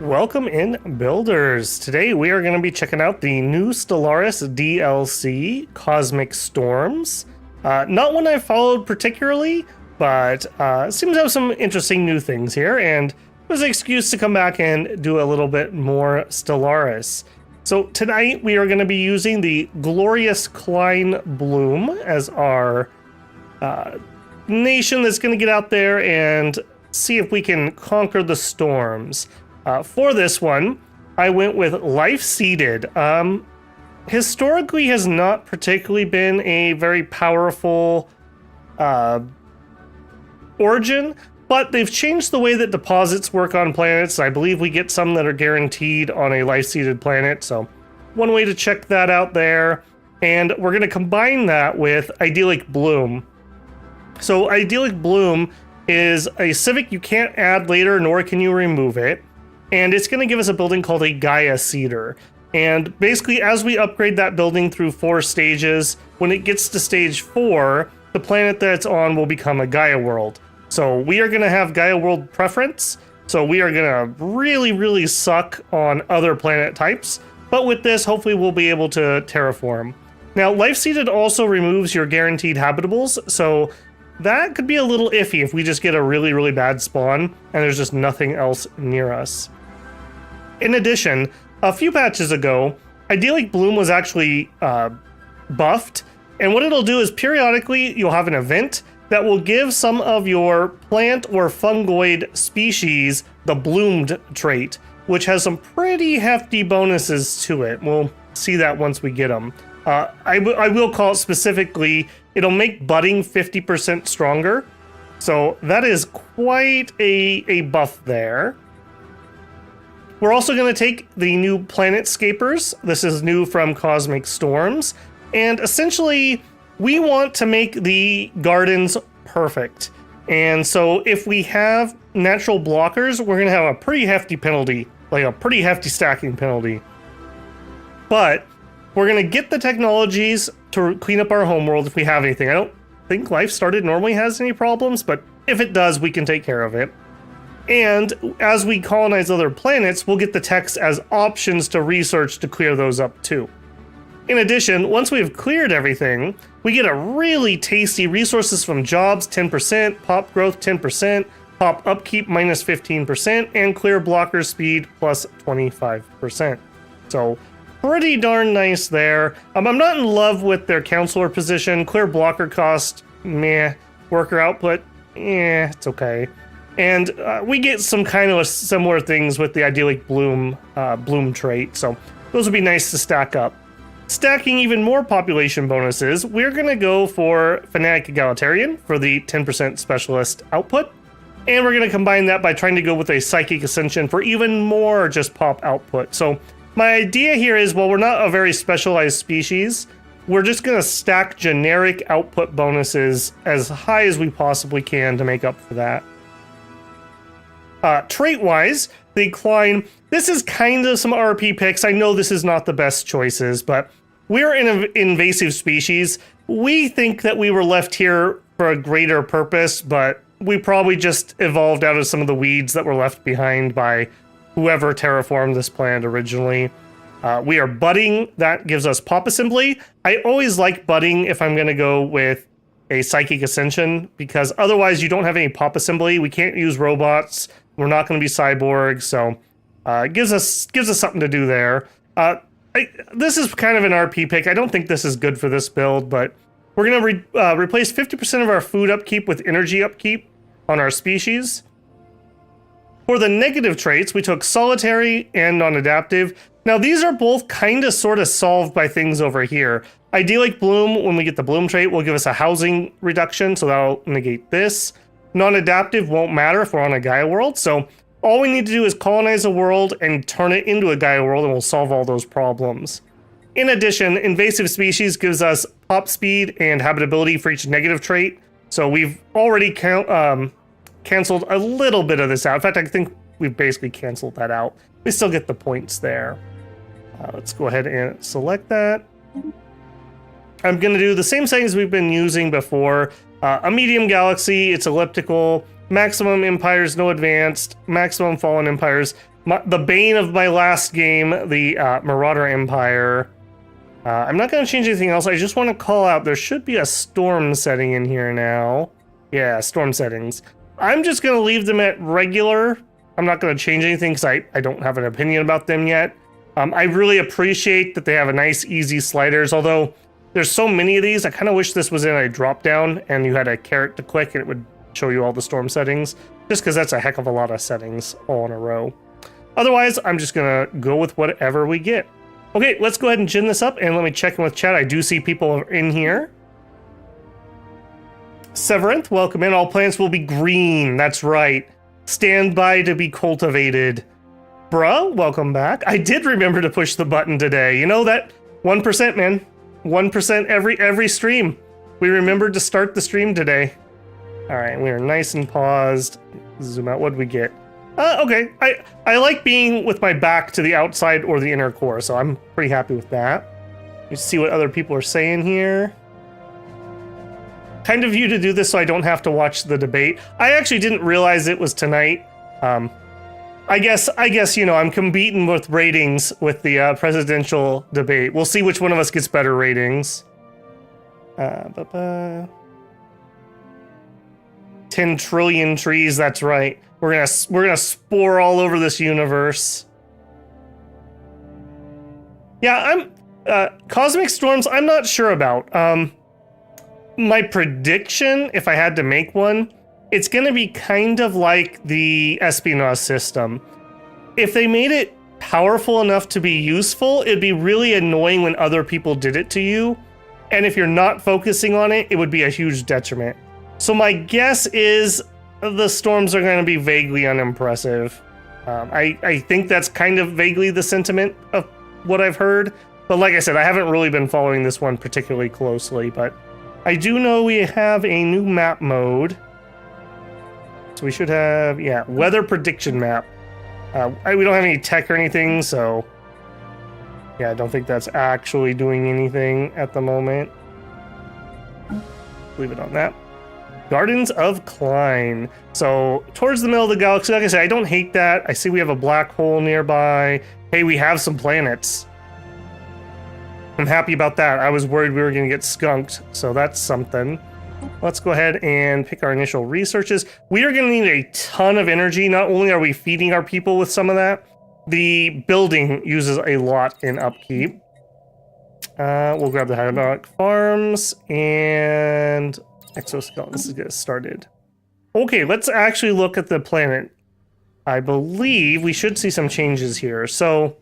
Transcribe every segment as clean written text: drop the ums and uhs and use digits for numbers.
Welcome in, builders. Today we are going to be checking out the new Stellaris DLC, Cosmic Storms. Not one I've followed particularly, but seems to have some interesting new things here, and it was an excuse to come back and do a little bit more Stellaris. So tonight we are going to be using the glorious Kline bloom as our nation that's going to get out there and see if we can conquer the storms. For this one, I went with Life Seeded. Historically has not particularly been a very powerful origin, but they've changed the way that deposits work on planets. I believe we get some that are guaranteed on a Life Seeded planet, so one way to check that out there. And we're going to combine that with Idyllic Bloom. So Idyllic Bloom is a civic you can't add later, nor can you remove it. And it's going to give us a building called a Gaia Seeder. And basically, as we upgrade that building through 4 stages, when it gets to stage 4, the planet that it's on will become a Gaia world. So we are going to have Gaia world preference. So we are going to really suck on other planet types. But with this, hopefully we'll be able to terraform. Now, Life Seeded also removes your guaranteed habitables. So that could be a little iffy if we just get a really bad spawn and there's just nothing else near us. In addition, a few patches ago, Idyllic Bloom was actually buffed, and what it'll do is periodically you'll have an event that will give some of your plant or fungoid species the bloomed trait, which has some pretty hefty bonuses to it. We'll see that once we get them. I will call it specifically, it'll make budding 50% stronger, so that is quite a buff there. We're also going to take the new Planetscapers. This is new from Cosmic Storms. And essentially, we want to make the gardens perfect. And so if we have natural blockers, we're going to have a pretty hefty penalty, like a pretty hefty stacking penalty. But we're going to get the technologies to clean up our homeworld if we have anything. I don't think Life Started normally has any problems, but if it does, we can take care of it. And as we colonize other planets, we'll get the techs as options to research to clear those up too. In addition, once we've cleared everything, we get a really tasty resources from jobs 10%, pop growth 10%, pop upkeep minus 15%, and clear blocker speed plus 25%. So pretty darn nice there. I'm not in love with their counselor position. Clear blocker cost, meh. Worker output, it's okay. And we get some kind of similar things with the Idyllic Bloom trait, so those would be nice to stack up. Stacking even more population bonuses, we're going to go for Fanatic Egalitarian for the 10% specialist output, and we're going to combine that by trying to go with a Psychic Ascension for even more just pop output. So my idea here is, well, we're not a very specialized species, we're just going to stack generic output bonuses as high as we possibly can to make up for that. Trait-wise, the Kline, this is kind of some RP picks. I know this is not the best choices, but we're an invasive species. We think that we were left here for a greater purpose, but we probably just evolved out of some of the weeds that were left behind by whoever terraformed this planet originally. We are budding. That gives us pop assembly. I always like budding if I'm going to go with a Psychic Ascension, because otherwise you don't have any pop assembly. We can't use robots. We're not going to be cyborgs, so it gives us something to do there. This is kind of an RP pick. I don't think this is good for this build, but we're going to replace 50% of our food upkeep with energy upkeep on our species. For the negative traits, we took Solitary and Non-Adaptive. Now, these are both kind of sort of solved by things over here. Idyllic Bloom, when we get the Bloom trait, will give us a housing reduction, so that'll negate this. Non-adaptive won't matter if we're on a Gaia world, so all we need to do is colonize a world and turn it into a Gaia world, and we'll solve all those problems. In addition, invasive species gives us pop speed and habitability for each negative trait, so we've already canceled a little bit of this out. In fact, I think we've basically canceled that out. We still get the points there. Let's go ahead and select that. I'm going to do the same settings we've been using before. A medium galaxy, it's elliptical, maximum empires, no advanced, maximum fallen empires. the bane of my last game, the Marauder Empire. I'm not going to change anything else. I just want to call out, there should be a storm setting in here now. Yeah, storm settings. I'm just going to leave them at regular. I'm not going to change anything because I don't have an opinion about them yet. I really appreciate that they have a nice, easy sliders, although there's so many of these. I kind of wish this was in a drop-down and you had a caret to click and it would show you all the storm settings, just because that's a heck of a lot of settings all in a row. Otherwise, I'm just going to go with whatever we get. Okay, let's go ahead and gin this up and let me check in with chat. I do see people in here. Severanth, welcome in. All plants will be green. That's right. Stand by to be cultivated. Bruh, welcome back. I did remember to push the button today. You know that 1%, man. 1% every stream. We remembered to start the stream today. All right, we are nice and paused. Zoom out. What did we get? Okay. I like being with my back to the outside or the inner core, so I'm pretty happy with that. Let's see what other people are saying here. Kind of you to do this so I don't have to watch the debate. I actually didn't realize it was tonight. I guess you know, I'm competing with ratings with the presidential debate. We'll see which one of us gets better ratings. 10 trillion trees, that's right. We're gonna spore all over this universe. Yeah, cosmic storms, I'm not sure about. My prediction, if I had to make one, it's gonna be kind of like the espionage system. If they made it powerful enough to be useful, it'd be really annoying when other people did it to you. And if you're not focusing on it, it would be a huge detriment. So my guess is the storms are going to be vaguely unimpressive. I think that's kind of vaguely the sentiment of what I've heard. But like I said, I haven't really been following this one particularly closely. But I do know we have a new map mode. So we should have, yeah, weather prediction map. We don't have any tech or anything, so yeah, I don't think that's actually doing anything at the moment. Leave it on that. Gardens of Kline. So towards the middle of the galaxy, like I said, I don't hate that. I see we have a black hole nearby. Hey, we have some planets. I'm happy about that. I was worried we were going to get skunked, so that's something. Let's go ahead and pick our initial researches. We are going to need a ton of energy. Not only are we feeding our people with some of that, the building uses a lot in upkeep. We'll grab the hydraulic farms and exoskeletons to get us started. Okay, let's actually look at the planet. I believe we should see some changes here. So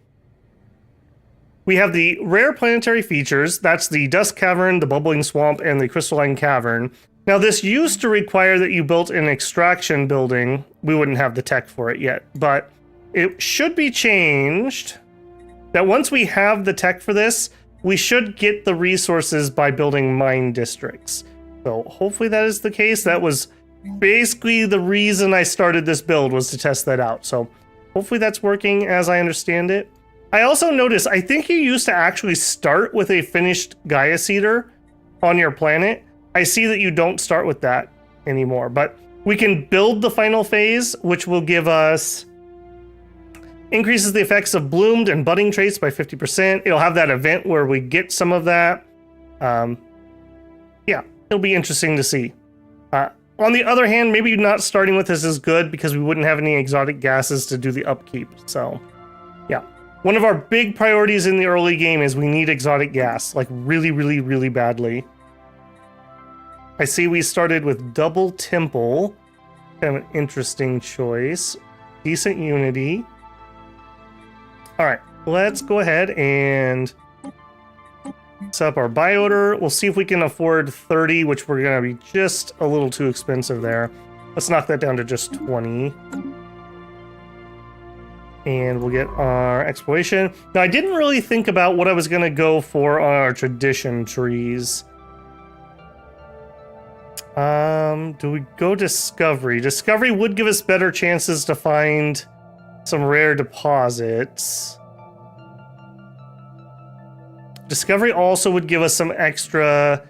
we have the rare planetary features. That's the dust cavern, the bubbling swamp, and the crystalline cavern. Now, this used to require that you built an extraction building. We wouldn't have the tech for it yet, but it should be changed that once we have the tech for this, we should get the resources by building mine districts. So hopefully that is the case. That was basically the reason I started this build, was to test that out. So hopefully that's working as I understand it. I also noticed, I think you used to actually start with a finished Gaia seeder on your planet. I see that you don't start with that anymore, but we can build the final phase, which will give us increases the effects of bloomed and budding traits by 50%. It'll have that event where we get some of that. Yeah, it'll be interesting to see. On the other hand, maybe not starting with this is good because we wouldn't have any exotic gases to do the upkeep. So, yeah. One of our big priorities in the early game is we need exotic gas, like really, really, really badly. I see we started with double temple. Kind of an interesting choice. Decent unity. All right, let's go ahead and set up our bioder. We'll see if we can afford 30, which we're going to be just a little too expensive there. Let's knock that down to just 20. And we'll get our exploration. Now, I didn't really think about what I was going to go for on our tradition trees. Do we go discovery? Discovery would give us better chances to find some rare deposits. Discovery also would give us some extra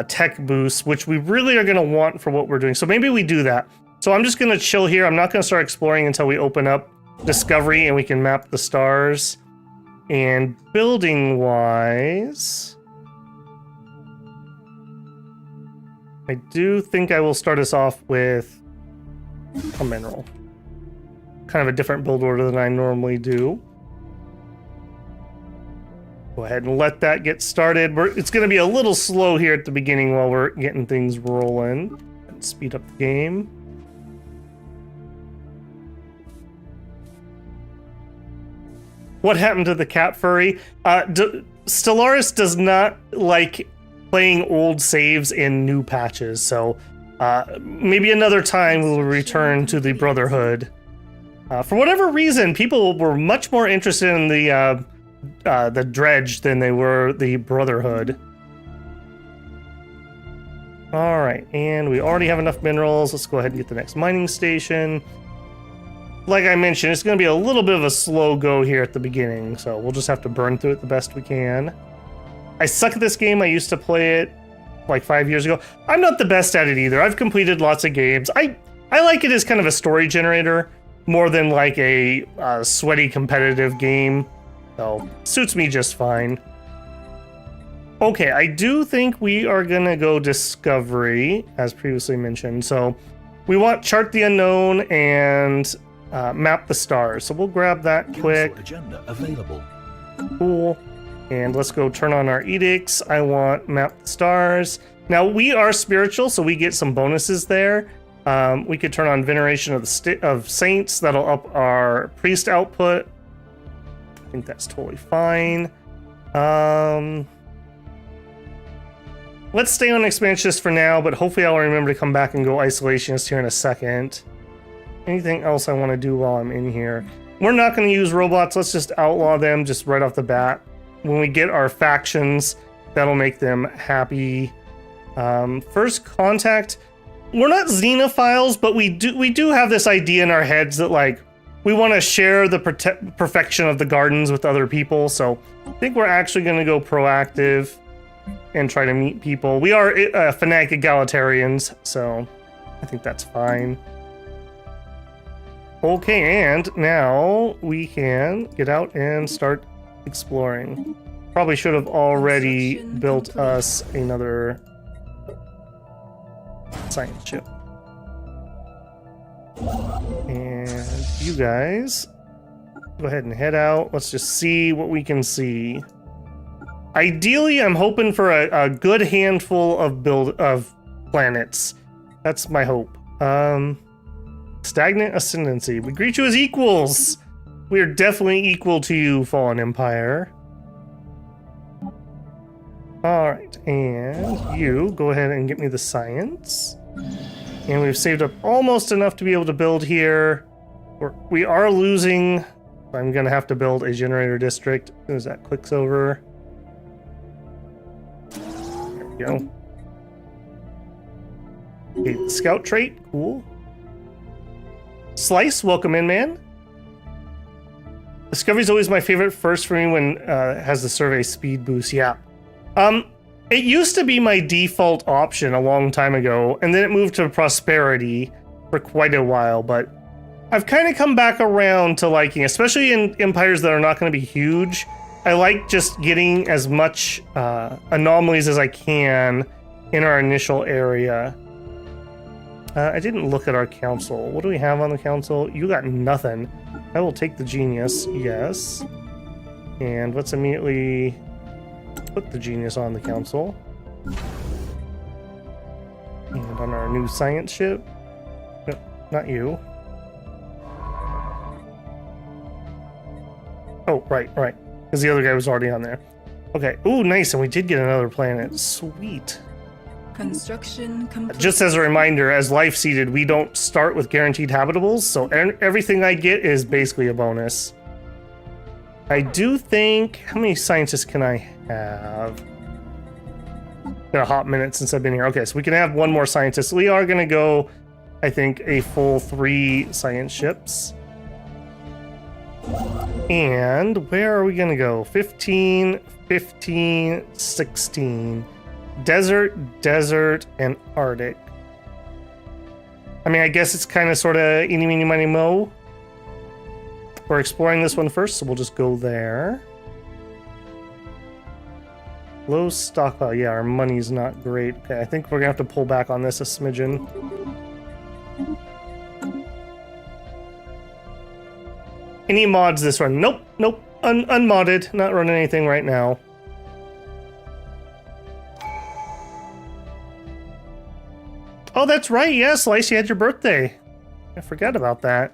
tech boosts, which we really are going to want for what we're doing. So maybe we do that. So I'm just going to chill here. I'm not going to start exploring until we open up discovery and we can map the stars. And building wise, I do think I will start us off with a mineral. Kind of a different build order than I normally do. Go ahead and let that get started. It's going to be a little slow here at the beginning while we're getting things rolling. Speed up the game. What happened to the cat furry? Stellaris does not like playing old saves in new patches, so maybe another time we'll return to the Brotherhood. For whatever reason, people were much more interested in the Dredge than they were the Brotherhood. All right, and we already have enough minerals. Let's go ahead and get the next mining station. Like I mentioned, it's going to be a little bit of a slow go here at the beginning, so we'll just have to burn through it the best we can. I suck at this game. I used to play it like 5 years ago. I'm not the best at it either. I've completed lots of games. I like it as kind of a story generator more than like a sweaty competitive game. So, suits me just fine. Okay, I do think we are gonna go discovery, as previously mentioned. So, we want chart the unknown and map the stars. So we'll grab that quick. Agenda available. Cool. And let's go turn on our edicts. I want map the stars. Now, we are spiritual, so we get some bonuses there. We could turn on veneration of saints. That'll up our priest output. I think that's totally fine. Let's stay on expansionist for now, but hopefully I'll remember to come back and go isolationist here in a second. Anything else I want to do while I'm in here? We're not going to use robots. Let's just outlaw them just right off the bat. When we get our factions, that'll make them happy. First contact. We're not xenophiles, but we do have this idea in our heads that like we want to share the perfection of the gardens with other people. So I think we're actually going to go proactive and try to meet people. We are fanatic egalitarians, so I think that's fine. Okay, and now we can get out and start exploring. Probably should have already built us another science ship. And you guys, go ahead and head out. Let's just see what we can see. Ideally, I'm hoping for a good handful of planets. That's my hope. Stagnant ascendancy. We greet you as equals. We are definitely equal to you, Fallen Empire. All right, and you go ahead and get me the science. And we've saved up almost enough to be able to build here. We are losing. I'm gonna have to build a generator district as soon as that clicks over. There we go. Okay, scout trait, cool. Slice, welcome in, man. Discovery's always my favorite first for me when it has the survey speed boost. Yeah. It used to be my default option a long time ago, and then it moved to prosperity for quite a while, but I've kind of come back around to liking, especially in empires that are not going to be huge. I like just getting as much anomalies as I can in our initial area. I didn't look at our council. What do we have on the council? You got nothing. I will take the genius, yes. And let's immediately put the genius on the council. And on our new science ship. No, not you. Oh, right. Because the other guy was already on there. Okay. Ooh, nice. And we did get another planet. Sweet. Construction complete. Just as a reminder, as life seeded, we don't start with guaranteed habitables, so everything I get is basically a bonus. I do think... How many scientists can I have? Been a hot minute since I've been here. Okay, so we can have one more scientist. We are going to go, I think, a full 3 science ships. And where are we going to go? 15, 15, 16... Desert, and Arctic. I mean, I guess it's kind of sort of eeny, meeny, miny, mo. we're exploring this one first, so we'll just go there. Low stockpile. Yeah, our money's not great. Okay, I think we're gonna have to pull back on this a smidgen. Any mods this run? Nope, nope. Unmodded. Not running anything right now. Oh, that's right. Yeah, Slice, you had your birthday. I forgot about that.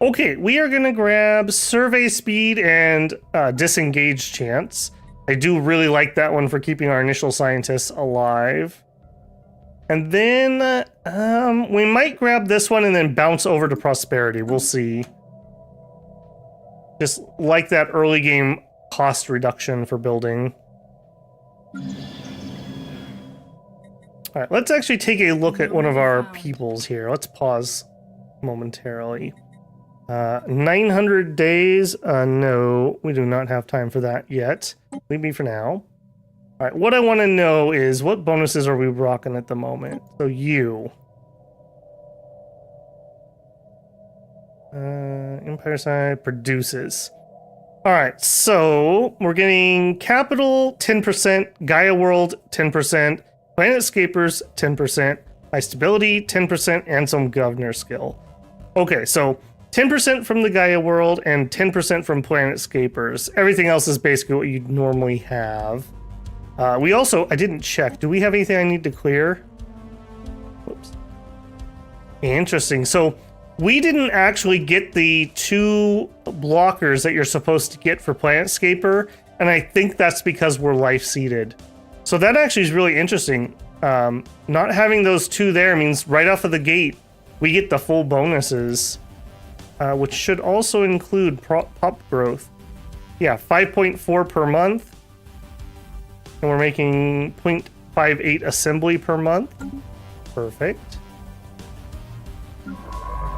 Okay, we are gonna grab survey speed and disengage chance. I do really like that one for keeping our initial scientists alive. And then we might grab this one and then bounce over to prosperity. We'll see. Just like that early game cost reduction for building. All right, let's actually take a look at one of our peoples here. Let's pause momentarily. 900 days. No, we do not have time for that yet. Leave me for now. All right, what I want to know is what bonuses are we rocking at the moment? So you. Empire side produces. All right, so we're getting capital 10%, Gaia World 10%, Planetscapers 10%, high stability 10%, and some governor skill. Okay, so 10% from the Gaia World and 10% from Planetscapers. Everything else is basically what you'd normally have. We also, I didn't check. Do we have anything I need to clear? Whoops. Interesting. So we didn't actually get the 2 blockers that you're supposed to get for Planetscaper, and I think that's because we're life seeded. So that actually is really interesting. Not having those 2 there means right off of the gate, we get the full bonuses, which should also include pop growth. Yeah, 5.4 per month. And we're making 0.58 assembly per month. Perfect.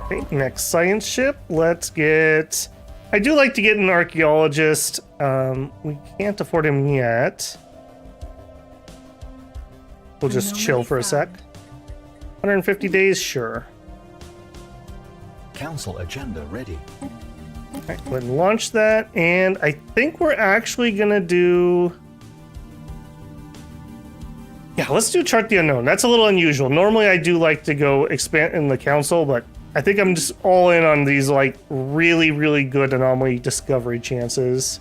Okay, next science ship. Let's get... I do like to get an archaeologist. We can't afford him yet. We'll just chill for a sec. 150 days, sure. Council agenda ready. All right, go ahead and launch that. And I think we're actually gonna do... Yeah, let's do Chart the Unknown. That's a little unusual. Normally I do like to go expand in the council, but I think I'm just all in on these like really, really good anomaly discovery chances.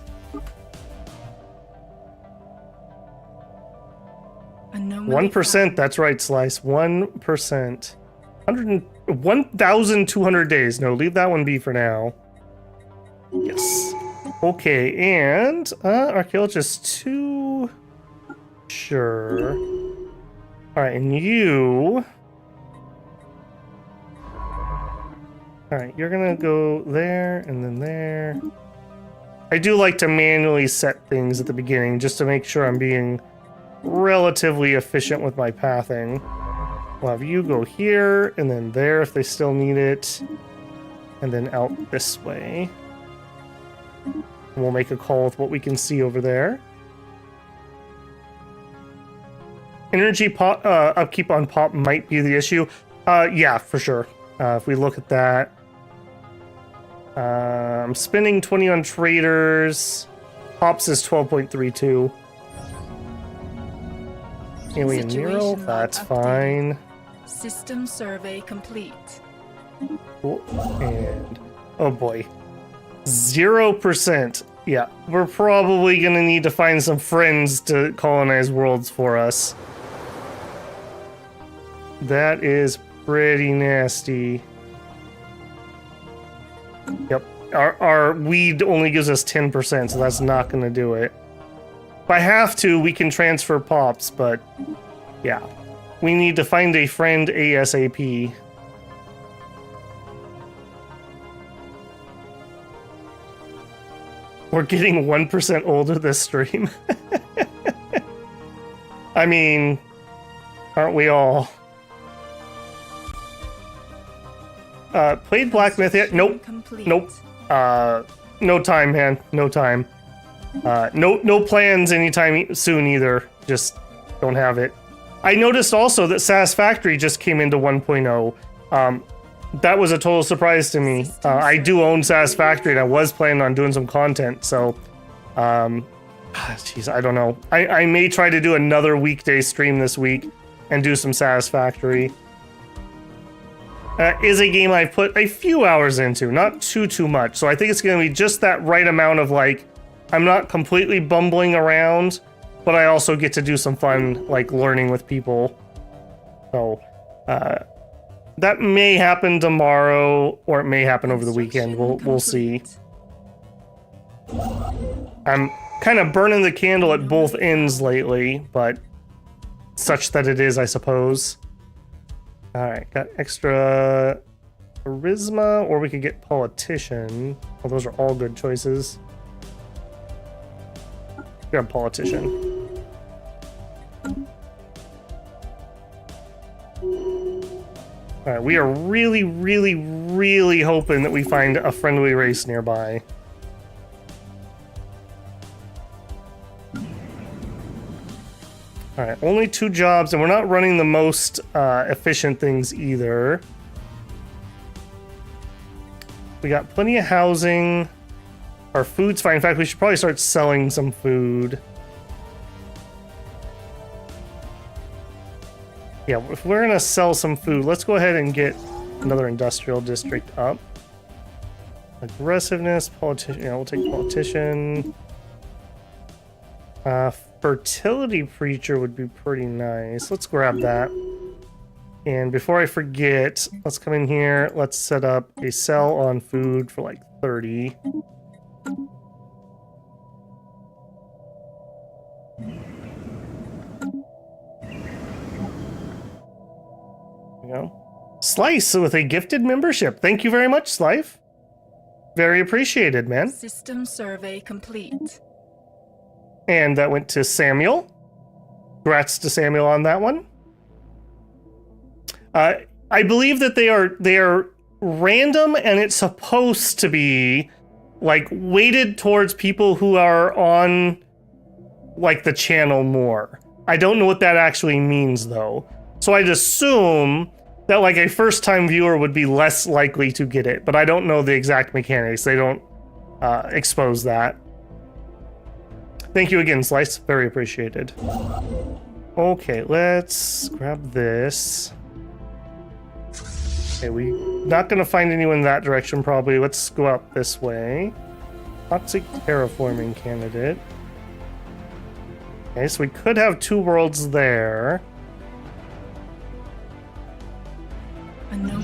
Anomaly 1%, that's right, Slice. 1%. 1,200 days. No, leave that one be for now. Yes. Okay, and archaeologist 2. Sure. All right, and you. All right, you're gonna go there and then there. I do like to manually set things at the beginning just to make sure I'm being relatively efficient with my pathing. We'll have you go here and then there if they still need it, and then out this way. And we'll make a call with what we can see over there. Energy upkeep on pop might be the issue. Yeah, for sure. If we look at that, I'm spending 20 on traders. Pops is 12.32. Alien Nero, that's fine. System survey complete. Cool. And oh boy, 0%. Yeah, we're probably gonna need to find some friends to colonize worlds for us. That is pretty nasty. Yep, our weed only gives us 10%, so that's not gonna do it. If I have to, we can transfer pops, but yeah. We need to find a friend ASAP. We're getting 1% older this stream. I mean, aren't we all? Played Black Myth yet? Nope. Complete. Nope. No time, man. No time. No plans anytime soon either. Just don't have it. I noticed also that Satisfactory just came into 1.0. That was a total surprise to me. I do own Satisfactory, and I was planning on doing some content, so... Jeez, I don't know. I may try to do another weekday stream this week and do some Satisfactory. Is a game I've put a few hours into, not too much. So I think it's going to be just that right amount of, like, I'm not completely bumbling around, but I also get to do some fun, like, learning with people. So, that may happen tomorrow, or it may happen over the weekend. We'll see. I'm kind of burning the candle at both ends lately, but such that it is, I suppose. Alright, got extra charisma, or we could get politician. Well, those are all good choices. Grab politician. Alright, we are really hoping that we find a friendly race nearby. Alright, only 2 jobs, and we're not running the most efficient things either. We got plenty of housing. Our food's fine. In fact, we should probably start selling some food. Yeah, if we're gonna sell some food, let's go ahead and get another industrial district up. Aggressiveness, politician. Yeah, we'll take politician. Fertility preacher would be pretty nice. Let's grab that. And before I forget, let's come in here. Let's set up a sell on food for like 30. There we go. Slice with a gifted membership. Thank you very much, Slife. Very appreciated, man. System survey complete. And that went to Samuel. Congrats to Samuel on that one. I believe that they are random, and it's supposed to be like weighted towards people who are on like the channel more. I don't know what that actually means though. So I'd assume that like a first-time viewer would be less likely to get it, but I don't know the exact mechanics. They don't expose that. Thank you again, Slice. Very appreciated. Okay, let's grab this. Okay, we're not going to find anyone in that direction, probably. Let's go out this way. Toxic terraforming candidate. Okay, so we could have 2 worlds there.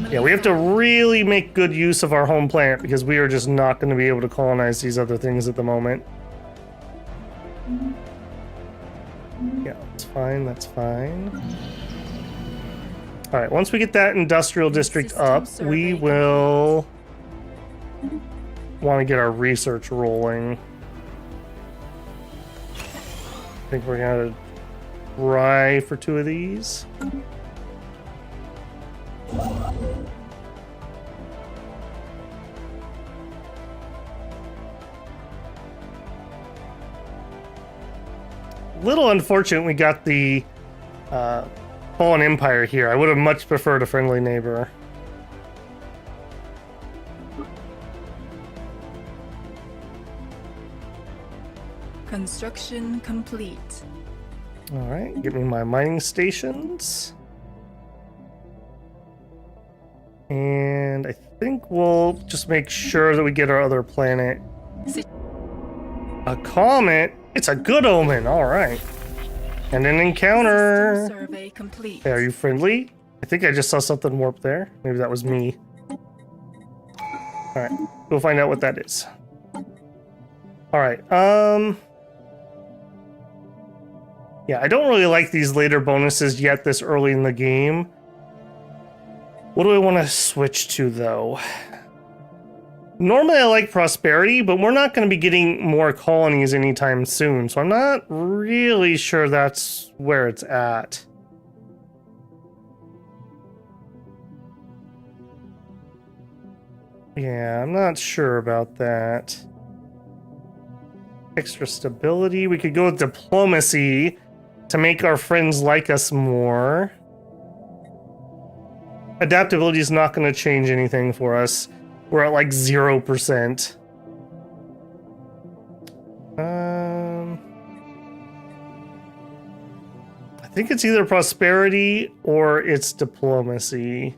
Yeah, we have to really make good use of our home planet, because we are just not going to be able to colonize these other things at the moment. Yeah, that's fine, that's fine. Alright, once we get that industrial district up, we will want to get our research rolling. I think we're going to try for 2 of these. Little unfortunate we got the Fallen Empire here. I would have much preferred a friendly neighbor. Construction complete. Alright, give me my mining stations. And I think we'll just make sure that we get our other planet. A comet? It's a good omen, alright. And an encounter. Survey complete. Hey, are you friendly? I think I just saw something warp there. Maybe that was me. Alright, we'll find out what that is. Alright, yeah, I don't really like these later bonuses yet this early in the game. What do I want to switch to, though? Normally I like prosperity, but we're not going to be getting more colonies anytime soon, so I'm not really sure that's where it's at. Yeah, I'm not sure about that. Extra stability. We could go with diplomacy to make our friends like us more. Adaptability is not going to change anything for us. We're at like 0%. I think it's either prosperity or it's diplomacy.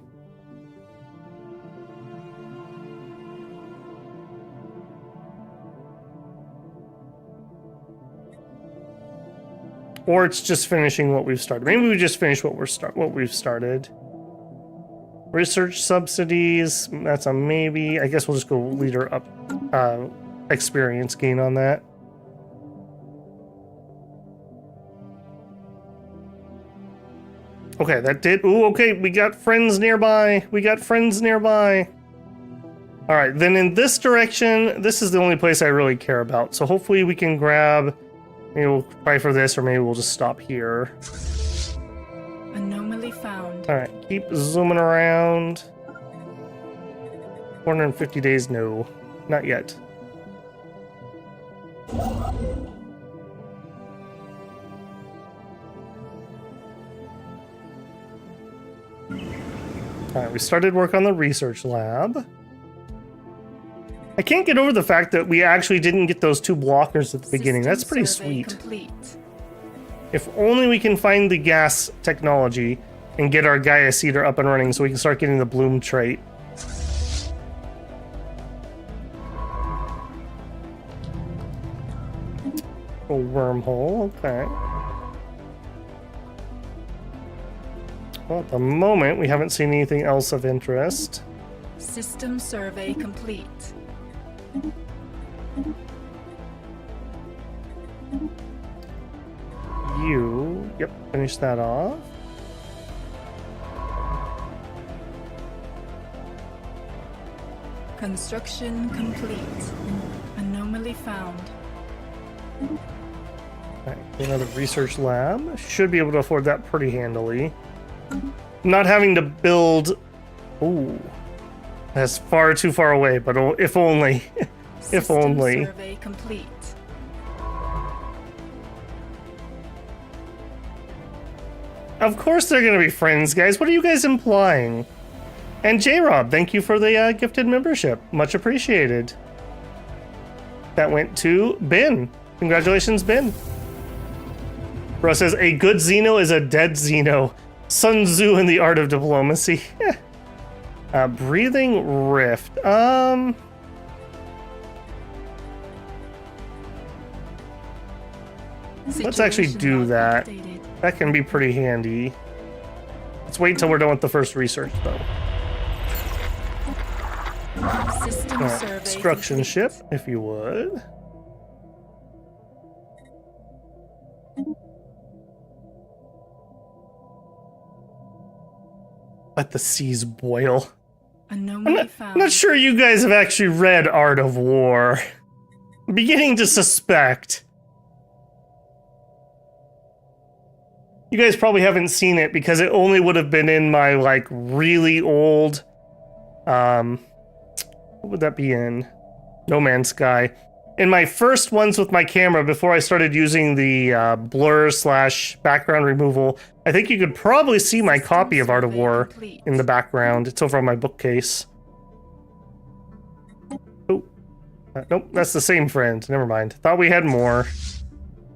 Or it's just finishing what we've started. Maybe we just finish what we've started. Research subsidies, that's a maybe. I guess we'll just go leader up experience gain on that. Okay, that did. Ooh, okay, we got friends nearby. We got friends nearby. All right, then in this direction, this is the only place I really care about. So hopefully we can grab, maybe we'll try for this, or maybe we'll just stop here. Anomaly found. All right, keep zooming around. 450 days, no, not yet. All right, we started work on the research lab. I can't get over the fact that we actually didn't get those 2 blockers at the beginning. That's pretty sweet. Complete. If only we can find the gas technology and get our Gaia Seeder up and running so we can start getting the bloom trait. A wormhole, okay. Well, at the moment, we haven't seen anything else of interest. System survey complete. Yep, finish that off. Construction complete. Anomaly found. Alright, another research lab. Should be able to afford that pretty handily. Not having to build... Ooh. That's far too far away, but if only. If only. Survey complete. Of course they're gonna be friends, guys. What are you guys implying? And J-Rob, thank you for the gifted membership. Much appreciated. That went to Ben. Congratulations, Ben. Bro says, a good Xeno is a dead Xeno. Sun Tzu in the art of diplomacy. Breathing rift. Let's actually do that. That can be pretty handy. Let's wait until we're done with the first research, though. Alright, construction ship, if you would. Let the seas boil. I'm not sure you guys have actually read Art of War. I'm beginning to suspect. You guys probably haven't seen it because it only would have been in my, like, really old, what would that be in? No Man's Sky. In my first ones with my camera, before I started using the blur / background removal, I think you could probably see my copy of Art of War in the background. It's over on my bookcase. Oh, nope, that's the same friend. Never mind. Thought we had more.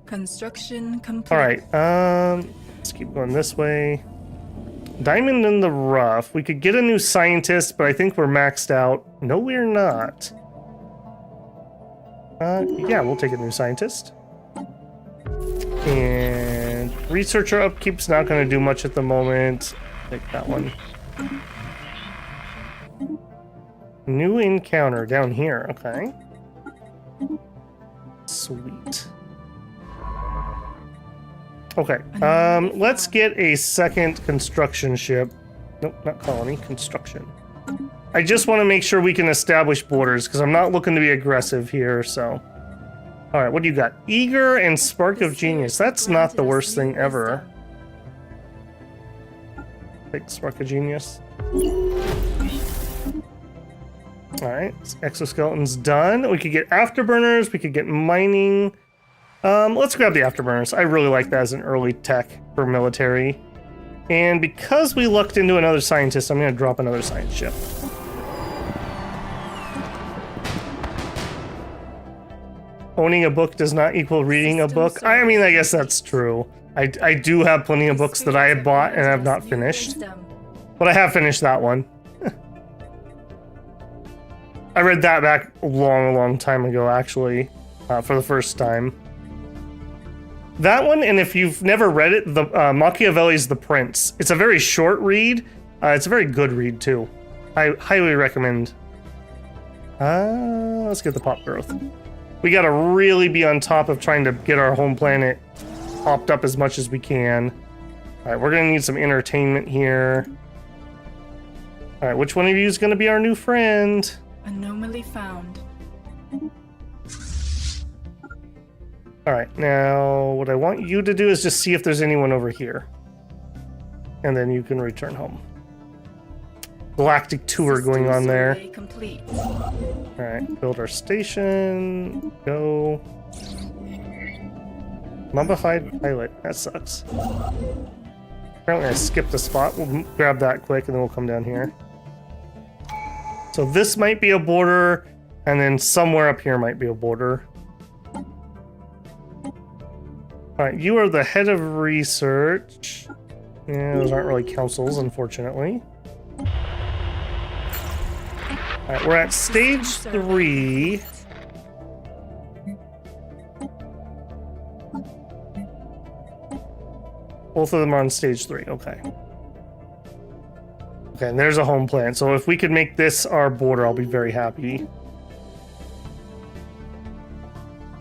Construction complete. All right, let's keep going this way. Diamond in the rough. We could get a new scientist, but I think we're maxed out. No, we're not. Yeah, we'll take a new scientist. And researcher upkeep's not going to do much at the moment. Take that one. New encounter down here. Okay. Sweet. Okay, let's get a second construction ship. Nope, not colony, construction. I just want to make sure we can establish borders, because I'm not looking to be aggressive here, so... Alright, what do you got? Eager and Spark of Genius. That's not the worst thing ever. Take Spark of Genius. Alright, exoskeleton's done. We could get afterburners, we could get mining... let's grab the afterburners. I really like that as an early tech for military. And because we lucked into another scientist, I'm going to drop another science ship. Owning a book does not equal reading a book. I mean, I guess that's true. I do have plenty of books that I have bought and have not finished. But I have finished that one. I read that back a long time ago, actually, for the first time. That one, and if you've never read it, the Machiavelli's The Prince. It's a very short read. It's a very good read, too. I highly recommend. Let's get the pop growth. We gotta really be on top of trying to get our home planet popped up as much as we can. Alright, we're gonna need some entertainment here. Alright, which one of you is gonna be our new friend? Anomaly found. Alright, now what I want you to do is just see if there's anyone over here. And then you can return home. Galactic tour going on there. Complete. Alright, build our station. Go. Mummified pilot. That sucks. Apparently I skipped a spot. We'll grab that quick and then we'll come down here. So this might be a border, and then somewhere up here might be a border. Alright, you are the head of research. Yeah, those aren't really councils, unfortunately. Alright, we're at stage 3. Both of them are on stage 3, okay. Okay, and there's a home planet. So if we could make this our border, I'll be very happy.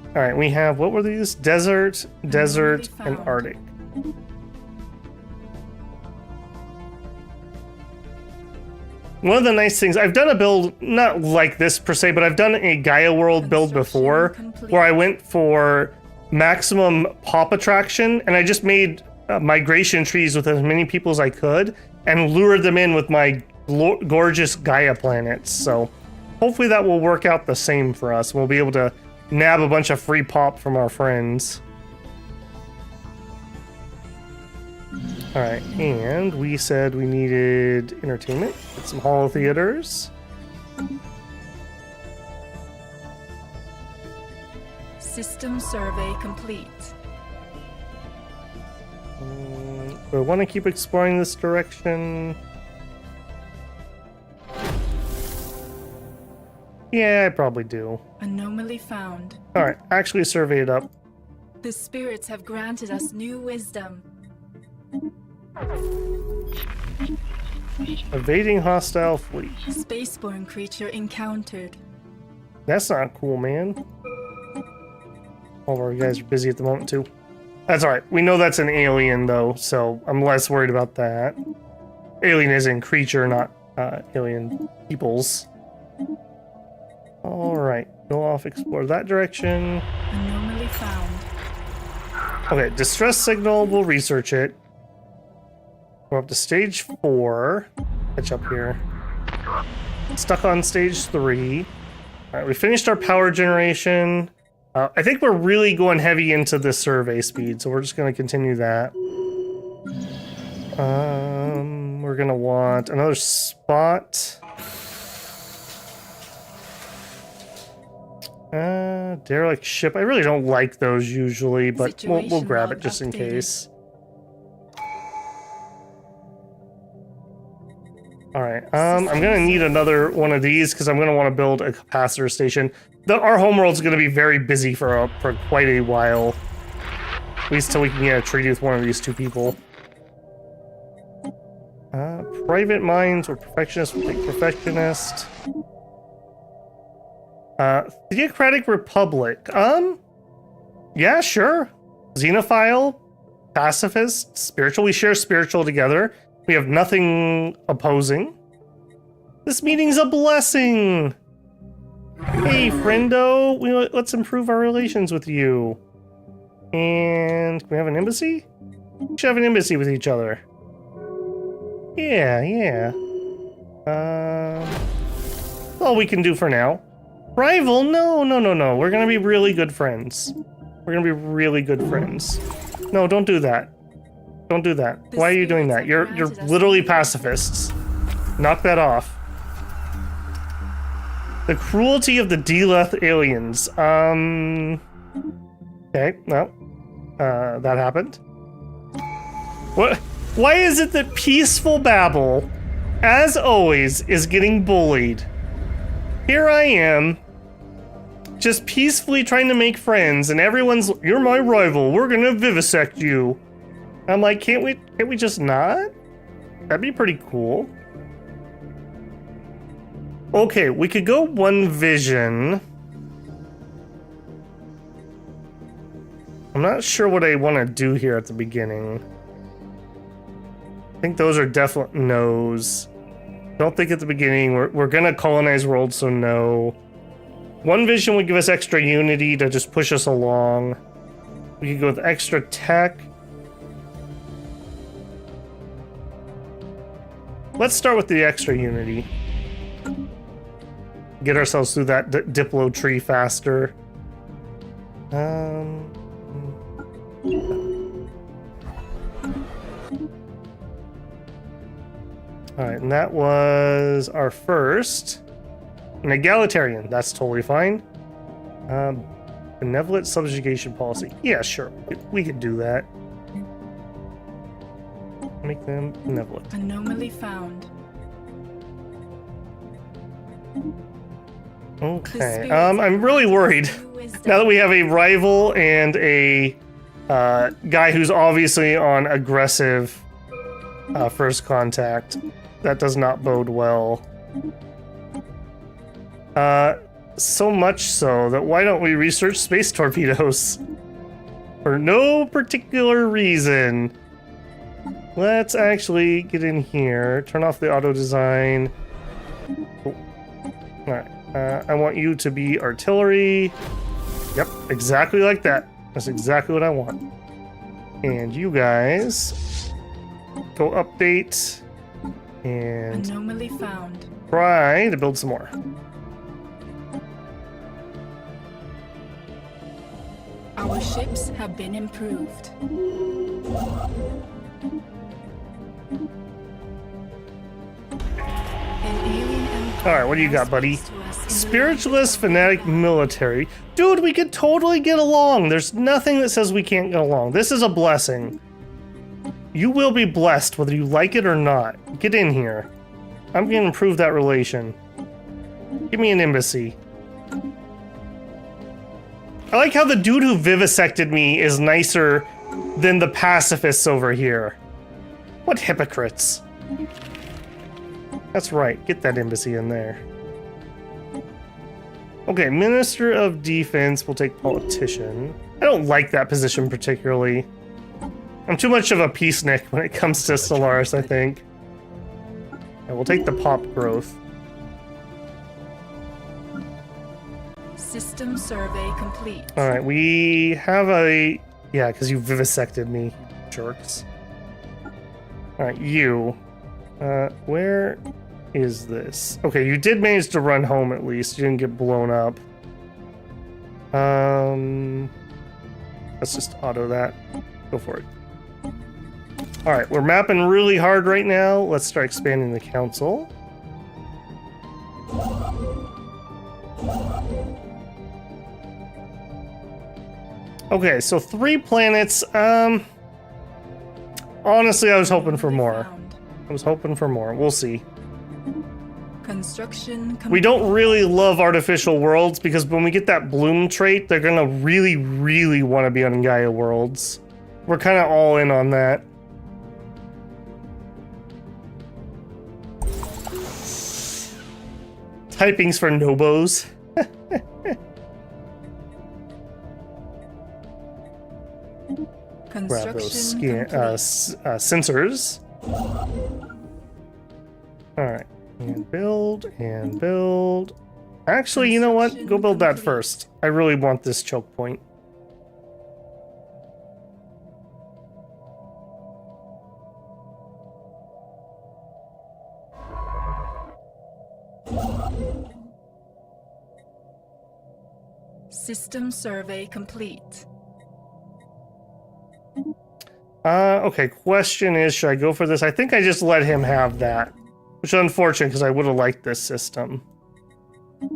Alright, we have, what were these? Desert, and Arctic. One of the nice things, I've done a build, not like this per se, but I've done a Gaia World build before, where I went for maximum pop attraction, and I just made migration trees with as many people as I could, and lured them in with my gorgeous Gaia planets. So hopefully that will work out the same for us. We'll be able to nab a bunch of free pop from our friends. Alright, and we said we needed entertainment. Get some holo theaters. System survey complete. Do I want to keep exploring this direction? Yeah, I probably do. Anomaly found. Alright, actually survey it up. The spirits have granted us new wisdom. Evading hostile fleet. Spaceborne creature encountered. That's not cool, man. All of our guys are busy at the moment, too. That's alright. We know that's an alien, though, so I'm less worried about that. Alien is in creature, not alien peoples. Alright. Go off, explore that direction. Anomaly found. Okay, distress signal. We'll research it. We're up to stage 4. Catch up here. Stuck on stage 3. Alright, we finished our power generation. I think we're really going heavy into the survey speed, so we're just going to continue that. We're going to want another spot. Derelict ship. I really don't like those usually, but we'll grab it just in case. Alright, I'm gonna need another one of these because I'm gonna want to build a capacitor station. Our homeworld's gonna be very busy for quite a while. At least till we can get a treaty with one of these two people. Private minds or perfectionist, we'll take perfectionist. Theocratic Republic. Yeah, sure. Xenophile, pacifist, spiritual. We share spiritual together. We have nothing opposing. This meeting's a blessing. Hey, friendo. Let's improve our relations with you. And can we have an embassy? We should have an embassy with each other. Yeah. That's all we can do for now. Rival? No. We're gonna be really good friends. We're gonna be really good friends. No, don't do that. Don't do that. Why are you doing that? You're literally pacifists. Knock that off. The cruelty of the Deleth aliens. Okay, no. That happened. What? Why is it that peaceful Babel, as always, is getting bullied? Here I am, just peacefully trying to make friends, and everyone's, you're my rival, we're gonna vivisect you. I'm like, can't we just not? That'd be pretty cool. Okay, we could go one vision. I'm not sure what I want to do here at the beginning. I think those are definite no's. Don't think at the beginning. We're gonna colonize worlds, so no. One vision would give us extra unity to just push us along. We could go with extra tech. Let's start with the extra unity. Get ourselves through that Diplo tree faster. Alright, and that was our first. An egalitarian, that's totally fine. Benevolent subjugation policy. Yeah, sure, we could do that. Make them benevolent. Anomaly found. Okay, I'm really worried. Now that we have a rival and a guy who's obviously on aggressive first contact, that does not bode well. So much so that why don't we research space torpedoes? For no particular reason. Let's actually get in here, turn off the auto design. Oh. Alright, I want you to be artillery. Yep, exactly like that. That's exactly what I want. And you guys go update and anomaly found. Try to build some more. Our ships have been improved. Alright, what do you got, buddy? Spiritualist, fanatic, military. Dude, we could totally get along. There's nothing that says we can't get along. This is a blessing. You will be blessed whether you like it or not. Get in here. I'm gonna improve that relation. Give me an embassy. I like how the dude who vivisected me is nicer than the pacifists over here. What hypocrites. That's right, get that embassy in there. Okay, Minister of Defense, we'll take politician. I don't like that position particularly. I'm too much of a peacenik when it comes to Stellaris, I think. Yeah, we'll take the pop growth. System survey complete. Alright, we have a... Yeah, because you vivisected me, jerks. Alright, you. Where is this? Okay, you did manage to run home at least. You didn't get blown up. Let's just auto that. Go for it. Alright, we're mapping really hard right now. Let's start expanding the council. Okay, so 3 planets. Honestly, I was hoping for more. I was hoping for more. We'll see. Construction we don't really love artificial worlds because when we get that bloom trait, they're gonna really, really want to be on Gaia worlds. We're kind of all in on that. Typings for Nobos. Grab those sensors. Alright. And build, and build. Actually, you know what? Go build that first. I really want this choke point. System survey complete. Okay, question is, should I go for this? I think I just let him have that. Which is unfortunate, because I would have liked this system. I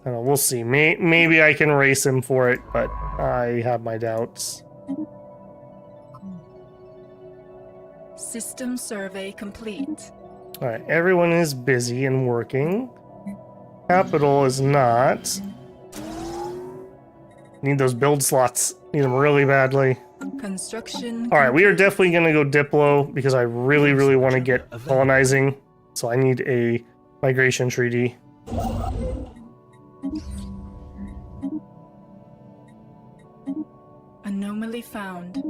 don't know, we'll see. Maybe I can race him for it, but I have my doubts. System survey complete. Alright, everyone is busy and working. Capital is not. Need those build slots. Need them really badly. Construction. Alright, we are definitely going to go Diplo because I really, really want to get colonizing. So I need a migration treaty. Anomaly found.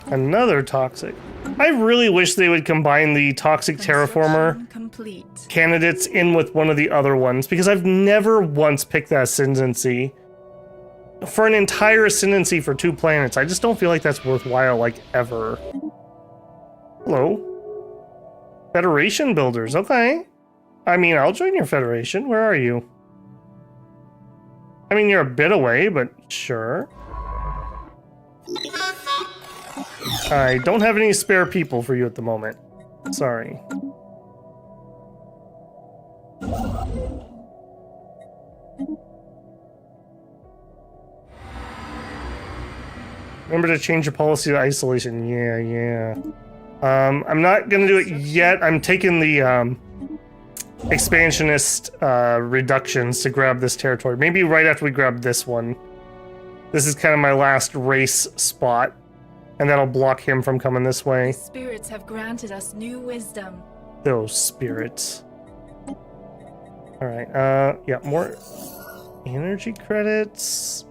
Another toxic. I really wish they would combine the toxic terraformer Complete. candidates in with one of the other ones, because I've never once picked that ascendancy. For an entire ascendancy for 2 planets, I just don't feel like that's worthwhile, like, ever. Hello? Federation builders, okay. I mean, I'll join your federation. Where are you? I mean, you're a bit away, but sure. I don't have any spare people for you at the moment. Sorry. Remember to change your policy to isolation. Yeah. I'm not gonna do it yet. I'm taking the expansionist reductions to grab this territory. Maybe right after we grab this one. This is kind of my last race spot. And that'll block him from coming this way. The spirits have granted us new wisdom. Those spirits. Alright, yeah, more energy credits.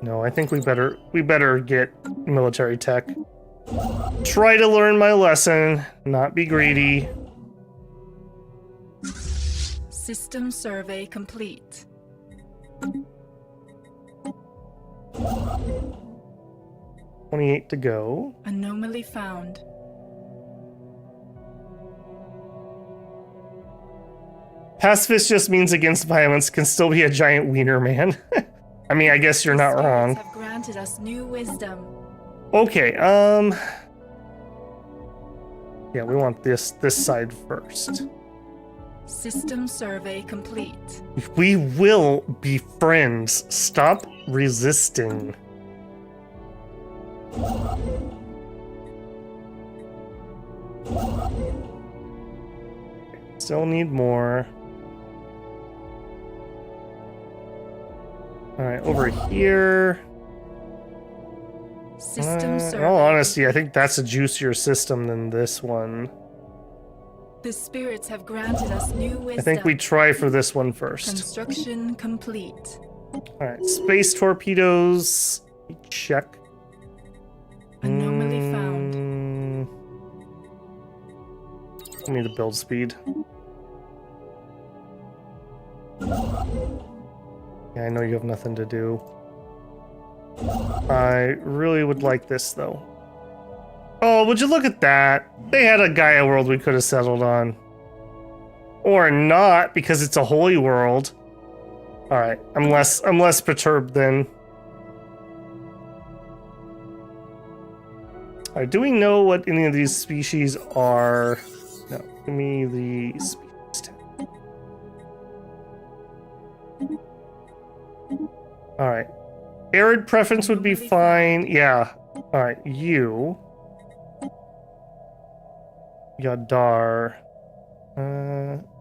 No, I think we better get military tech. Try to learn my lesson, not be greedy. System survey complete. 28 to go. Anomaly found. Pacifist just means against violence, can still be a giant wiener, man. I mean, I guess you're not wrong. Have granted us new wisdom. Okay, yeah, we want this side first. System survey complete. We will be friends. Stop resisting. Still need more. Alright, over here. System survey. In all honesty, I think that's a juicier system than this one. The spirits have granted us new wisdom. I think we try for this one first. Construction complete. Alright, space torpedoes. Check. Anomaly found. I need the build speed. Yeah, I know you have nothing to do. I really would like this, though. Oh, would you look at that? They had a Gaia world we could have settled on. Or not, because it's a holy world. Alright, I'm less perturbed then. Alright, do we know what any of these species are? No, give me the species tab. Alright. Arid preference would be fine. Yeah. Alright, you. Yadar.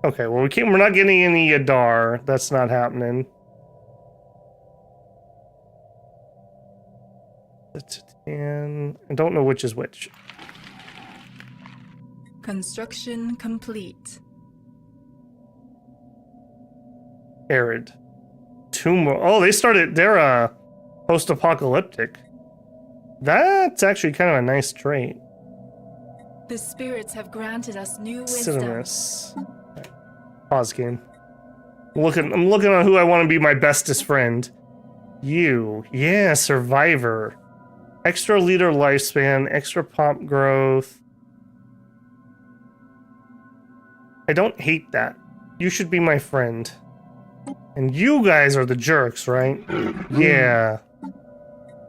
Okay, well we're not getting any Yadar. That's not happening. And I don't know which is which. Construction complete. Arid. 2 more. Oh, they started. They're post-apocalyptic. That's actually kind of a nice trait. The spirits have granted us new wisdom. Cinemas. Pause game. I'm looking on who I want to be my bestest friend. You. Yeah, survivor. Extra liter lifespan, extra pop growth. I don't hate that. You should be my friend. And you guys are the jerks, right? Yeah.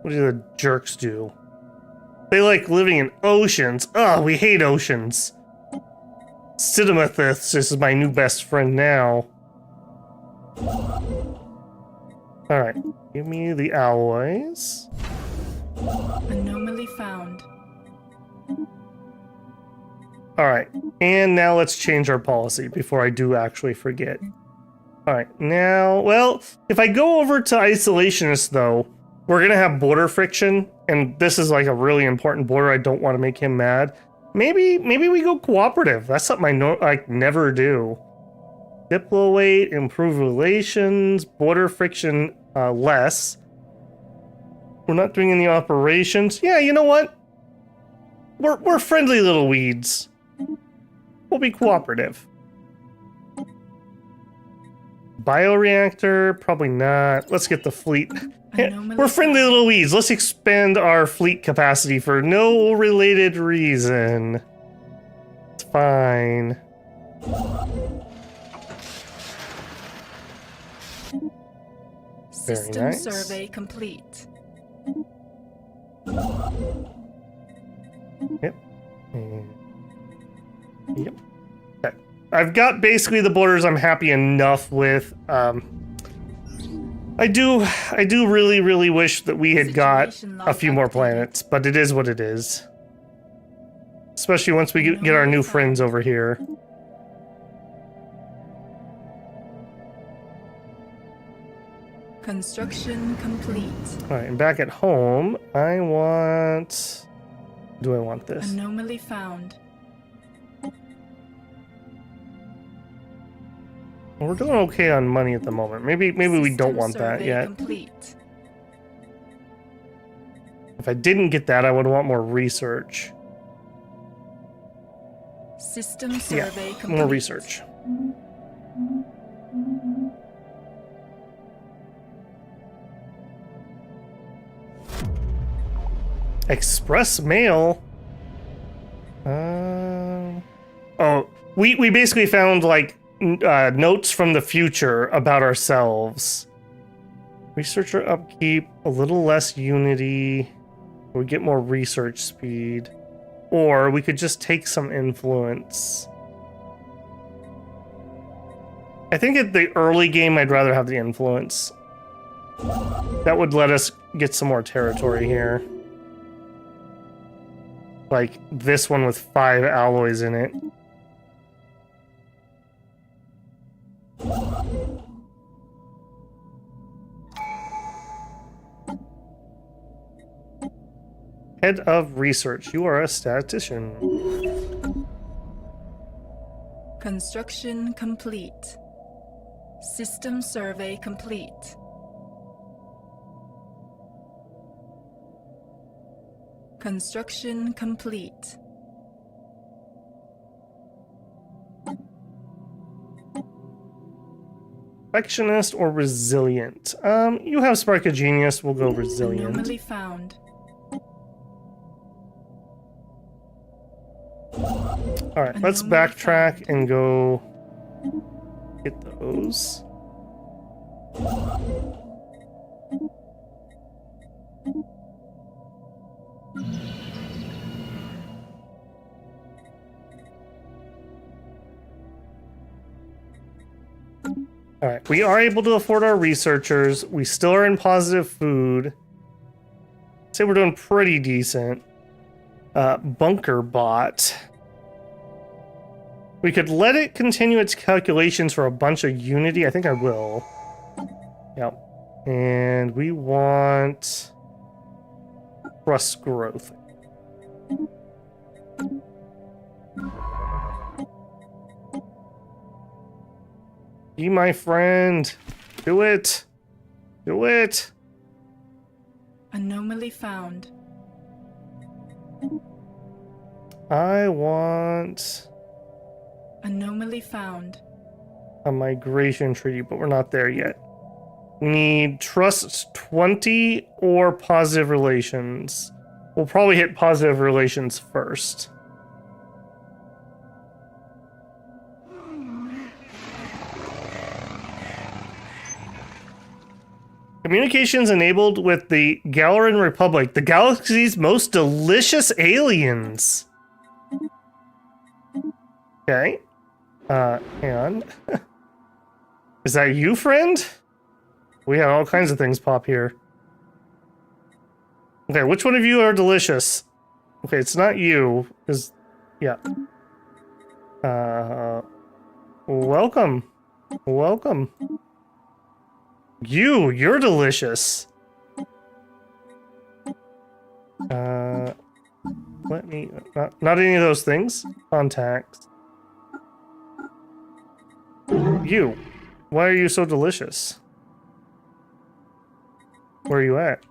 What do the jerks do? They like living in oceans. Ugh, we hate oceans. Cinemethus is my new best friend now. Alright, give me the alloys. Anomaly found. Alright, and now let's change our policy before I do actually forget. Alright, now, well, if I go over to Isolationist though, we're gonna have border friction, and this is like a really important border. I don't want to make him mad. Maybe we go cooperative. That's something I never do. Diplo weight, improve relations, border friction less. We're not doing any operations. Yeah, you know what? We're friendly little weeds. We'll be cooperative. Bioreactor, probably not. Let's get the fleet. We're friendly little weeds. Let's expand our fleet capacity for no related reason. It's fine. Very System nice. survey complete. Yep. And yep. Okay. I've got basically the borders I'm happy enough with. I do really wish that we had got a few more planets, but it is what it is. Especially once we get our new friends over here. Construction complete. Alright, and back at home, I want... Do I want this? Anomaly found. Well, we're doing okay on money at the moment. Maybe we don't want that yet. Complete. If I didn't get that, I would want more research. System survey complete. More research. Express mail? Oh, we basically found, like, notes from the future about ourselves. Researcher upkeep, a little less unity. We get more research speed. Or we could just take some influence. I think at the early game, I'd rather have the influence. That would let us get some more territory here. Like this one with 5 alloys in it. Head of research. You are a statistician. Construction complete. System survey complete. Construction complete. Perfectionist or resilient? You have Spark of Genius. We'll go resilient. Anomaly found. Alright, let's backtrack and go get those. Alright, we are able to afford our researchers. We still are in positive food. I'd say we're doing pretty decent. Bunker bot. We could let it continue its calculations for a bunch of unity. I think I will. Yep. And we want trust growth. Be my friend. Do it. Do it. Anomaly found. I want Anomaly found. a migration treaty, but we're not there yet. We need trust 20 or positive relations. We'll probably hit positive relations first. Communications enabled with the Galaran Republic, the galaxy's most delicious aliens. Okay. And is that you, friend? We had all kinds of things pop here. Okay, which one of you are delicious? Okay, it's not you, because, yeah. Welcome. Welcome. You're delicious. Let me, not any of those things. Contacts. You. Why are you so delicious? Where are you at?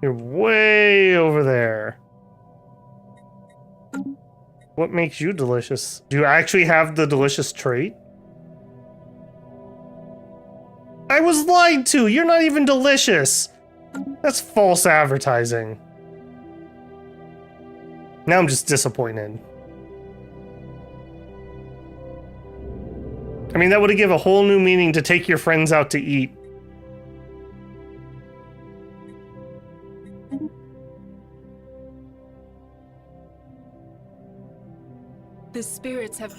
You're way over there. What makes you delicious? Do you actually have the delicious trait? I was lied to! You're not even delicious! That's false advertising. Now I'm just disappointed. I mean, that would have given a whole new meaning to take your friends out to eat. The spirits have...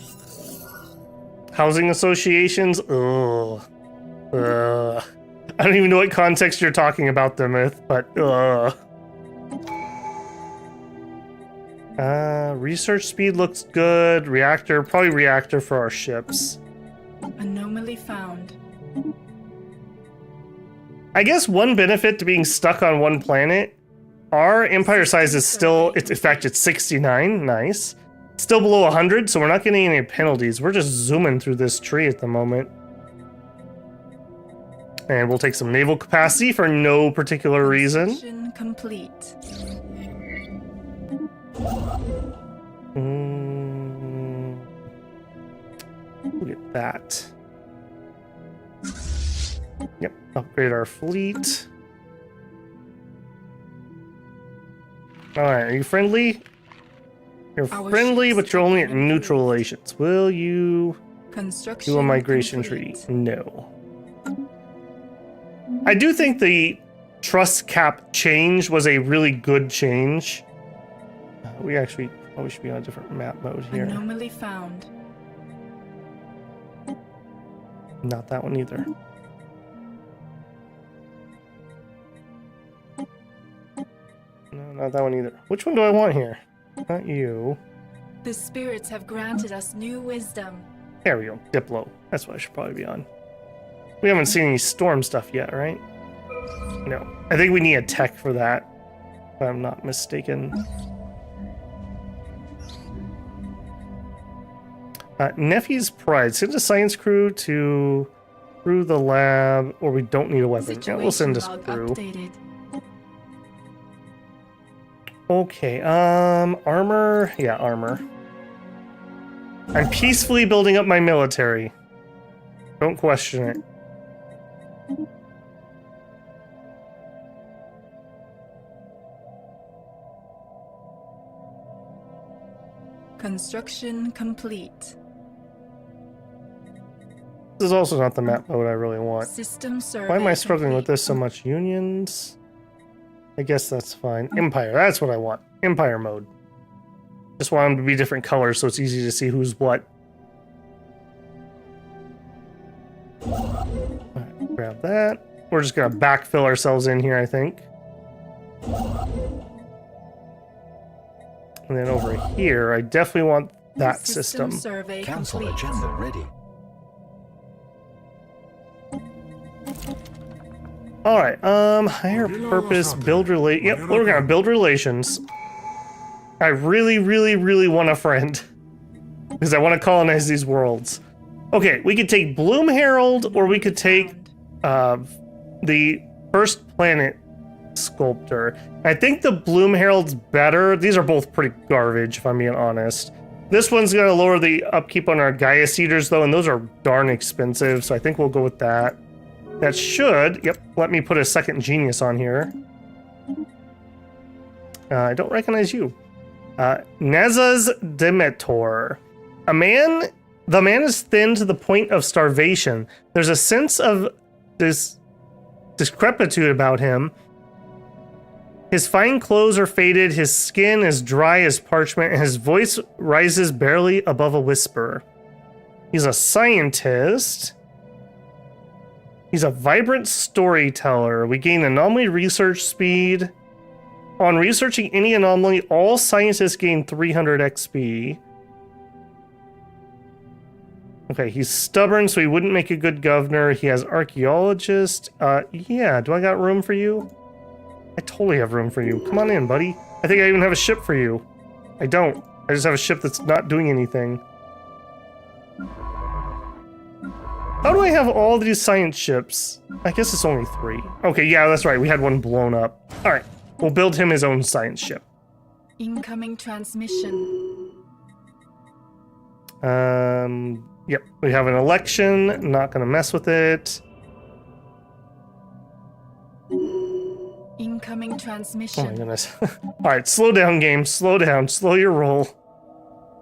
Housing associations? Ugh. I don't even know what context you're talking about them with, but research speed looks good. Reactor, probably reactor for our ships. Anomaly found. I guess one benefit to being stuck on one planet, our empire size is still, in fact, it's 69. Nice. Still below 100, so we're not getting any penalties. We're just zooming through this tree at the moment. And we'll take some naval capacity for no particular reason. Mission complete. Look at that. Yep, upgrade our fleet. Alright, are you friendly? You're friendly, but you're only at neutral relations. Will you do a migration treaty? No. I do think the trust cap change was a really good change. We actually probably should be on a different map mode here. Anomaly found. Not that one either. No, not that one either. Which one do I want here? Not you. The spirits have granted us new wisdom. There we go. Diplo. That's what I should probably be on. We haven't seen any storm stuff yet, right? No. I think we need a tech for that, if I'm not mistaken. Nephew's Pride. Send a science crew to through the lab, or we don't need a weapon. Yeah, we'll send a crew. Updated. Okay, armor. Yeah, armor. I'm peacefully building up my military. Don't question it. Construction complete. This is also not the map mode I really want. System survey. Why am I struggling with this so much? Unions? I guess that's fine. Empire, that's what I want. Empire mode. Just want them to be different colors so it's easy to see who's what. Alright, grab that. We're just gonna backfill ourselves in here, I think. And then over here, I definitely want that system. Survey Council complete. agenda ready. Alright, higher purpose, build relate. Yep, we're gonna build relations. I really, really, really want a friend. Because I want to colonize these worlds. Okay, we could take Bloom Herald, or we could take the First Planet Sculptor. I think the Bloom Herald's better. These are both pretty garbage, if I'm being honest. This one's gonna lower the upkeep on our Gaia Seeders, though, and those are darn expensive, so I think we'll go with that. That should, yep, let me put a second genius on here. I don't recognize you. Nezza's Demetor. The man is thin to the point of starvation. There's a sense of this decrepitude about him. His fine clothes are faded, his skin is dry as parchment, and his voice rises barely above a whisper. He's a scientist. He's a vibrant storyteller. We gain anomaly research speed. On researching any anomaly, all scientists gain 300 XP. Okay, he's stubborn, so he wouldn't make a good governor. He has archaeologist. Yeah, do I got room for you? I totally have room for you. Come on in, buddy. I think I even have a ship for you. I don't. I just have a ship that's not doing anything. How do I have all these science ships? I guess it's only 3. Okay, yeah, that's right. We had one blown up. All right, we'll build him his own science ship. Incoming transmission. Yep, we have an election. Not gonna mess with it. Incoming transmission. Oh my goodness. All right, slow down, game. Slow down. Slow your roll.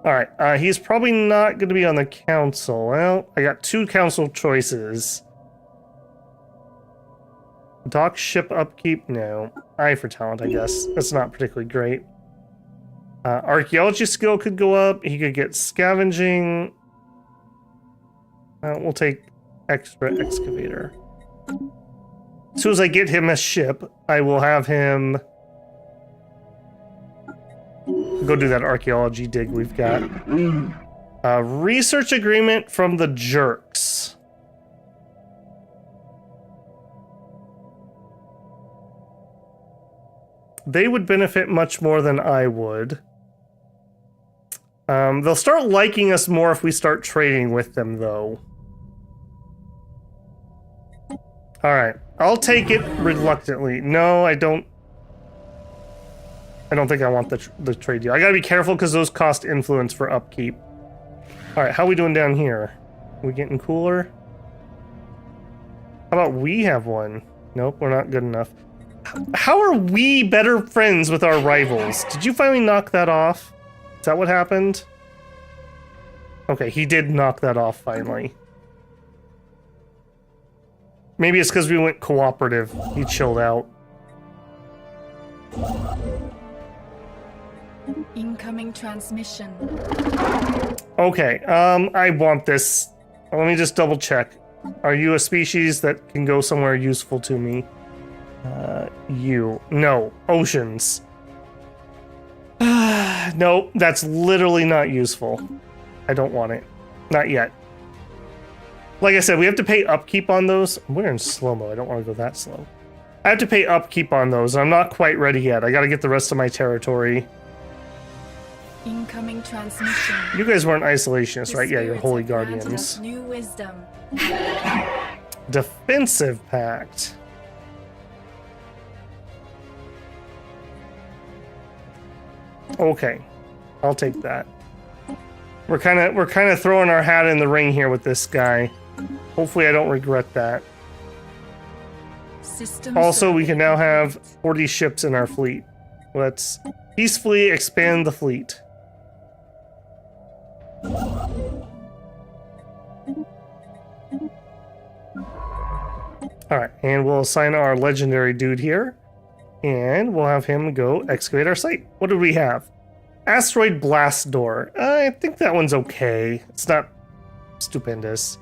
All right, he's probably not going to be on the council. Well, I got 2 council choices. Dock ship upkeep? No. Eye for talent, I guess. That's not particularly great. Archaeology skill could go up. He could get scavenging. We'll take extra excavator. As soon as I get him a ship, I will have him go do that archaeology dig we've got. Research agreement from the jerks. They would benefit much more than I would. They'll start liking us more if we start trading with them, though. Alright, I'll take it reluctantly. No, I don't think I want the trade deal. I gotta be careful because those cost influence for upkeep. Alright, how are we doing down here? Are we getting cooler? How about we have one? Nope, we're not good enough. How are we better friends with our rivals? Did you finally knock that off? Is that what happened? Okay, he did knock that off finally. Maybe it's because we went cooperative. He chilled out. Incoming transmission. Okay, I want this. Let me just double check. Are you a species that can go somewhere useful to me? You. No. Oceans. No, that's literally not useful. I don't want it. Not yet. Like I said, we have to pay upkeep on those. We're in slow-mo. I don't want to go that slow. I have to pay upkeep on those. I'm not quite ready yet. I gotta get the rest of my territory. Incoming transmission. You guys weren't isolationists, right? Yeah, you're Spirits holy have granted guardians. us new wisdom. Defensive pact. Okay, I'll take that. We're kind of throwing our hat in the ring here with this guy. Hopefully, I don't regret that. System Also, we can now have survey. 40 ships in our fleet. Let's peacefully expand the fleet. Alright, and we'll assign our legendary dude here. And we'll have him go excavate our site. What do we have? Asteroid Blast Door. I think that one's okay. It's not stupendous.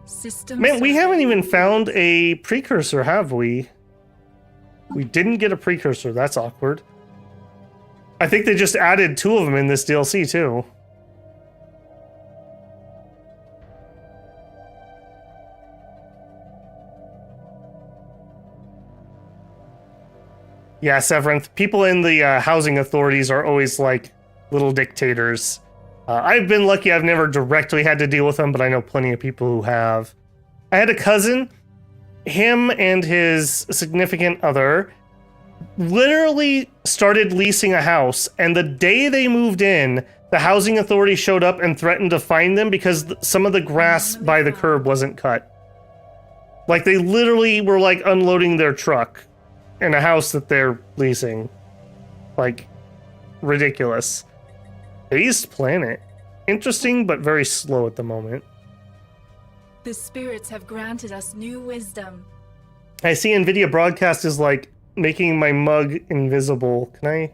System Man, we survey. haven't even found a Precursor, have we? We didn't get a Precursor. That's awkward. I think they just added 2 of them in this DLC, too. Yeah, Severinth. People in the housing authorities are always like little dictators. I've been lucky I've never directly had to deal with them, but I know plenty of people who have. I had a cousin, him and his significant other literally started leasing a house, and the day they moved in, the housing authority showed up and threatened to fine them because some of the grass by the curb wasn't cut. Like, they literally were like unloading their truck in a house that they're leasing. Like, ridiculous. Based planet. Interesting, but very slow at the moment. The spirits have granted us new wisdom. I see NVIDIA broadcast is like making my mug invisible. Can I?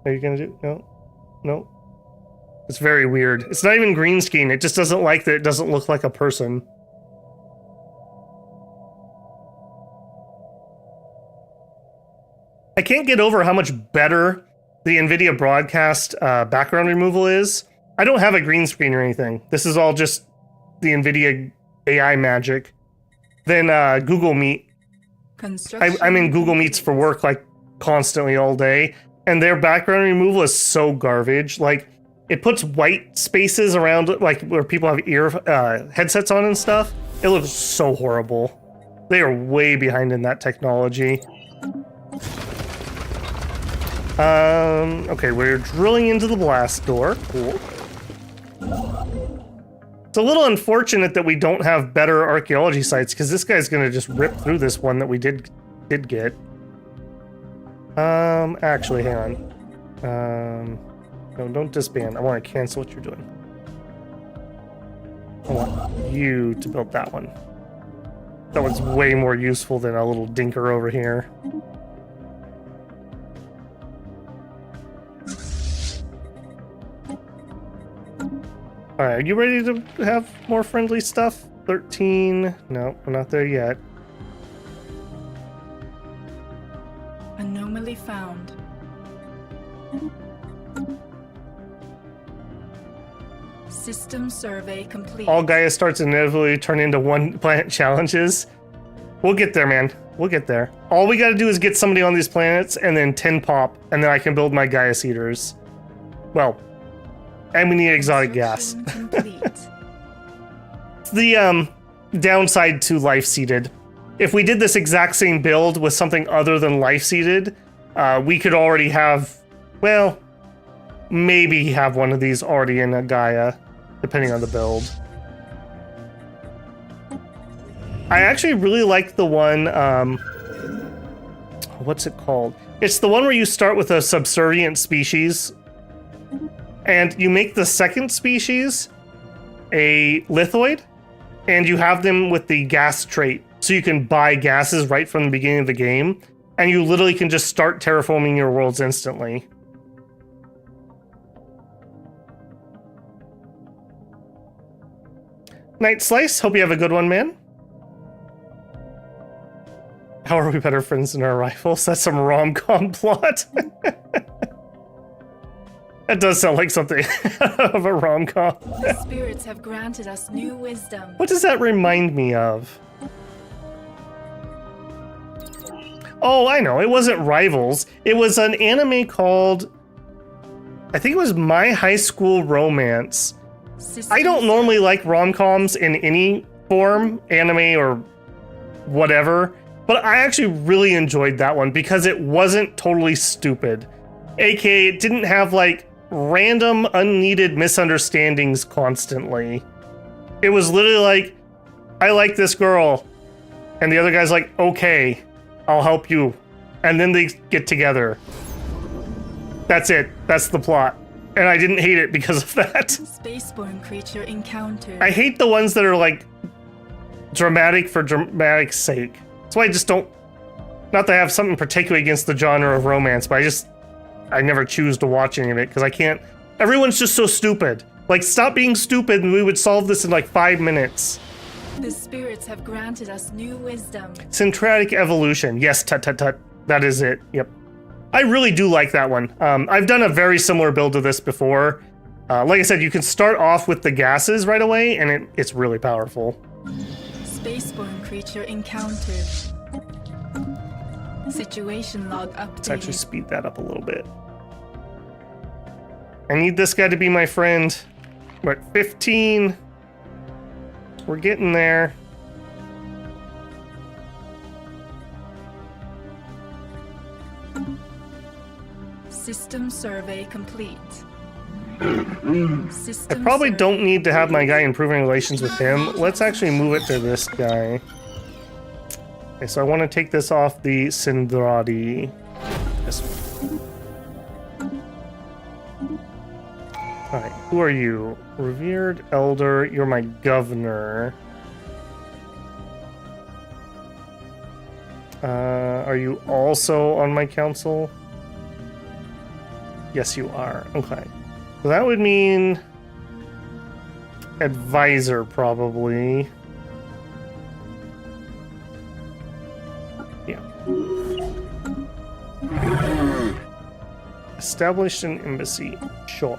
Are you gonna do? No. No. It's very weird. It's not even green screen. It just doesn't like that it doesn't look like a person. I can't get over how much better the NVIDIA broadcast background removal is. I don't have a green screen or anything. This is all just the NVIDIA AI magic. Then Google Meet. I'm in Google Meets for work like constantly all day, and their background removal is so garbage. Like, it puts white spaces around like where people have headsets on and stuff. It looks so horrible. They are way behind in that technology. Okay, we're drilling into the blast door. Cool. It's a little unfortunate that we don't have better archaeology sites, because this guy's gonna just rip through this one that we did get. Actually, hang on. No, don't disband. I want to cancel what you're doing. I want you to build that one. That one's way more useful than a little dinker over here. Alright, are you ready to have more friendly stuff? 13. No, we're not there yet. Anomaly found. System survey complete. All Gaia starts inevitably turn into one planet challenges. We'll get there, man. We'll get there. All we gotta do is get somebody on these planets and then 10 pop, and then I can build my Gaia Seeders. Well, and we need exotic gas. It's the downside to life seeded. If we did this exact same build with something other than life seeded, we could already have, well, maybe have one of these already in a Gaia, depending on the build. I actually really like the one, what's it called? It's the one where you start with a subservient species, and you make the second species a lithoid, and you have them with the gas trait, so you can buy gases right from the beginning of the game, and you literally can just start terraforming your worlds instantly. Night Slice, hope you have a good one, man. How are we better friends than our rivals? That's some rom-com plot. That does sound like something of a rom-com. The spirits have granted us new wisdom. What does that remind me of? Oh, I know. It wasn't Rivals. It was an anime called, I think it was My High School Romance. I don't normally like rom-coms in any form, anime or whatever, but I actually really enjoyed that one because it wasn't totally stupid. AKA, it didn't have like random, unneeded misunderstandings constantly. It was literally like, I like this girl, and the other guy's like, okay, I'll help you. And then they get together. That's it. That's the plot. And I didn't hate it because of that. Spaceborne creature encountered. I hate the ones that are like dramatic for dramatic's sake. That's why I just don't, not that I have something particularly against the genre of romance, but I never choose to watch any of it because I can't. Everyone's just so stupid. Like, stop being stupid and we would solve this in like 5 minutes. The spirits have granted us new wisdom. Syncretic evolution. Yes, tut. That is it. Yep. I really do like that one. I've done a very similar build to this before. Like I said, you can start off with the gases right away, and it's really powerful. Spaceborne creature encountered. Situation log updated. Let's actually speed that up a little bit. I need this guy to be my friend. We're at 15. We're getting there. System survey complete. I probably don't need to have my guy improving relations with him. Let's actually move it to this guy. Okay, so I want to take this off the Sindradi. This one. Alright, who are you? Revered Elder, you're my governor. Are you also on my council? Yes, you are. Okay. So that would mean advisor, probably. Yeah. Established an embassy. Sure.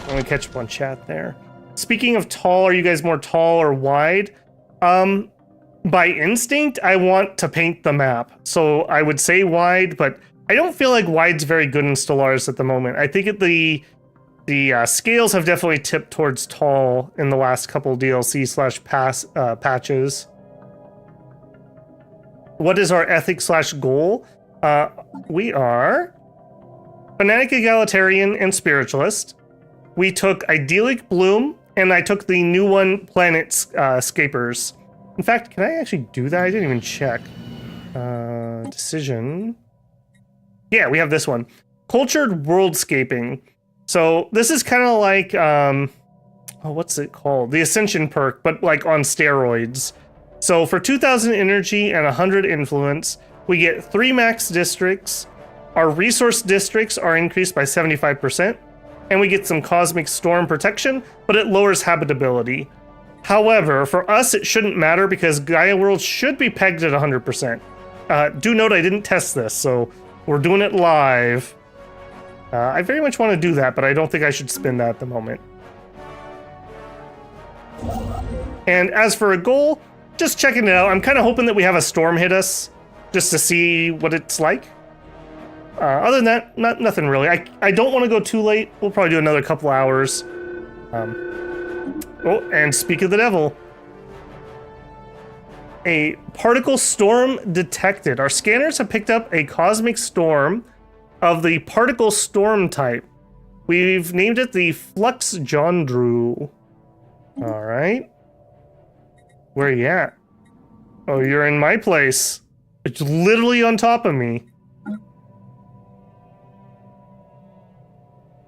I'm gonna catch up on chat there. Speaking of tall, are you guys more tall or wide? By instinct, I want to paint the map. So I would say wide, but I don't feel like wide's very good in Stellaris at the moment. I think the scales have definitely tipped towards tall in the last couple DLC/patches. What is our ethic/goal? We are fanatic, egalitarian, and spiritualist. We took Idyllic Bloom, and I took the new one, Planetscapers. In fact, can I actually do that? I didn't even check. Decision. Yeah, we have this one. Cultured Worldscaping. So this is kind of like, what's it called? The Ascension perk, but like on steroids. So for 2,000 energy and 100 influence, we get 3 max districts. Our resource districts are increased by 75%. And we get some cosmic storm protection, but it lowers habitability. However, for us, it shouldn't matter because Gaia World should be pegged at 100%. Do note I didn't test this, so we're doing it live. I very much want to do that, but I don't think I should spin that at the moment. And as for a goal, just checking it out. I'm kind of hoping that we have a storm hit us just to see what it's like. Other than that, nothing really. I don't want to go too late. We'll probably do another couple hours. Oh, and speak of the devil. A particle storm detected. Our scanners have picked up a cosmic storm of the particle storm type. We've named it the Flux Jondru. All right. Where are you at? Oh, you're in my place. It's literally on top of me.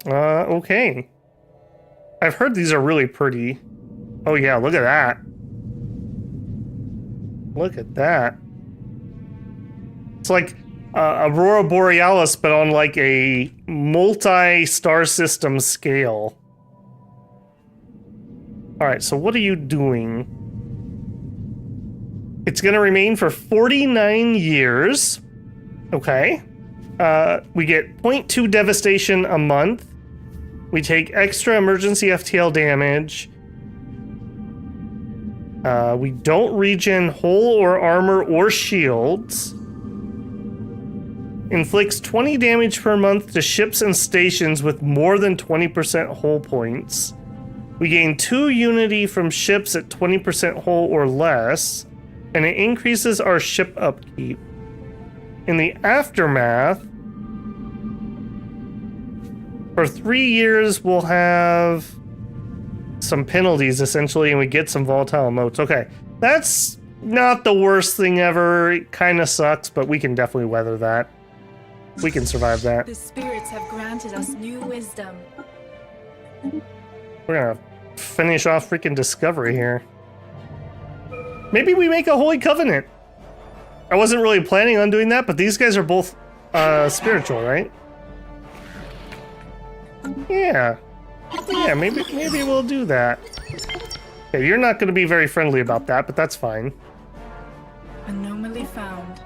Okay. I've heard these are really pretty. Oh yeah, look at that. Look at that. It's like Aurora Borealis, but on like a multi-star system scale. Alright, so what are you doing? It's gonna remain for 49 years. Okay. We get 0.2 devastation a month. We take extra emergency FTL damage. We don't regen hull or armor or shields. Inflicts 20 damage per month to ships and stations with more than 20% hull points. We gain 2 unity from ships at 20% hull or less, and it increases our ship upkeep. In the aftermath, for 3 years, we'll have some penalties, essentially, and we get some volatile emotes. Okay, that's not the worst thing ever. It kind of sucks, but we can definitely weather that. We can survive that. The spirits have granted us new wisdom. We're gonna finish off freaking Discovery here. Maybe we make a Holy Covenant. I wasn't really planning on doing that, but these guys are both spiritual, right? Yeah. Yeah, maybe we'll do that. Okay, you're not going to be very friendly about that, but that's fine. Anomaly found.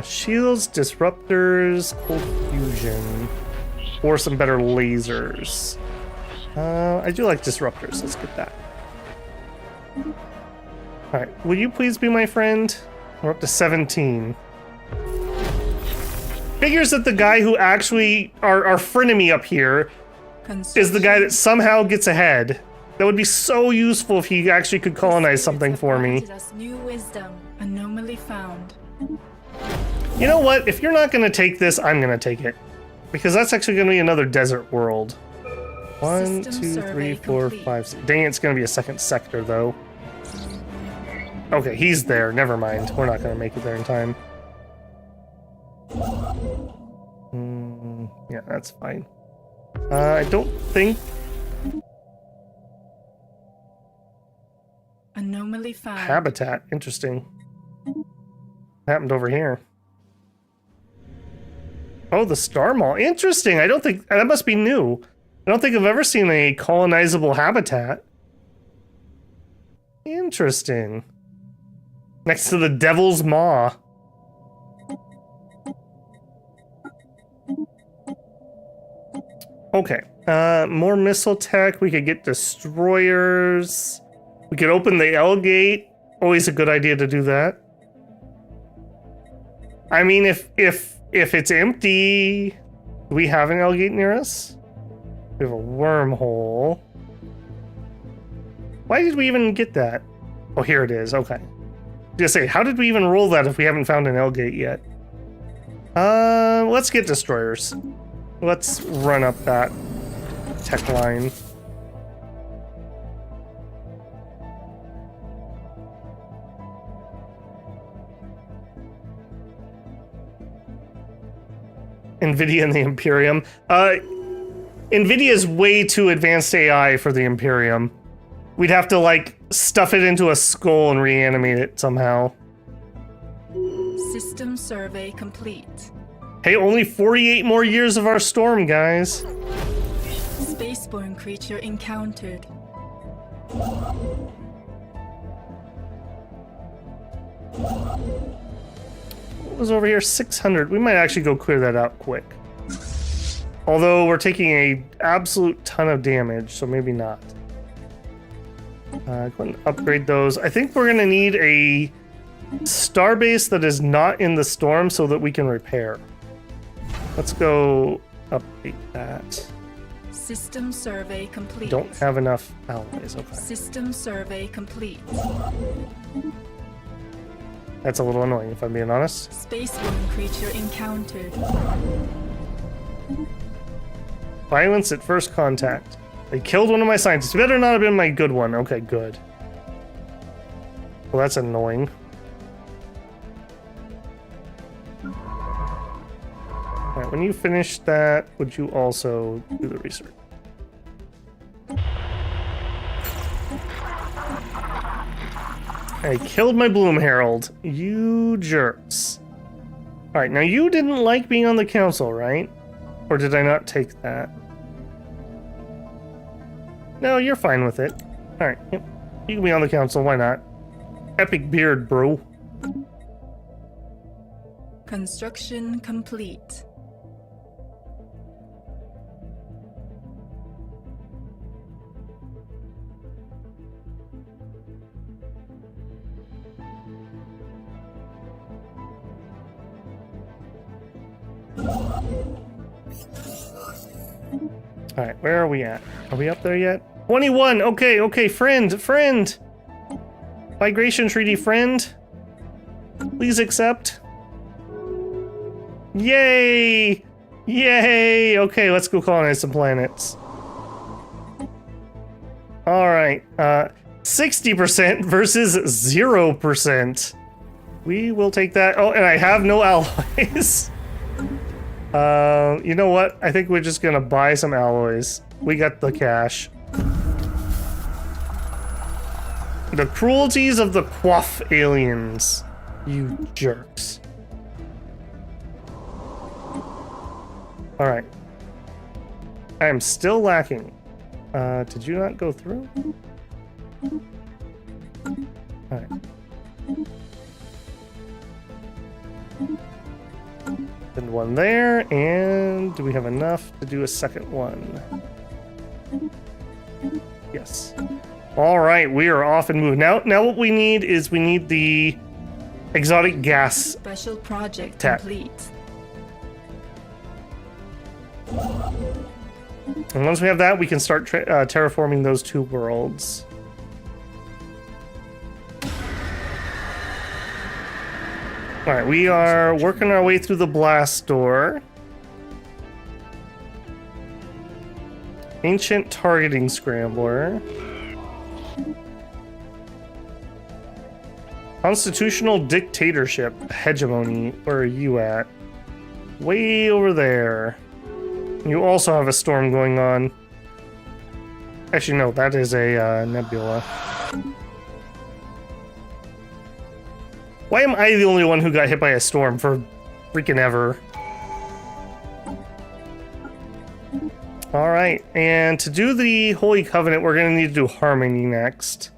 Shields, disruptors, cold fusion, or some better lasers. I do like disruptors. Let's get that. Alright, will you please be my friend? We're up to 17. Figures that the guy who actually, our frenemy up here, is the guy that somehow gets ahead. That would be so useful if he actually could colonize something for me. New wisdom. Anomaly found. You know what? If you're not going to take this, I'm going to take it. Because that's actually going to be another desert world. 1, 2, 3, 4, 5, 6. Dang, it's going to be a second sector, though. Okay, he's there. Never mind. We're not going to make it there in time. Yeah, that's fine. I don't think... Anomaly found. Habitat. Interesting. What happened over here? Oh, the Star Mall. Interesting. I don't think... That must be new. I don't think I've ever seen a colonizable habitat. Interesting. Next to the Devil's Maw. Okay. More missile tech. We could get destroyers. We could open the L gate. Always a good idea to do that. I mean, if it's empty, do we have an L gate near us? We have a wormhole. Why did we even get that? Oh, here it is. Okay. Just say, how did we even roll that if we haven't found an L gate yet? Let's get destroyers. Let's run up that tech line. NVIDIA and the Imperium. NVIDIA's way too advanced AI for the Imperium. We'd have to, like, stuff it into a skull and reanimate it somehow. System survey complete. Hey, only 48 more years of our storm, guys. Spaceborne creature encountered. What was over here? 600. We might actually go clear that out quick. Although we're taking a absolute ton of damage, so maybe not. Go ahead and upgrade those. I think we're gonna need a starbase that is not in the storm so that we can repair. Let's go update that. System survey complete. Don't have enough alloys. Okay. System survey complete. That's a little annoying, if I'm being honest. Spaceborne creature encountered. Violence at first contact. They killed one of my scientists. Better not have been my good one. Okay, good. Well, that's annoying. Alright, when you finish that, would you also do the research? I killed my Bloom Herald. You jerks. Alright, now you didn't like being on the council, right? Or did I not take that? No, you're fine with it. Alright, yep. You can be on the council, why not? Epic beard, bro. Construction complete. Alright, where are we at? Are we up there yet? 21! Okay, friend! Migration treaty, friend. Please accept. Yay! Okay, let's go colonize some planets. Alright, 60% versus 0%. We will take that. Oh, and I have no alloys. You know what? I think we're just gonna buy some alloys. We got the cash. The cruelties of the Quaff aliens. You jerks. Alright. I am still lacking. Did you not go through? Alright. Send one there, and do we have enough to do a second one? Yes. Alright, we are off and moving. Now what we need is we need the exotic gas Special project tech. complete. And once we have that, we can start terraforming those two worlds. Alright, we are working our way through the blast door. Ancient targeting scrambler. Constitutional dictatorship hegemony. Where are you at? Way over there. You also have a storm going on. Actually, no, that is a nebula. Why am I the only one who got hit by a storm for freaking ever? Alright, and to do the Holy Covenant, we're going to need to do Harmony next.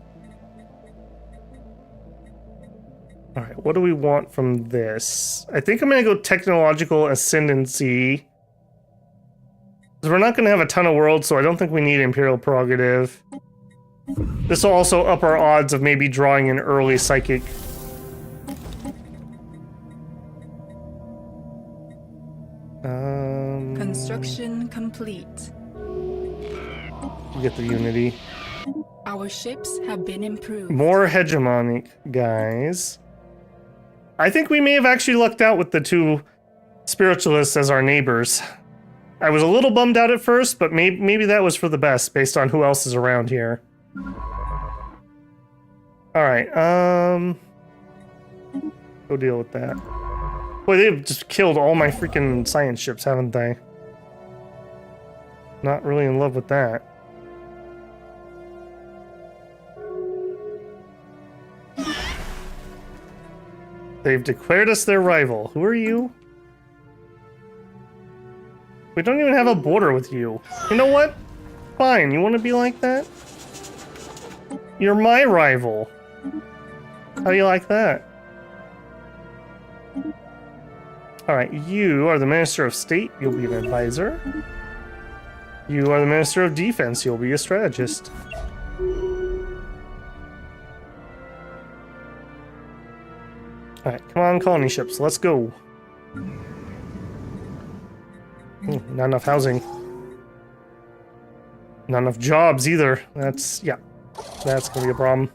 Alright, what do we want from this? I think I'm going to go Technological Ascendancy. Because we're not going to have a ton of worlds, so I don't think we need Imperial Prerogative. This will also up our odds of maybe drawing an early Psychic. Construction complete. Get the Unity. Our ships have been improved. More hegemonic guys. I think we may have actually lucked out with the 2 spiritualists as our neighbors. I was a little bummed out at first, but maybe that was for the best based on who else is around here. Alright, go deal with that. Boy, they've just killed all my freaking science ships, haven't they? Not really in love with that. They've declared us their rival. Who are you? We don't even have a border with you. You know what? Fine, you want to be like that? You're my rival. How do you like that? Alright, you are the Minister of State. You'll be an advisor. You are the Minister of Defense. You'll be a strategist. Alright, come on, colony ships. Let's go. Ooh, not enough housing. Not enough jobs either. That's gonna be a problem.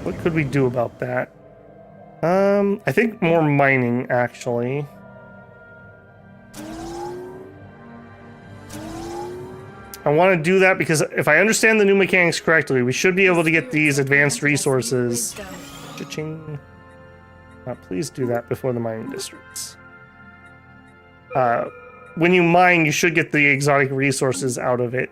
What could we do about that? I think more mining, actually. I want to do that because if I understand the new mechanics correctly, we should be able to get these advanced resources. Cha-ching. Please do that before the mining districts. When you mine, you should get the exotic resources out of it.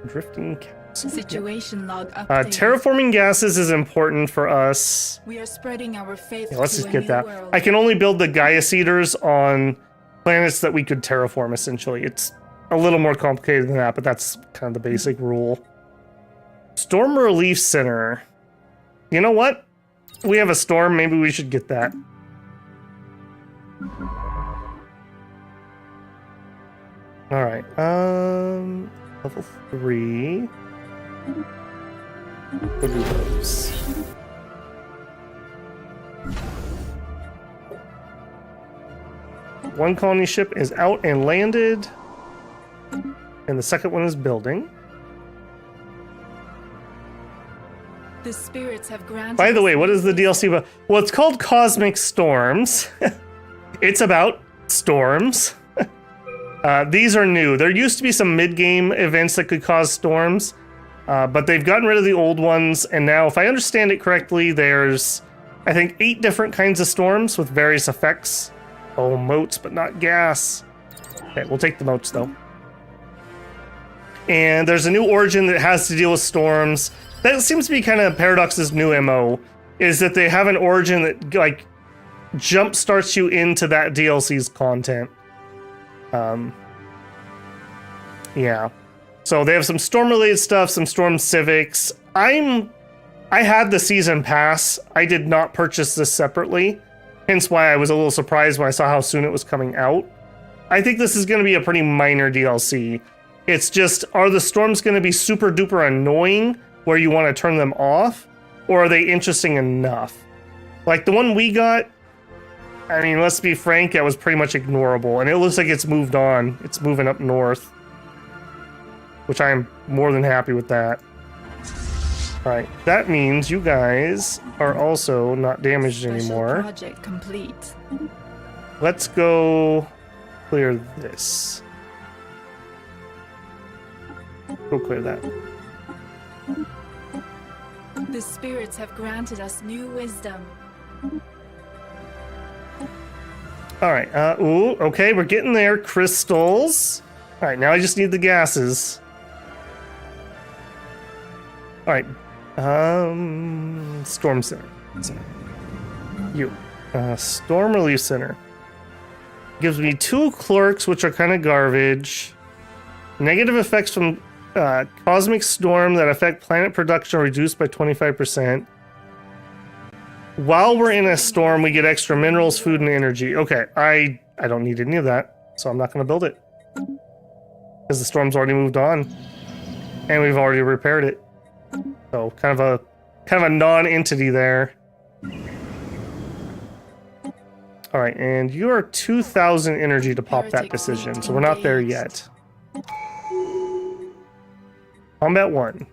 Drifting castle. Situation log update. Terraforming gases is important for us. We are spreading our faith. Yeah, let's to just a get new that. world. I can only build the Gaia Seeders on planets that we could terraform, essentially. It's a little more complicated than that, but that's kind of the basic rule. Storm Relief Center. You know what? We have a storm. Maybe we should get that. Alright, level 3. We'll do those. One colony ship is out and landed, and the second one is building. The spirits have granted. By the way, what is the DLC about? Well, it's called Cosmic Storms. It's about storms. These are new. There used to be some mid-game events that could cause storms, but they've gotten rid of the old ones, and now, if I understand it correctly, there's, I think, 8 different kinds of storms with various effects. Oh, moats, but not gas. Okay, we'll take the moats, though. And there's a new origin that has to deal with storms. That seems to be kind of Paradox's new MO, is that they have an origin that, like, jump starts you into that DLC's content. Yeah. So they have some storm-related stuff, some storm civics. I had the season pass. I did not purchase this separately, hence why I was a little surprised when I saw how soon it was coming out. I think this is going to be a pretty minor DLC. It's just, are the storms going to be super duper annoying where you want to turn them off, or are they interesting enough? Like the one we got, I mean, let's be frank, that was pretty much ignorable, and it looks like it's moved on. It's moving up north, which I am more than happy with that. Alright, that means you guys are also not damaged Special anymore. Project complete. Let's go clear this. Go clear that. The spirits have granted us new wisdom. Alright, ooh, okay, we're getting there. Crystals. Alright, now I just need the gases. Alright, Storm Center. You. Storm Relief Center. Gives me 2 clerks, which are kind of garbage. Negative effects from cosmic storm that affect planet production reduced by 25%. While we're in a storm, we get extra minerals, food, and energy. Okay, I don't need any of that, so I'm not going to build it. Because the storm's already moved on. And we've already repaired it. So, kind of a non-entity there. Alright, and you are 2,000 energy to pop that decision, so we're not there yet. Combat 1.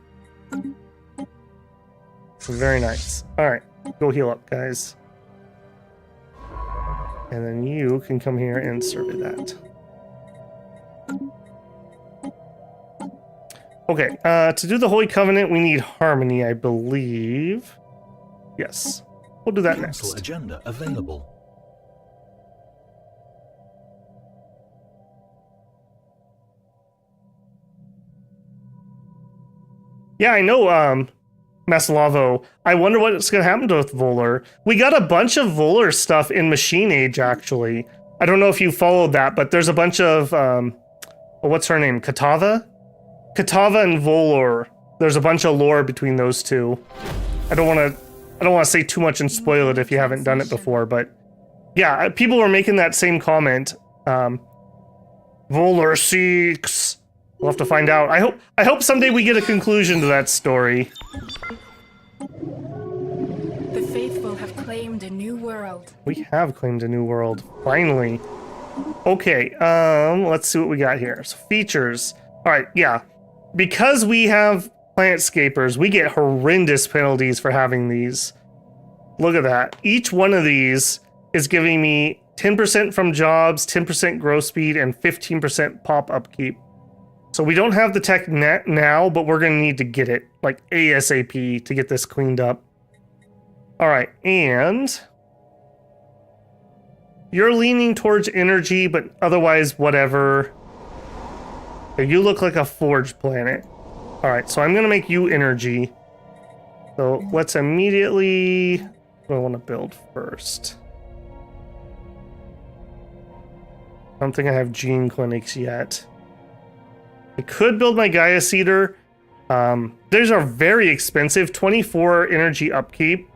Very nice. Alright, go heal up, guys. And then you can come here and survey that. Okay, to do the Holy Covenant, we need Harmony, I believe. Yes. We'll do that Council next. agenda available. Yeah, I know, Maslavo. I wonder what's going to happen to Volar. We got a bunch of Volar stuff in Machine Age, actually. I don't know if you followed that, but there's a bunch of, what's her name? Katava? Katava and Volar. There's a bunch of lore between those two. I don't want to say too much and spoil it if you haven't done it before, but yeah, people were making that same comment. Volar seeks. We'll have to find out. I hope someday we get a conclusion to that story. The faithful have claimed a new world. We have claimed a new world, finally. Okay, let's see what we got here. So features. All right, yeah. Because we have Planetscapers, we get horrendous penalties for having these. Look at that. Each one of these is giving me 10% from jobs, 10% growth speed, and 15% pop upkeep. So we don't have the tech net now, but we're going to need to get it, like ASAP, to get this cleaned up. All right, and you're leaning towards energy, but otherwise, whatever. Okay, you look like a forged planet. All right, so I'm going to make you energy. So let's immediately... What do I want to build first? I don't think I have gene clinics yet. I could build my Gaia Seeder. These are very expensive, 24 energy upkeep.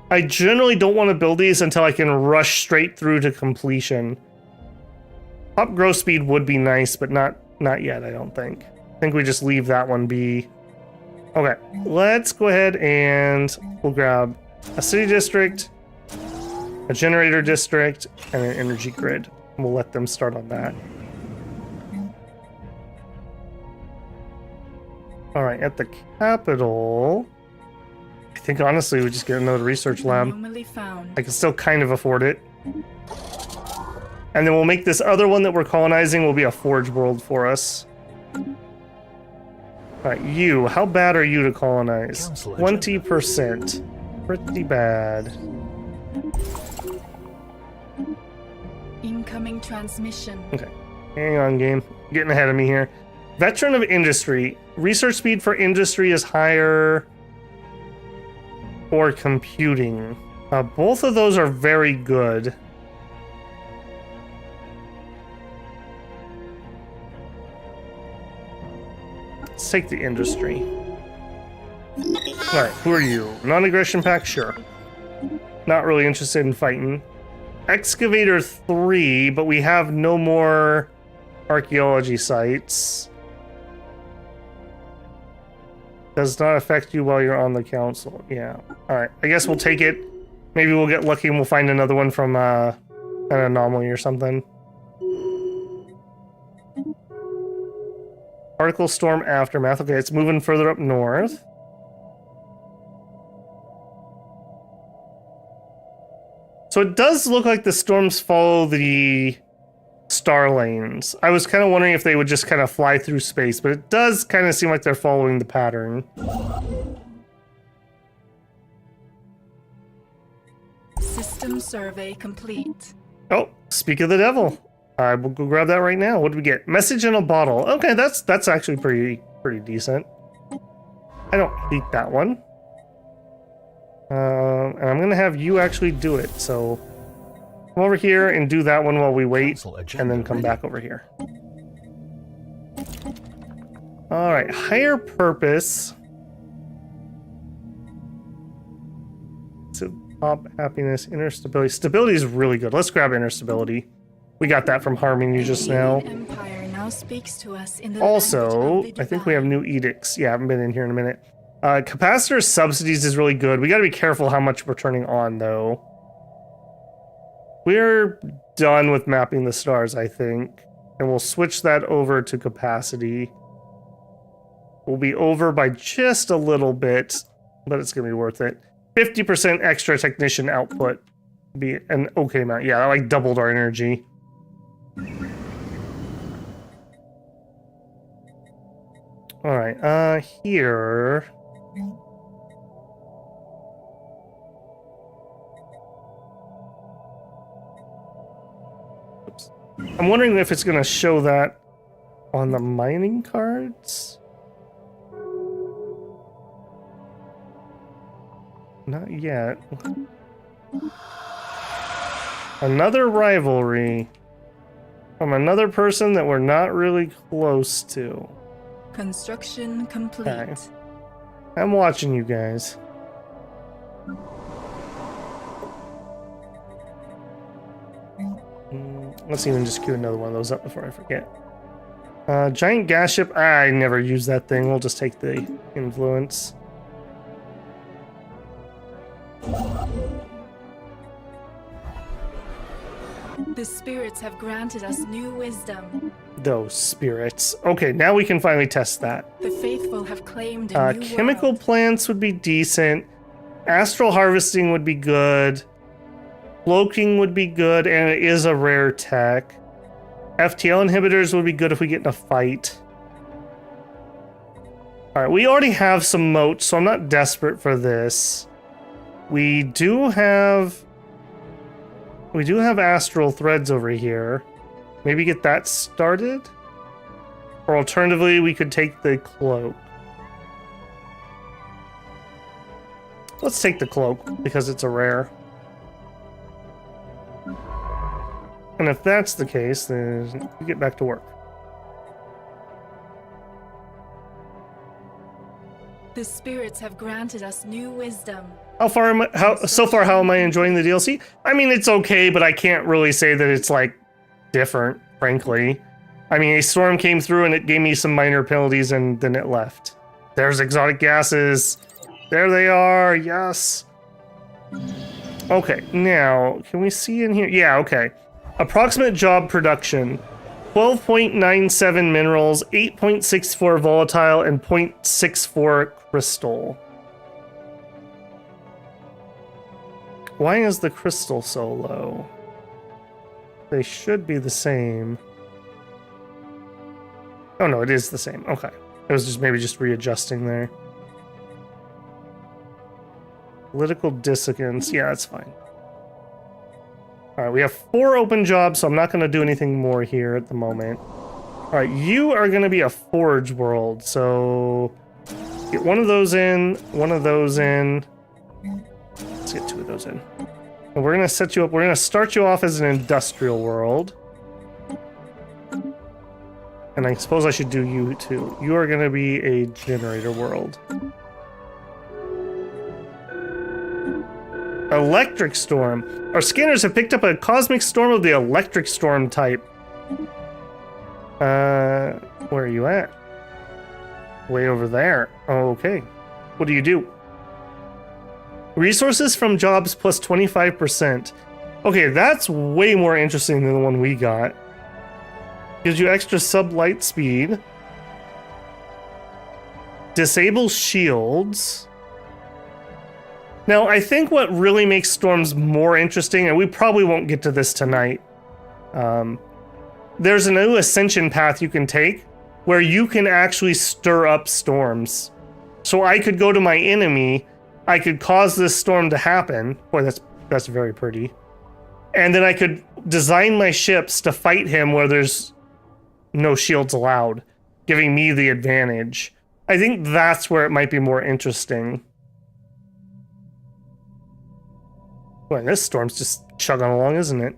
I generally don't want to build these until I can rush straight through to completion. Pop growth speed would be nice, but not yet, I don't think. I think we just leave that one be. Okay, let's go ahead and we'll grab a city district, a generator district, and an energy grid. We'll let them start on that. All right, at the capital, I think honestly we just get another research lab. Anomaly found. I can still kind of afford it. And then we'll make this other one that we're colonizing will be a forge world for us. All right, you, how bad are you to colonize? 20%. Pretty bad. Incoming transmission. Okay, hang on, game. Getting ahead of me here. Veteran of Industry. Research speed for industry is higher. Or computing. Both of those are very good. Let's take the industry. Alright, who are you? Non-aggression pack? Sure. Not really interested in fighting. Excavator 3, but we have no more archaeology sites. Does not affect you while you're on the council. Yeah. Alright, I guess we'll take it. Maybe we'll get lucky and we'll find another one from an anomaly or something. Particle storm aftermath. Okay, it's moving further up north. So it does look like the storms follow the star lanes. I was kind of wondering if they would just kind of fly through space, but it does kind of seem like they're following the pattern. System survey complete. Oh, speak of the devil. I will go grab that right now. What do we get? Message in a bottle. Okay, that's actually pretty decent. I don't hate that one. And I'm going to have you actually do it. So come over here and do that one while we wait, and then come back over here. All right, higher purpose. So top happiness, inner stability. Stability is really good. Let's grab inner stability. We got that from harming you just now. Empire now speaks to us in the Also, language of the I think we have divine. new edicts. Yeah, I haven't been in here in a minute. Capacitor subsidies is really good. We got to be careful how much we're turning on, though. We're done with mapping the stars, I think. And we'll switch that over to capacity. We'll be over by just a little bit, but it's going to be worth it. 50% extra technician output would be an okay amount. Yeah, that like doubled our energy. All right, here. Oops. I'm wondering if it's going to show that on the mining cards. Not yet. Another rivalry from another person that we're not really close to. Construction complete. Okay. I'm watching you guys. Let's even just queue another one of those up before I forget. Giant gas ship. I never use that thing. We'll just take the influence. The spirits have granted us new wisdom. Those spirits. Okay, now we can finally test that. The faithful have claimed a new Chemical world. plants would be decent. Astral harvesting would be good. Cloaking would be good, and it is a rare tech. FTL inhibitors would be good if we get in a fight. Alright, we already have some moats, so I'm not desperate for this. We do have astral threads over here. Maybe get that started? Or alternatively, we could take the cloak. Let's take the cloak, because it's a rare. And if that's the case, then we get back to work. The spirits have granted us new wisdom. So far, how am I enjoying the DLC? I mean, it's okay, but I can't really say that it's, like, different, frankly. I mean, a storm came through and it gave me some minor penalties and then it left. There's exotic gases. There they are, yes. Okay, now, can we see in here? Yeah, okay. Approximate job production. 12.97 minerals, 8.64 volatile, and 0.64 crystal. Why is the crystal so low? They should be the same. Oh no, it is the same. Okay. It was just maybe just readjusting there. Political dissonance. Yeah, that's fine. Alright, we have 4 open jobs, so I'm not going to do anything more here at the moment. Alright, you are going to be a forge world, so get one of those in, one of those in. Let's get 2 of those in. And we're going to set you up, we're going to start you off as an industrial world. And I suppose I should do you too. You are going to be a generator world. Electric storm. Our scanners have picked up a cosmic storm of the electric storm type. Where are you at? Way over there. Oh, okay. What do you do? Resources from jobs plus 25%. Okay, that's way more interesting than the one we got. Gives you extra sub-light speed. Disables shields. Now, I think what really makes storms more interesting, and we probably won't get to this tonight, there's a new ascension path you can take where you can actually stir up storms. So I could go to my enemy, I could cause this storm to happen. Boy, that's very pretty. And then I could design my ships to fight him where there's no shields allowed, giving me the advantage. I think that's where it might be more interesting. Boy, this storm's just chugging along, isn't it?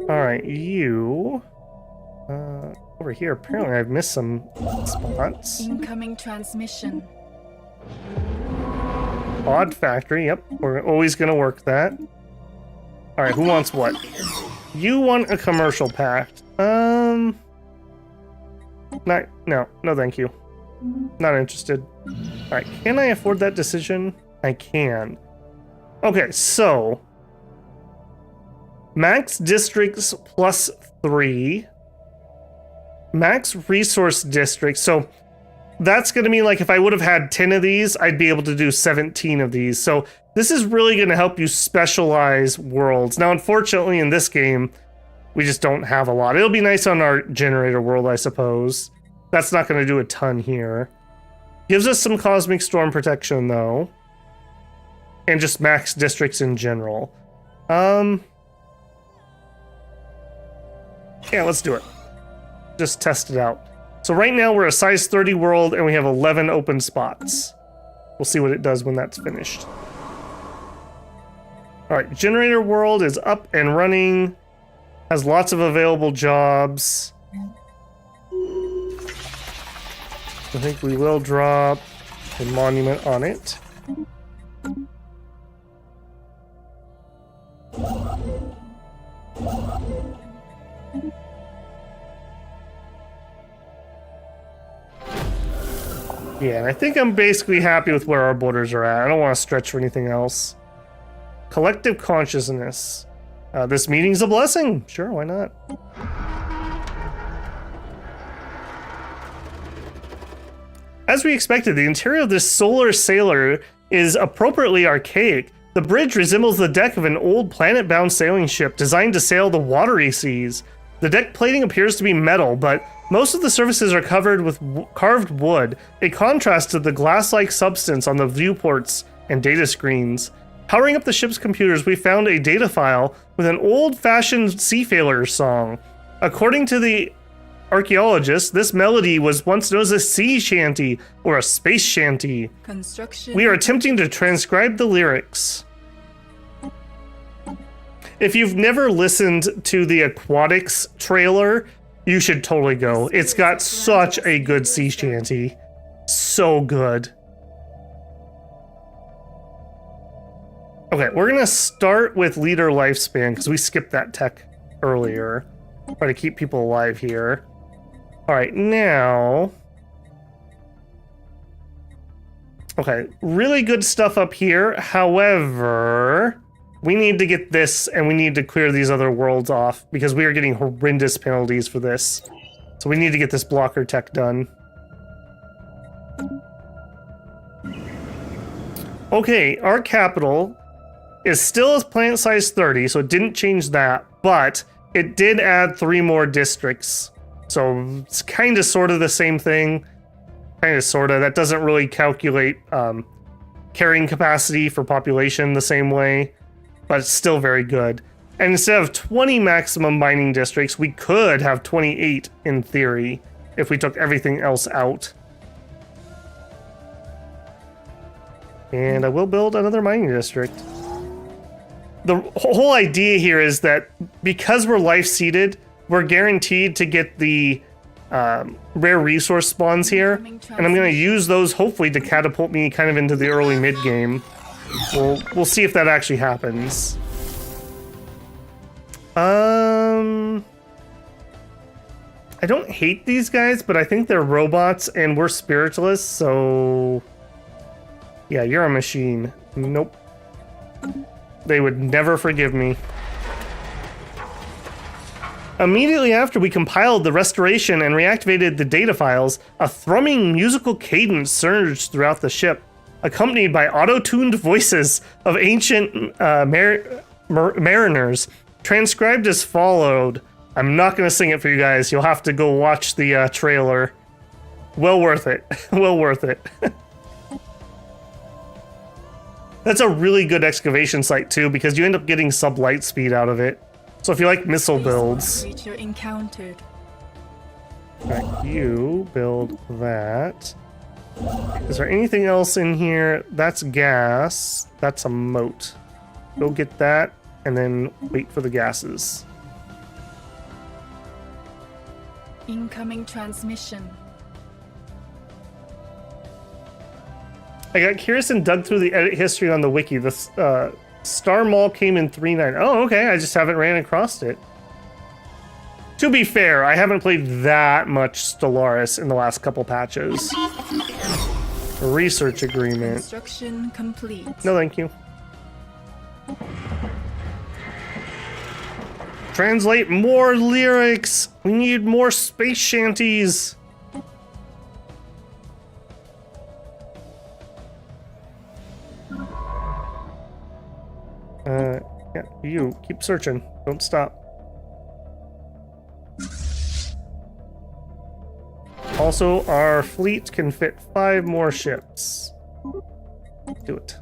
Alright, you... over here, apparently I've missed some spots. Incoming transmission. Odd factory, yep. We're always gonna work that. Alright, who wants what? You want a commercial pact. No, thank you. Not interested. Alright, can I afford that decision? I can. Okay, so... max districts plus 3. Max resource districts. So that's going to mean like if I would have had 10 of these, I'd be able to do 17 of these. So this is really going to help you specialize worlds. Now, unfortunately, in this game, we just don't have a lot. It'll be nice on our generator world, I suppose. That's not going to do a ton here. Gives us some cosmic storm protection, though. And just max districts in general. Yeah, let's do it. Just test it out. So right now we're a size 30 world and we have 11 open spots. We'll see what it does when that's finished. Alright, generator world is up and running. Has lots of available jobs. I think we will drop a monument on it. Yeah, and I think I'm basically happy with where our borders are at. I don't want to stretch for anything else. Collective consciousness. This meeting's a blessing. Sure, why not? As we expected, the interior of this solar sailor is appropriately archaic. The bridge resembles the deck of an old planet-bound sailing ship designed to sail the watery seas. The deck plating appears to be metal, but most of the surfaces are covered with carved wood, a contrast to the glass-like substance on the viewports and data screens. Powering up the ship's computers, we found a data file with an old-fashioned seafarer song. According to the archaeologist, this melody was once known as a sea shanty or a space shanty. Construction. We are attempting to transcribe the lyrics. If you've never listened to the Aquatics trailer, you should totally go. It's got such a good sea shanty. So good. Okay, we're gonna start with leader lifespan because we skipped that tech earlier. Try to keep people alive here. Alright, now... okay, really good stuff up here. However, we need to get this and we need to clear these other worlds off because we are getting horrendous penalties for this. So we need to get this blocker tech done. Okay, our capital is still planet size 30, so it didn't change that, but it did add 3 more districts. So it's kind of sort of the same thing. Kind of sort of. That doesn't really calculate carrying capacity for population the same way, but it's still very good. And instead of 20 maximum mining districts, we could have 28 in theory if we took everything else out. And I will build another mining district. The whole idea here is that because we're life-seeded, we're guaranteed to get the rare resource spawns here. And I'm going to use those hopefully to catapult me kind of into the early mid-game. We'll see if that actually happens. I don't hate these guys, but I think they're robots and we're spiritualists, so... yeah, you're a machine. Nope. They would never forgive me. Immediately after we compiled the restoration and reactivated the data files, a thrumming musical cadence surged throughout the ship, accompanied by auto-tuned voices of ancient mariners, transcribed as followed. I'm not going to sing it for you guys. You'll have to go watch the trailer. Well worth it. Well worth it. That's a really good excavation site too, because you end up getting sub-light speed out of it. So if you like missile builds... creature encountered. Alright, you build that. Is there anything else in here? That's gas. That's a moat. Go get that and then wait for the gases. Incoming transmission. I got curious and dug through the edit history on the wiki. The Star Maul came in 3.9. Oh, okay. I just haven't ran across it. To be fair, I haven't played that much Stellaris in the last couple patches. Research agreement. Construction complete. No, thank you. Translate more lyrics. We need more space shanties. Yeah, you keep searching. Don't stop. Also, our fleet can fit 5 more ships. Do it.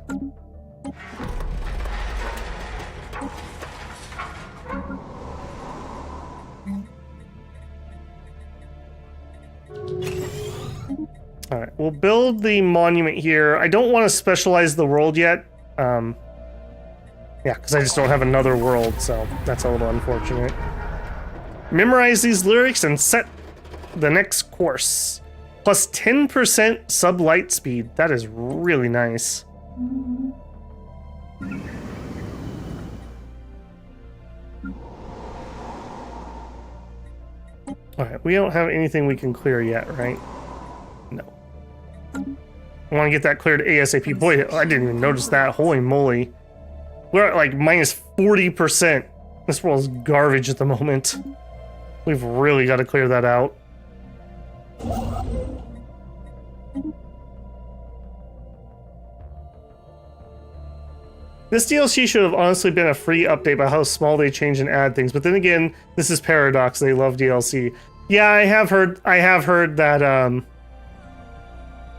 All right, we'll build the monument here. I don't want to specialize the world yet. Yeah, because I just don't have another world, so that's a little unfortunate. Memorize these lyrics and set the next course. Plus 10% sub-light speed. That is really nice. Alright, we don't have anything we can clear yet, right? No. I want to get that cleared ASAP. Boy, I didn't even notice that. Holy moly. We're at like minus 40%. This world's garbage at the moment. We've really got to clear that out. This DLC should have honestly been a free update by how small they change and add things. But then again, this is Paradox. They love DLC. Yeah, I have heard that,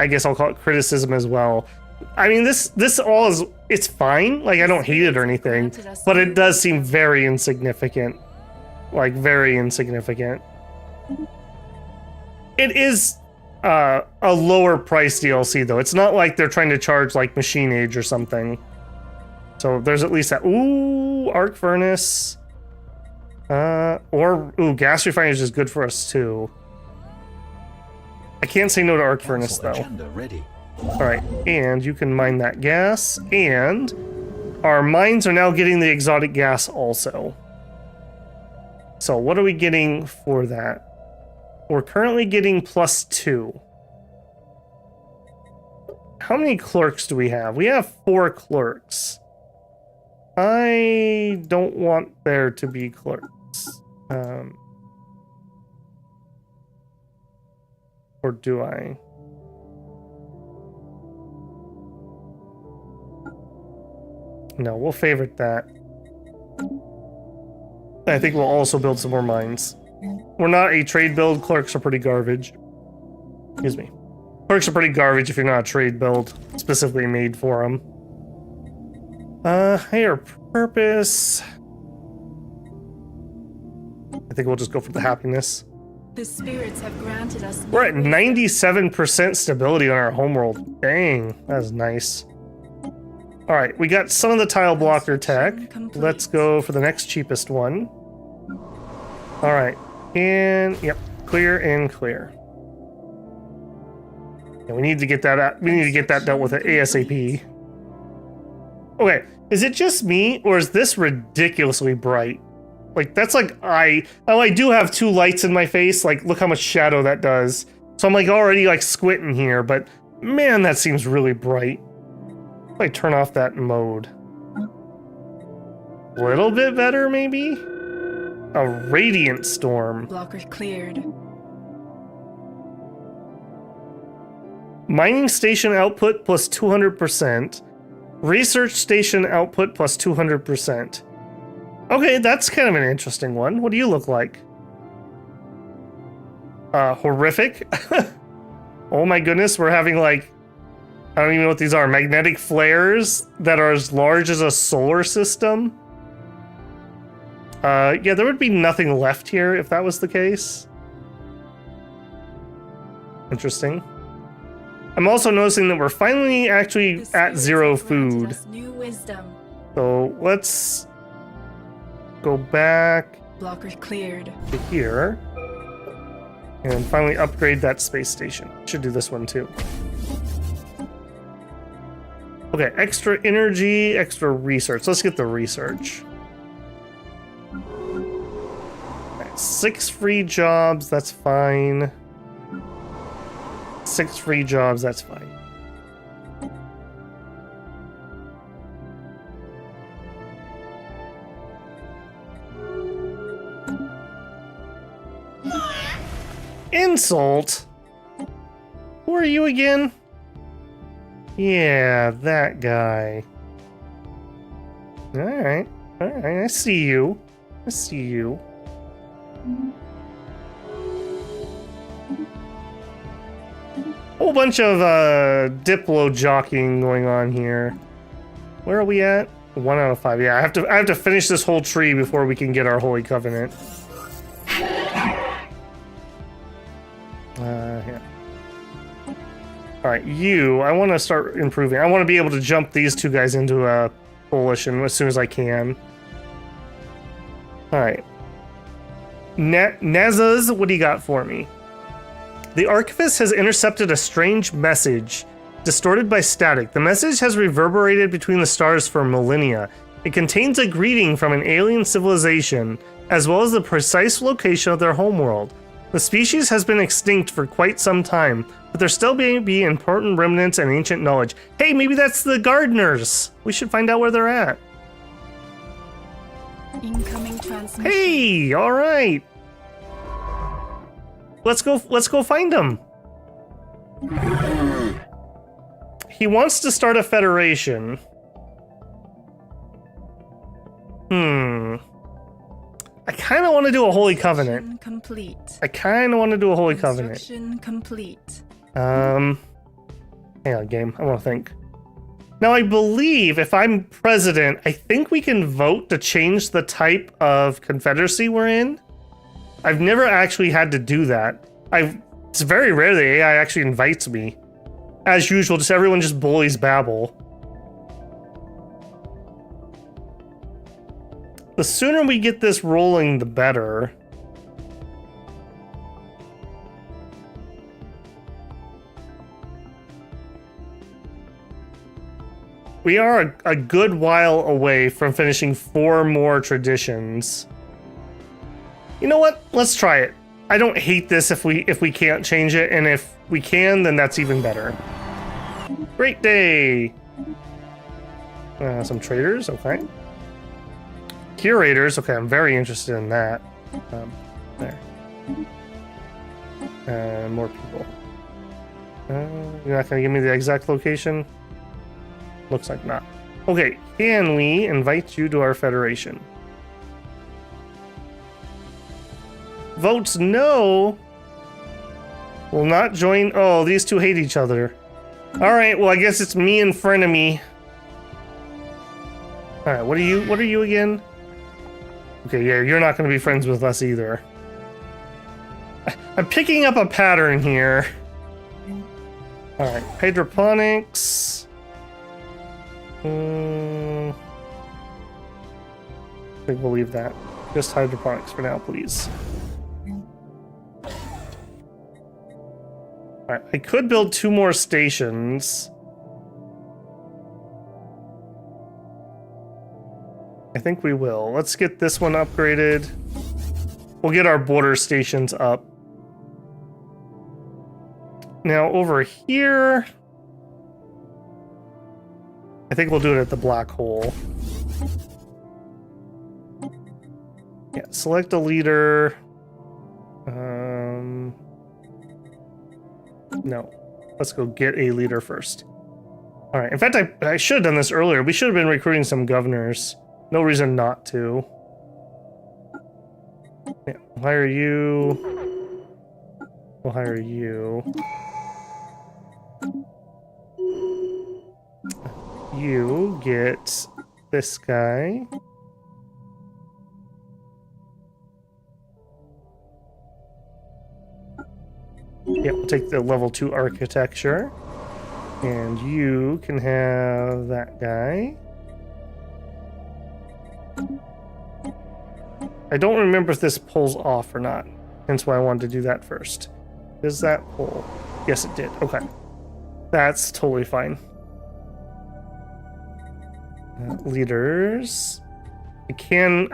I guess I'll call it criticism as well. I mean, this all is, it's fine. Like, I don't hate it or anything, but it does seem very insignificant. Like, very insignificant. It is a lower price DLC, though. It's not like they're trying to charge, like, Machine Age or something. So there's at least that. Ooh, arc furnace. Ooh, gas refinery is good for us, too. I can't say no to arc furnace, though. Ready. Alright, and you can mine that gas, and our mines are now getting the exotic gas also. So what are we getting for that? We're currently getting +2. How many clerks do we have? We have 4 clerks. I don't want there to be clerks. Or do I? No, we'll favorite that. I think we'll also build some more mines. We're not a trade build. Clerks are pretty garbage. Excuse me. Clerks are pretty garbage if you're not a trade build specifically made for them. Higher purpose. I think we'll just go for the happiness. The spirits have granted us. We're at 97% stability on our homeworld. Dang, that's nice. All right, we got some of the tile blocker tech. Let's go for the next cheapest one. All right, and yep, clear and clear. Yeah, we need to get that out. We need to get that dealt with at ASAP. Okay, is it just me or is this ridiculously bright? Like that's like I do have 2 lights in my face. Like look how much shadow that does. So I'm like already like squinting here, but man, that seems really bright. If I turn off that mode. A little bit better, maybe? A radiant storm. Blocker cleared. Mining station output plus 200%. Research station output plus 200%. Okay, that's kind of an interesting one. What do you look like? Horrific? Oh my goodness, we're having like, I don't even know what these are. Magnetic flares that are as large as a solar system. Yeah, there would be nothing left here if that was the case. Interesting. I'm also noticing that we're finally actually The at spirits zero have granted food. us new wisdom. So let's go back Blocker cleared. to here and finally upgrade that space station. Should do this one too. Okay, extra energy, extra research. Let's get the research. Right, 6 free jobs, that's fine. 6 free jobs, that's fine. Insult? Who are you again? Yeah, that guy. Alright, I see you. I see you. Whole bunch of Diplo jockeying going on here. Where are we at? 1 out of 5. Yeah, I have to finish this whole tree before we can get our Holy Covenant. Here. Alright, I want to start improving. I want to be able to jump these two guys into a coalition as soon as I can. Alright. Nezas, what do you got for me? The Archivist has intercepted a strange message, distorted by static. The message has reverberated between the stars for millennia. It contains a greeting from an alien civilization, as well as the precise location of their homeworld. The species has been extinct for quite some time, but there still may be important remnants and ancient knowledge. Hey, maybe that's the gardeners! We should find out where they're at. Incoming transmission. Hey, alright! Let's go find him. He wants to start a federation. I kind of want to do a Holy Covenant. Complete. I kind of want to do a Holy Covenant. Construction complete. Hang on, game. I want to think. Now, I believe if I'm president, I think we can vote to change the type of confederacy we're in. I've never actually had to do that. It's very rare the AI actually invites me. As usual, everyone just bullies Babel. The sooner we get this rolling, the better. We are a good while away from finishing 4 more traditions. You know what? Let's try it. I don't hate this if we can't change it, and if we can, then that's even better. Great day! Some traders, okay. Curators, okay, I'm very interested in that. There. More people. You're not gonna give me the exact location? Looks like not. Okay, can we invite you to our federation? Votes no. Will not join. Oh, these two hate each other. Alright, well I guess it's me and frenemy. Alright, what are you again? Okay, yeah, you're not gonna be friends with us either. I'm picking up a pattern here. Alright, hydroponics. I think we'll leave that. Just hydroponics for now, please. Alright, I could build 2 more stations. I think we will. Let's get this one upgraded. We'll get our border stations up. Now over here, I think we'll do it at the black hole. Yeah, select a leader. No, let's go get a leader first. All right, in fact, I should have done this earlier. We should have been recruiting some governors. No reason not to. Yeah, we'll hire you. We'll hire you. You get this guy. Yeah, we'll take the level 2 architecture. And you can have that guy. I don't remember if this pulls off or not. Hence why I wanted to do that first. Does that pull? Yes, it did. Okay. That's totally fine. Leaders. I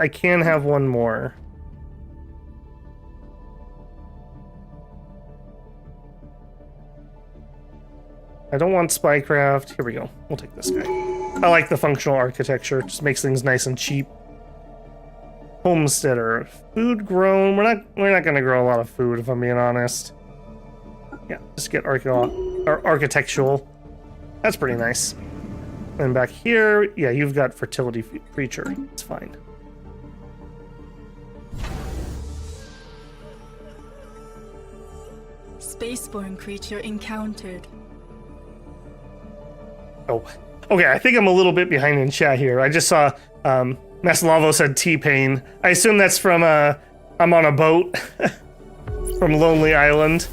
can have one more. I don't want spycraft. Here we go. We'll take this guy. I like the functional architecture. Just makes things nice and cheap. Homesteader. Food grown. We're not gonna grow a lot of food if I'm being honest. Yeah, just get architectural. That's pretty nice. And back here, yeah, you've got fertility creature. It's fine. Spaceborne creature encountered. Oh, okay. I think I'm a little bit behind in chat here. I just saw Maslavo said T-Pain. I assume that's from I'm on a boat from Lonely Island.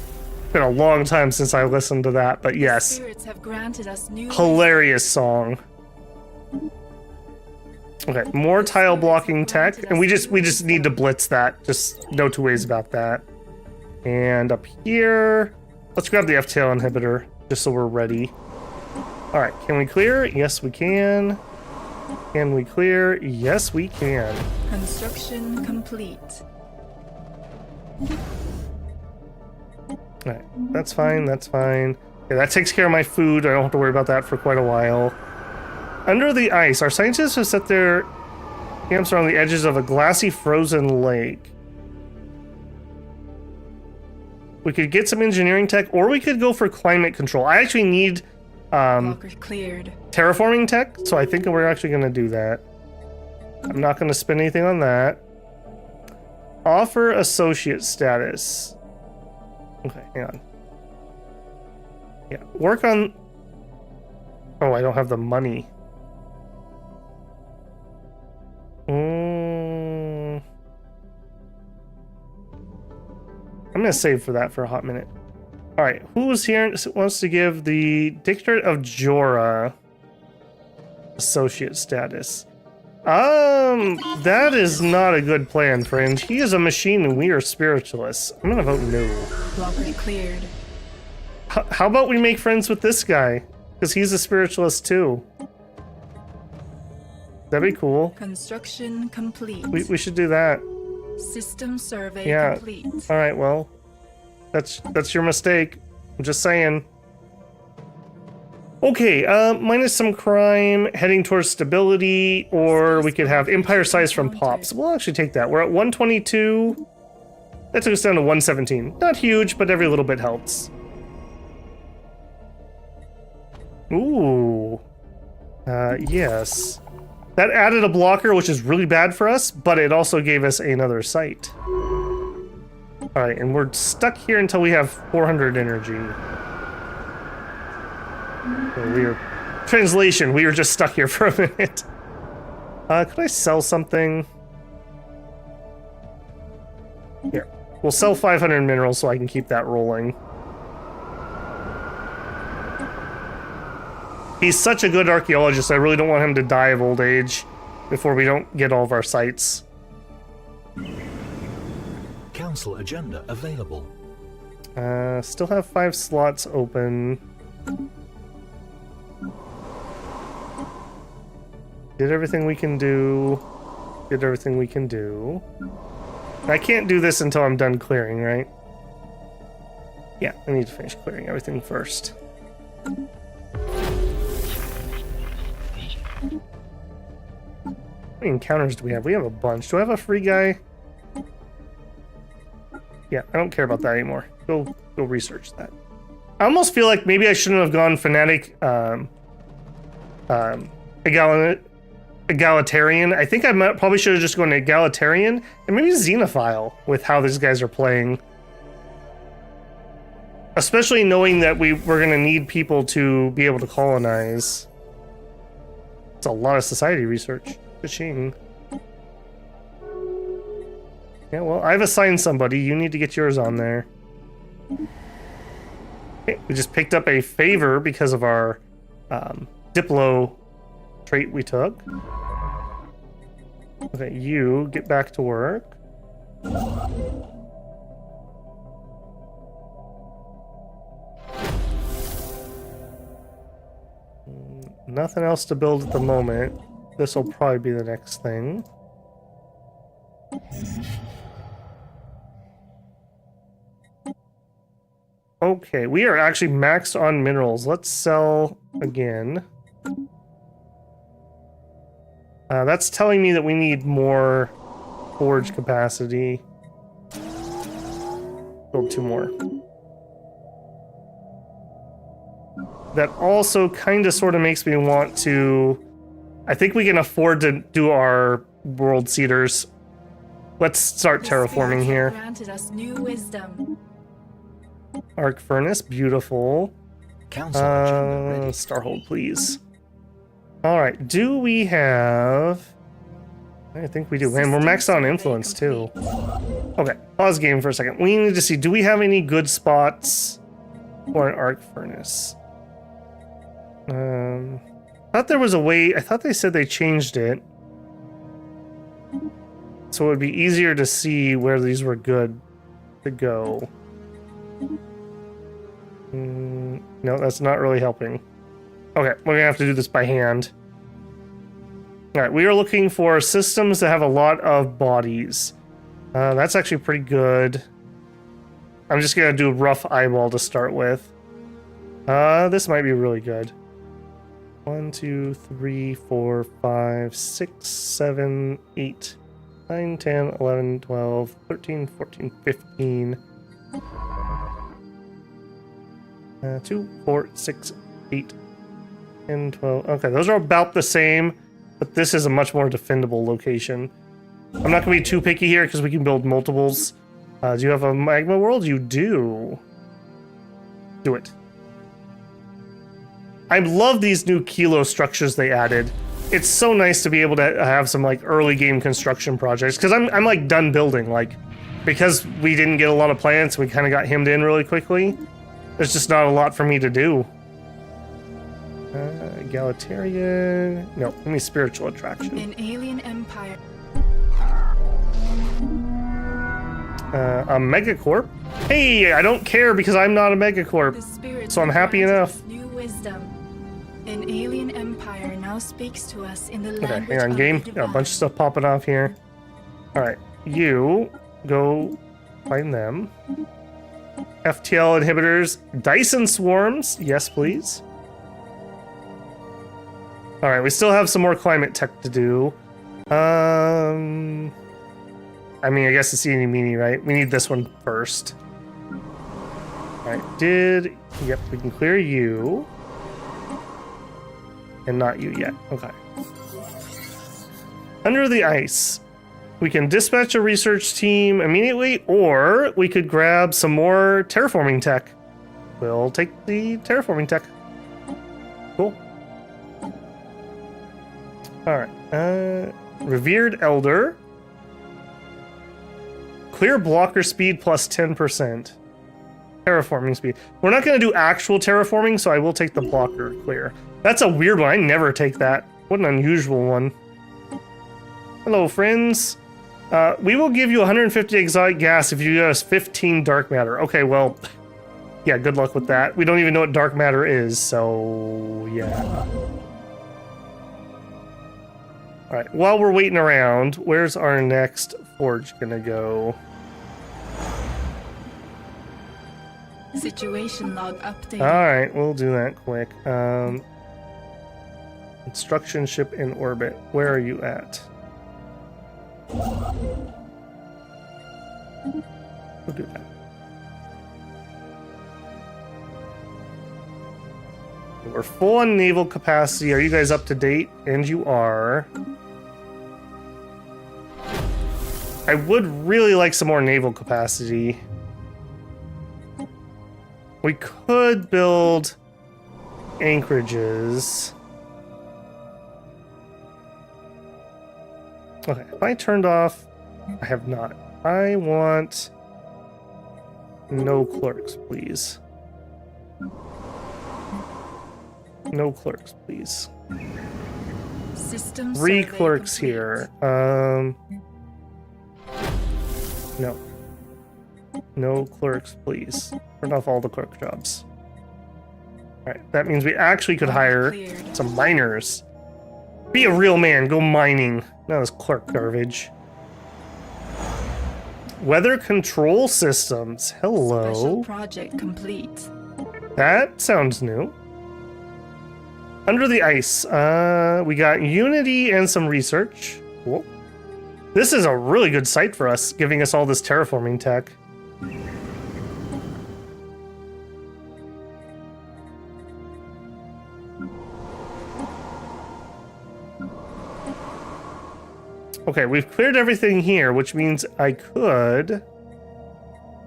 It's been a long time since I listened to that, but yes. Spirits have granted us new Hilarious song. Okay, more tile blocking tech, and we just need to blitz that. Just no two ways about that. And up here, let's grab the F-tail inhibitor just so we're ready. All right, can we clear? Yes, we can. Can we clear? Yes, we can. Construction complete. All right, that's fine, that's fine. Okay, that takes care of my food. I don't have to worry about that for quite a while. Under the ice, our scientists have set their camps around the edges of a glassy frozen lake. We could get some engineering tech, or we could go for climate control. I actually need cleared. terraforming tech, so I think we're actually going to do that. I'm not going to spend anything on that. Offer associate status. Okay, hang on. Yeah, work on... Oh, I don't have the money. I'm going to save for that for a hot minute. All right, who's here wants to give the Dictator of Jorah associate status? That is not a good plan, friend. He is a machine and we are spiritualists. I'm gonna vote no. Blocker cleared. How about we make friends with this guy? Because he's a spiritualist too. That'd be cool. Construction complete. We should do that. System survey complete. All right, well, that's your mistake. I'm just saying. Okay, minus some crime, heading towards stability, or we could have empire size from pops. We'll actually take that. We're at 122. That took us down to 117. Not huge, but every little bit helps. Ooh. Yes. That added a blocker, which is really bad for us, but it also gave us another site. All right, and we're stuck here until we have 400 energy. So translation, we were just stuck here for a minute. Could I sell something? Here, we'll sell 500 minerals so I can keep that rolling. He's such a good archaeologist, I really don't want him to die of old age before we don't get all of our sites. Council agenda available. Still have 5 slots open. Did everything we can do. Did everything we can do. I can't do this until I'm done clearing, right? Yeah, I need to finish clearing everything first. How many encounters do we have? We have a bunch. Do I have a free guy? Yeah, I don't care about that anymore. Go research that. I almost feel like maybe I shouldn't have gone fanatic egalitarian. I think I probably should have just gone egalitarian and maybe xenophile with how these guys are playing. Especially knowing that we're going to need people to be able to colonize. It's a lot of society research. Ka-ching. Yeah, well, I've assigned somebody. You need to get yours on there. Okay, we just picked up a favor because of our Diplo trait we took. Okay, you get back to work. Nothing else to build at the moment. This will probably be the next thing. Okay, we are actually maxed on minerals. Let's sell again. That's telling me that we need more forge capacity. Build 2 more. That also kind of sort of makes me want to... I think we can afford to do our world seeders. Let's start terraforming here. Granted us new wisdom. Arc furnace, beautiful. Council agenda ready. Starhold, please. All right, do we have... I think we do. Man, we're maxed on influence too. Okay, pause game for a second. We need to see, do we have any good spots for an arc furnace? I thought there was a way, I thought they said they changed it. So it would be easier to see where these were good to go. No, that's not really helping. Okay, we're gonna have to do this by hand. Alright, we are looking for systems that have a lot of bodies. That's actually pretty good. I'm just gonna do a rough eyeball to start with. This might be really good. 1, 2, 3, 4, 5, 6, 7, 8, 9, 10, 11, 12, 13, 14, 15. 2, 4, 6, 8, 10, 12. Okay, those are about the same, but this is a much more defendable location. I'm not going to be too picky here because we can build multiples. Do you have a magma world? You do. Do it. I love these new kilo structures they added. It's so nice to be able to have some like early game construction projects because I'm like done building. Like, because we didn't get a lot of plants, we kind of got hemmed in really quickly. There's just not a lot for me to do. Egalitarian. No, give me spiritual attraction. An alien empire. A megacorp. Hey, I don't care because I'm not a megacorp, so I'm happy enough. New wisdom. An alien empire now speaks to us in the Okay, language hang on, of game. the Got a bunch of stuff popping off here. All right, you go find them. FTL inhibitors, Dyson swarms. Yes, please. All right, we still have some more climate tech to do. I mean, I guess it's eeny meeny, right? We need this one first. All right, yep, we can clear you. And not you yet. Okay. Under the ice. We can dispatch a research team immediately, or we could grab some more terraforming tech. We'll take the terraforming tech. Cool. Alright. Revered Elder. Clear blocker speed plus 10%. Terraforming speed. We're not going to do actual terraforming, so I will take the blocker clear. That's a weird one. I never take that. What an unusual one. Hello, friends. We will give you 150 exotic gas if you give us 15 dark matter. Okay, well, yeah, good luck with that. We don't even know what dark matter is, so yeah. All right, while we're waiting around, where's our next forge gonna go? Situation log update. All right, we'll do that quick. Instruction ship in orbit. Where are you at? We'll do that. We're full on naval capacity. Are you guys up to date? And you are. I would really like some more naval capacity. We could build anchorages. Okay, if I turned off, I have not. I want no clerks, please. No clerks, please. System 3 survey clerks complete. here. No. No clerks, please. Turn off all the clerk jobs. Alright, that means we actually could hire Cleared. some miners. Be a real man, go mining. Not this clerk garbage. Weather control systems. Special Hello. project complete. That sounds new. Under the ice, we got Unity and some research. Cool. This is a really good site for us, giving us all this terraforming tech. Okay, we've cleared everything here, which means I could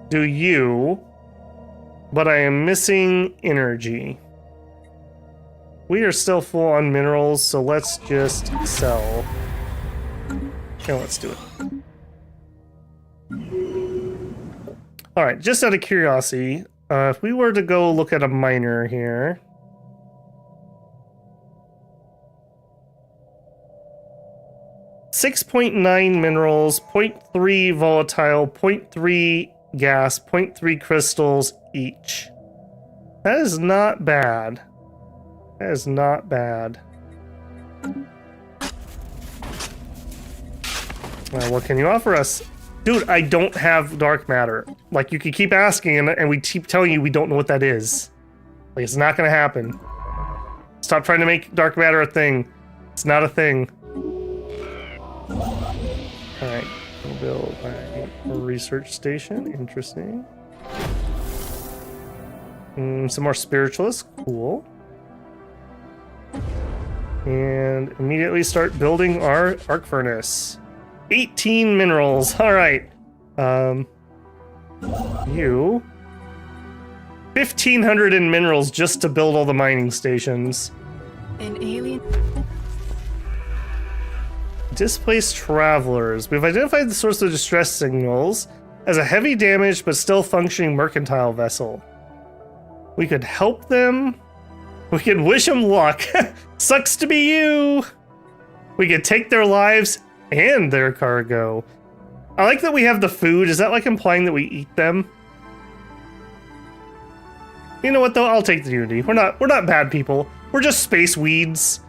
do you, but I am missing energy. We are still full on minerals, so let's just sell. Okay, let's do it. Alright, just out of curiosity, if we were to go look at a miner here. .9 minerals, 0.3 volatile, 0.3 gas, 0.3 crystals each. That is not bad. That is not bad. What can you offer us? Dude, I don't have dark matter. Like, you can keep asking and we keep telling you we don't know what that is. Like, it's not gonna happen. Stop trying to make dark matter a thing. It's not a thing. Alright, we'll build a research station. Interesting. Some more spiritualists. Cool. And immediately start building our arc furnace. 18 minerals. Alright. You. 1,500 in minerals just to build all the mining stations. An alien. Displaced travelers. We've identified the source of distress signals as a heavy damaged but still functioning mercantile vessel. We could help them. We could wish them luck. Sucks to be you. We could take their lives and their cargo. I like that we have the food. Is that like implying that we eat them? You know what though? I'll take the unity. We're not bad people. We're just space weeds.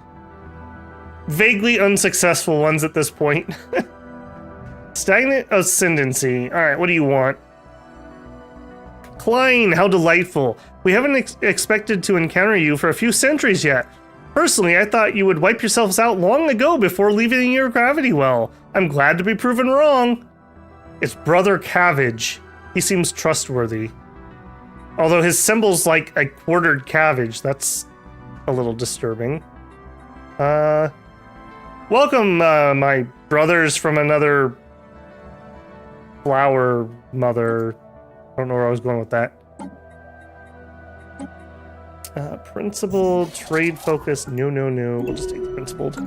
Vaguely unsuccessful ones at this point. Stagnant ascendancy. Alright, what do you want? Kline, how delightful. We haven't expected to encounter you for a few centuries yet. Personally, I thought you would wipe yourselves out long ago before leaving your gravity well. I'm glad to be proven wrong. It's Brother Cabbage. He seems trustworthy. Although his symbol's like a quartered cabbage. That's a little disturbing. Welcome, my brothers from another flower mother. I don't know where I was going with that. Principal, trade focus, no. We'll just take the principled.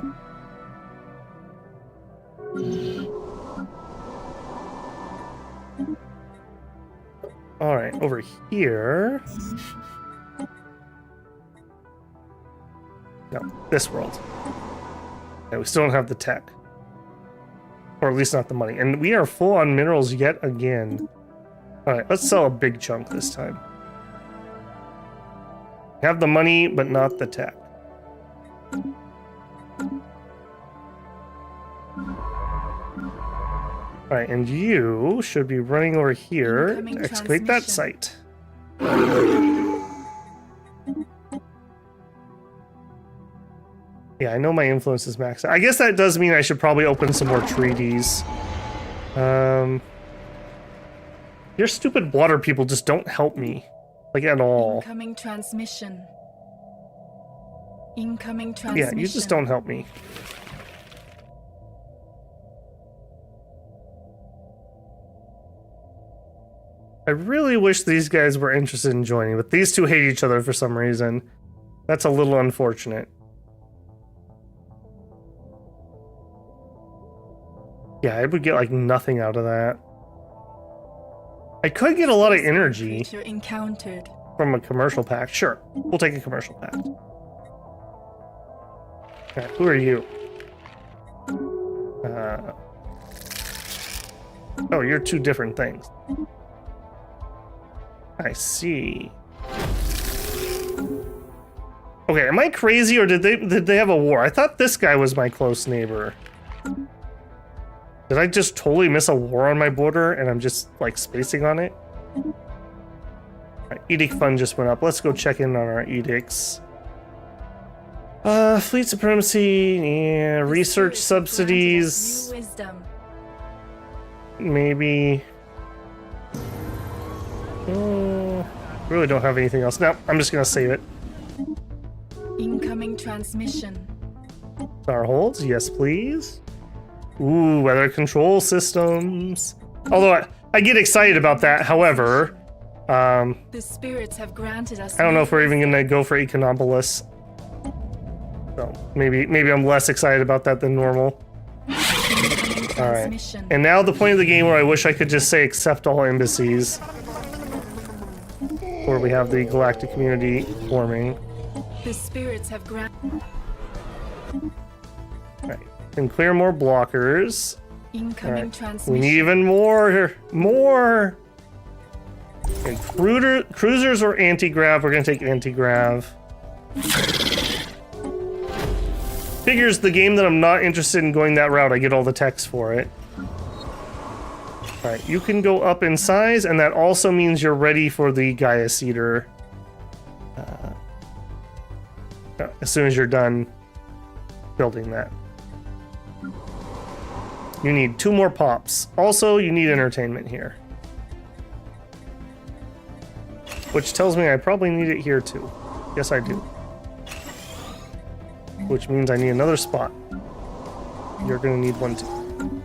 Alright, over here. No, this world. Yeah, we still don't have the tech. Or at least not the money. And we are full on minerals yet again. Alright, let's sell a big chunk this time. Have the money, but not the tech. Alright, and you should be running over here Incoming to excavate that transmission. site. Yeah, I know my influence is maxed out. I guess that does mean I should probably open some more treaties. Your stupid water people just don't help me. Like, at all. Incoming transmission. Incoming Yeah, transmission. you just don't help me. I really wish these guys were interested in joining, but these two hate each other for some reason. That's a little unfortunate. Yeah, I would get like nothing out of that. I could get a lot of energy Creature encountered. from a commercial pack. Sure, we'll take a commercial pack. Right, who are you? Oh, you're two different things. I see. Okay, am I crazy or did they have a war? I thought this guy was my close neighbor. Did I just totally miss a war on my border and I'm just like spacing on it? Right, edict fund just went up. Let's go check in on our edicts. Fleet supremacy, yeah, research subsidies. New wisdom. Maybe. Really don't have anything else. No, I'm just gonna save it. Incoming transmission. Star holds, yes please. Ooh, weather control systems. Although I get excited about that, however, The spirits have granted us. I don't know if we're even gonna go for Econopolis. So maybe I'm less excited about that than normal. Alright. And now the point of the game where I wish I could just say accept all embassies. Where we have the galactic community forming. The spirits have granted. Right. And clear more blockers. Incoming Right. transmission. We need even more. Okay, cruisers or anti-grav? We're gonna take anti-grav. Figures the game that I'm not interested in going that route, I get all the text for it. Alright, you can go up in size, and that also means you're ready for the Gaia Seeder. As soon as you're done building that. You need 2 more pops. Also, you need entertainment here. Which tells me I probably need it here too. Yes, I do. Which means I need another spot. You're gonna need one too.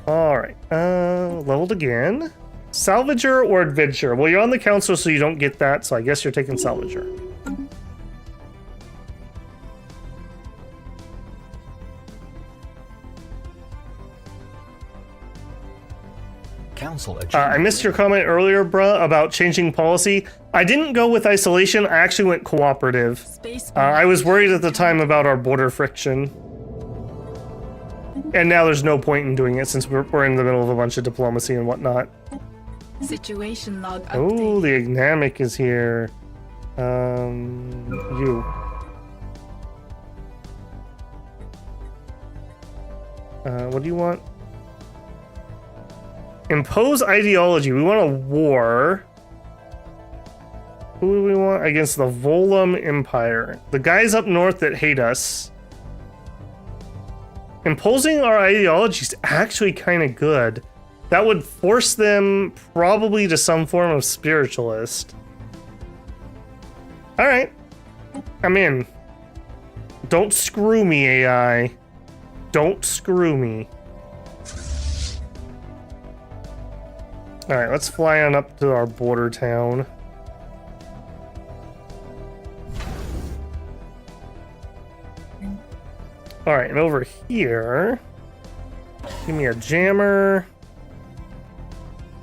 Alright, leveled again. Salvager or Adventure? Well, you're on the council, so you don't get that, so I guess you're taking Salvager. Council I missed your comment earlier, bruh, about changing policy. I didn't go with isolation, I actually went cooperative. Space I was worried at the time about our border friction. And now there's no point in doing it since we're in the middle of a bunch of diplomacy and whatnot. Situation log update. Oh, the Agnamic is here. You. What do you want? Impose ideology. We want a war. Who do we want? Against the Volum Empire. The guys up north that hate us. Imposing our ideology is actually kind of good. That would force them probably to some form of spiritualist. Alright. I'm in. Don't screw me, AI. Don't screw me. Alright, let's fly on up to our border town. Alright, and over here, give me a jammer.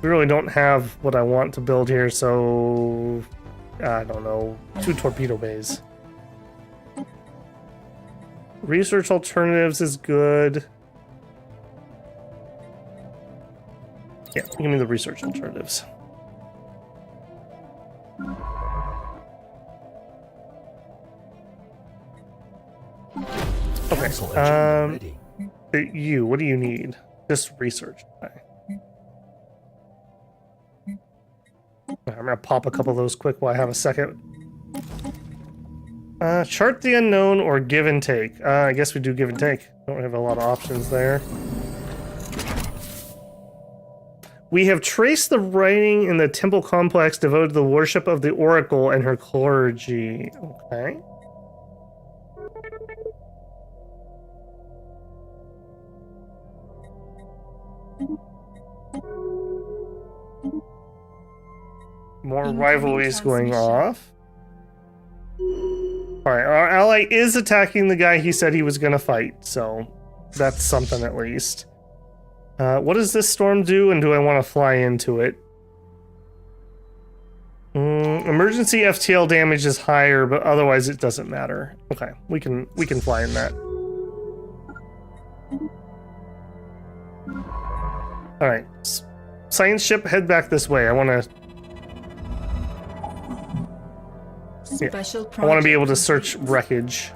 We really don't have what I want to build here, so I don't know, 2 torpedo bays. Research alternatives is good. Yeah, give me the research alternatives. Okay, you, what do you need? Just research. Okay. I'm gonna pop a couple of those quick while I have a second. Chart the unknown or give and take. I guess we do give and take. Don't have a lot of options there. We have traced the writing in the temple complex devoted to the worship of the Oracle and her clergy. Okay. More rivalries going off. Alright, our ally is attacking the guy he said he was gonna fight, so that's something at least. What does this storm do, and do I want to fly into it? Emergency emergency FTL damage is higher, but otherwise it doesn't matter. Okay, we can fly in that. All right, science ship, head back this way. I want to. Special I want to be able to project search complete. wreckage.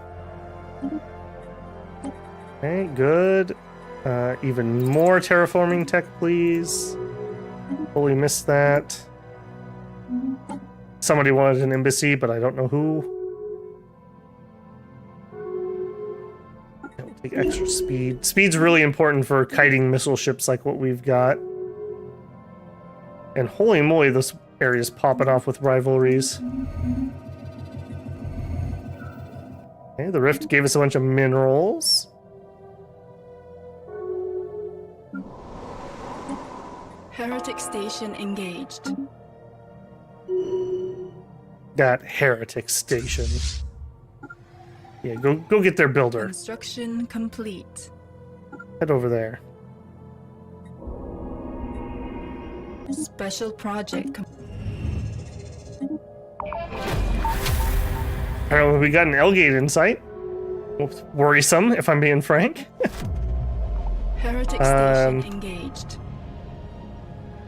Okay, good. Even more terraforming tech, please. Totally missed that. Somebody wanted an embassy, but I don't know who. I'll take extra speed. Speed's really important for kiting missile ships like what we've got. And holy moly, this area's popping off with rivalries. Okay, the rift gave us a bunch of minerals. Heretic station engaged. That heretic station. Yeah, go get their builder. Construction complete. Head over there. Special project Apparently we got an Elgate in sight. Worrisome, if I'm being frank. Heretic station engaged.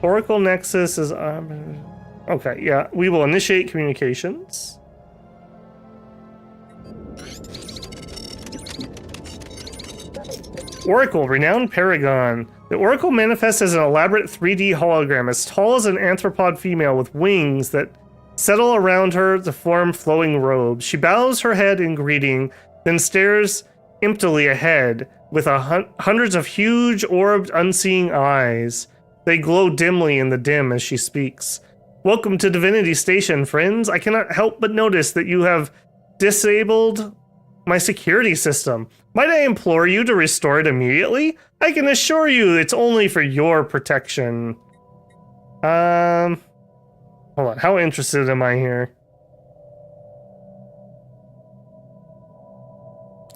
Oracle Nexus is... okay, yeah. We will initiate communications. Oracle, renowned paragon. The Oracle manifests as an elaborate 3D hologram, as tall as an anthropod female with wings that settle around her to form flowing robes. She bows her head in greeting, then stares emptily ahead with hundreds of huge, orbed, unseeing eyes. They glow dimly in the dim as she speaks. Welcome to Divinity Station, friends. I cannot help but notice that you have disabled my security system. Might I implore you to restore it immediately? I can assure you it's only for your protection. Hold on. How interested am I here?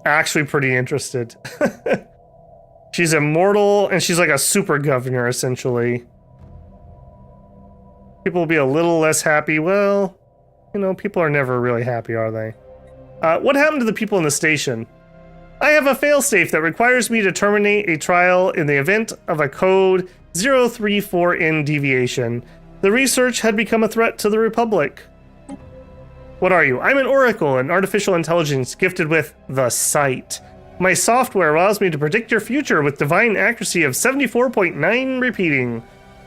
Actually pretty interested. She's immortal, and she's like a super governor, essentially. People will be a little less happy. Well, you know, people are never really happy, are they? What happened to the people in the station? I have a failsafe that requires me to terminate a trial in the event of a code 034N deviation. The research had become a threat to the Republic. What are you? I'm an oracle, an artificial intelligence gifted with the sight. My software allows me to predict your future with divine accuracy of 74.9 repeating.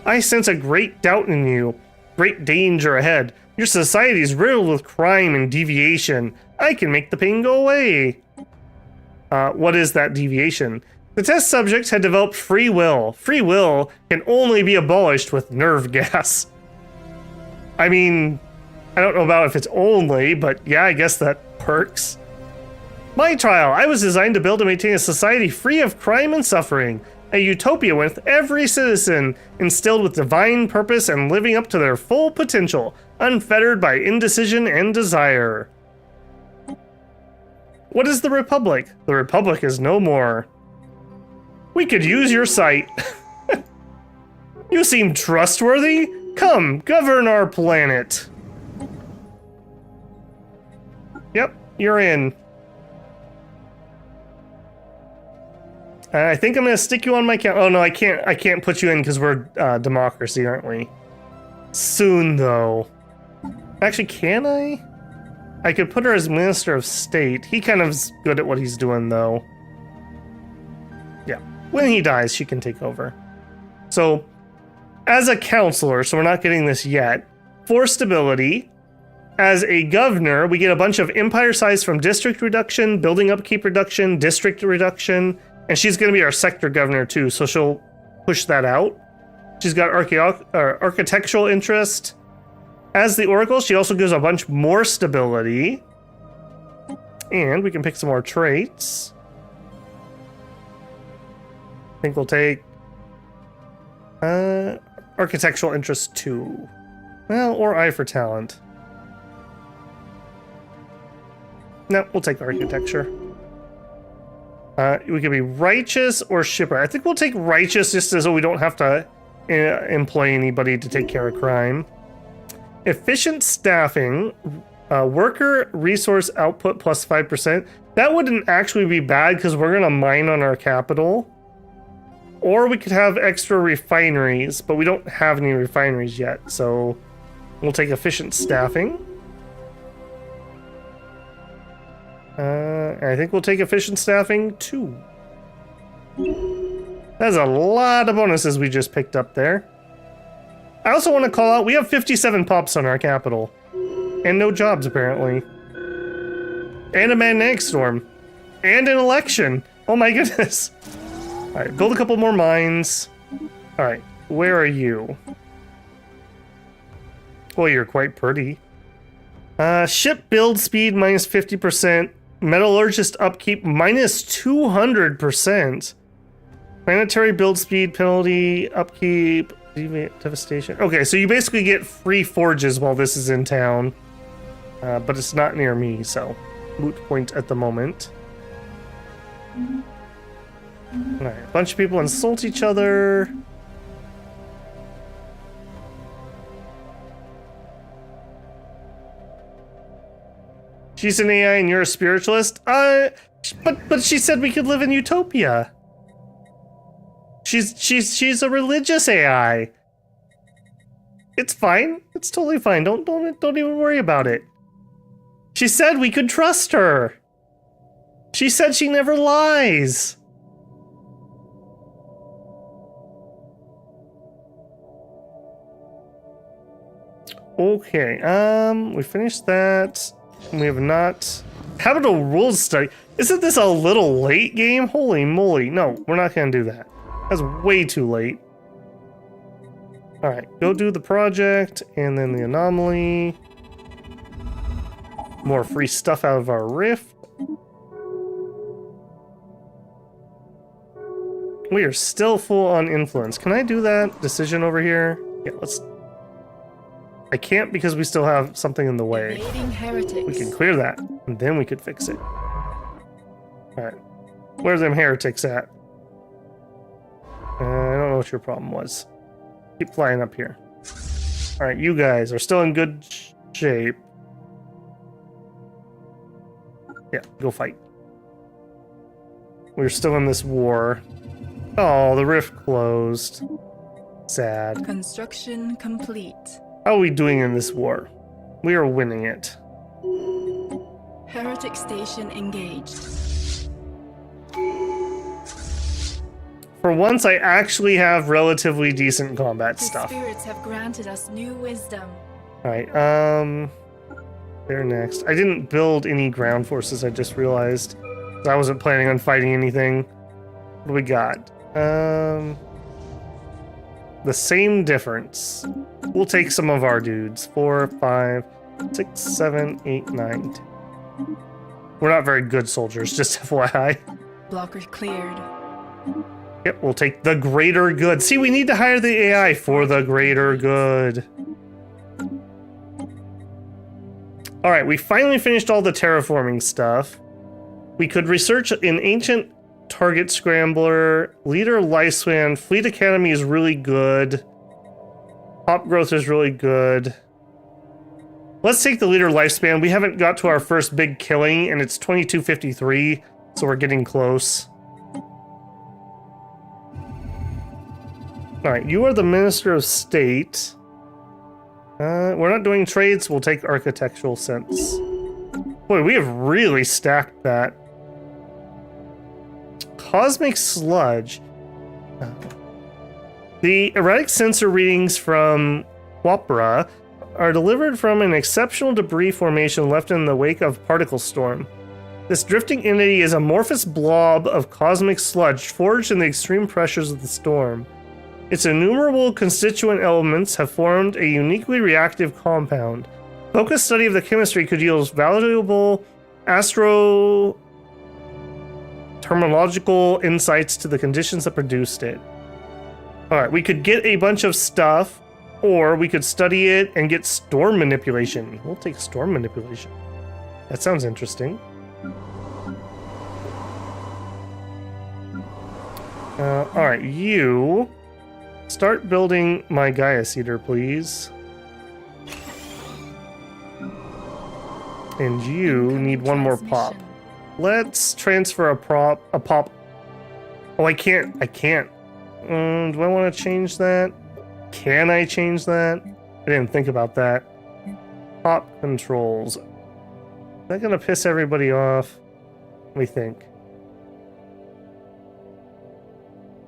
I sense a great doubt in you, great danger ahead. Your society is riddled with crime and deviation. I can make the pain go away. What is that deviation? The test subjects had developed free will. Free will can only be abolished with nerve gas. I mean, I don't know about if it's only, but yeah, I guess that works. My trial, I was designed to build and maintain a society free of crime and suffering. A utopia with every citizen instilled with divine purpose and living up to their full potential, unfettered by indecision and desire. What is the Republic? The Republic is no more. We could use your sight. You seem trustworthy. Come, govern our planet. Yep, you're in. I think I'm gonna stick you on my count. Oh no, I can't put you in because we're democracy, aren't we? Soon though. Actually, can I? I could put her as Minister of State. He kind of is good at what he's doing though. Yeah, when he dies, she can take over. So, as a counselor, so we're not getting this yet, for stability, as a governor, we get a bunch of empire size from district reduction, building upkeep reduction, district reduction, and she's going to be our sector governor too, so she'll push that out. She's got architectural interest. As the Oracle, she also gives a bunch more stability. And we can pick some more traits. I think we'll take architectural interest 2. Well, or eye for talent. No, we'll take architecture. We could be righteous or shipper. I think we'll take righteous just so we don't have to employ anybody to take care of crime. Efficient staffing, worker resource output plus 5%. That wouldn't actually be bad because we're going to mine on our capital. Or we could have extra refineries, but we don't have any refineries yet. So we'll take efficient staffing. I think we'll take efficient staffing too. That's a lot of bonuses we just picked up there. I also want to call out, we have 57 pops on our capital. And no jobs, apparently. And a magnetic storm. And an election. Oh my goodness. Alright, build a couple more mines. Alright, where are you? Well, you're quite pretty. Ship build speed minus 50%. Metallurgist upkeep minus 200%. Planetary build speed penalty upkeep. Devastation. Okay, so you basically get free forges while this is in town. But it's not near me, so moot point at the moment. Alright, a bunch of people insult each other. She's an AI and you're a spiritualist? But she said we could live in utopia. She's a religious AI. It's fine. It's totally fine. Don't even worry about it. She said we could trust her. She said she never lies. Okay, we finished that. We have not... Habitable rules study. Isn't this a little late, game? Holy moly. No, we're not gonna do that. That's way too late. Alright, go do the project, and then the anomaly. More free stuff out of our rift. We are still full on influence. Can I do that decision over here? Yeah, let's... I can't because we still have something in the way. We can clear that, and then we could fix it. Alright. Where's them heretics at? I don't know what your problem was. Keep flying up here. Alright, you guys are still in good shape. Yeah, go fight. We're still in this war. Oh, the rift closed. Sad. Construction complete. How are we doing in this war? We are winning it. Heretic station engaged. For once, I actually have relatively decent combat The stuff. spirits have granted us new wisdom. Alright, they're next. I didn't build any ground forces, I just realized. I wasn't planning on fighting anything. What do we got? The same difference. We'll take some of our dudes. 4, 5, 6, 7, 8, 9, 10. We're not very good soldiers, just FYI. Blocker cleared. Yep, we'll take the greater good. See, we need to hire the AI for the greater good. Alright, we finally finished all the terraforming stuff. We could research an ancient target scrambler, leader lifespan, fleet academy is really good. Pop growth is really good. Let's take the leader lifespan. We haven't got to our first big killing, and it's 2253, so we're getting close. Alright, you are the Minister of State. We're not doing trades, we'll take architectural sense. Boy, we have really stacked that. Cosmic sludge. The erratic sensor readings from Whomever are delivered from an exceptional debris formation left in the wake of particle storm. This drifting entity is an amorphous blob of cosmic sludge forged in the extreme pressures of the storm. Its innumerable constituent elements have formed a uniquely reactive compound. Focused study of the chemistry could yield valuable terminological insights to the conditions that produced it. Alright, we could get a bunch of stuff, or we could study it and get storm manipulation. We'll take storm manipulation. That sounds interesting. Alright, you start building my Gaia Seeder, please. And you need one more pop. Let's transfer a pop. Oh, I can't. Do I want to change that? Can I change that? I didn't think about that. Pop controls. Is that gonna piss everybody off? Let me think.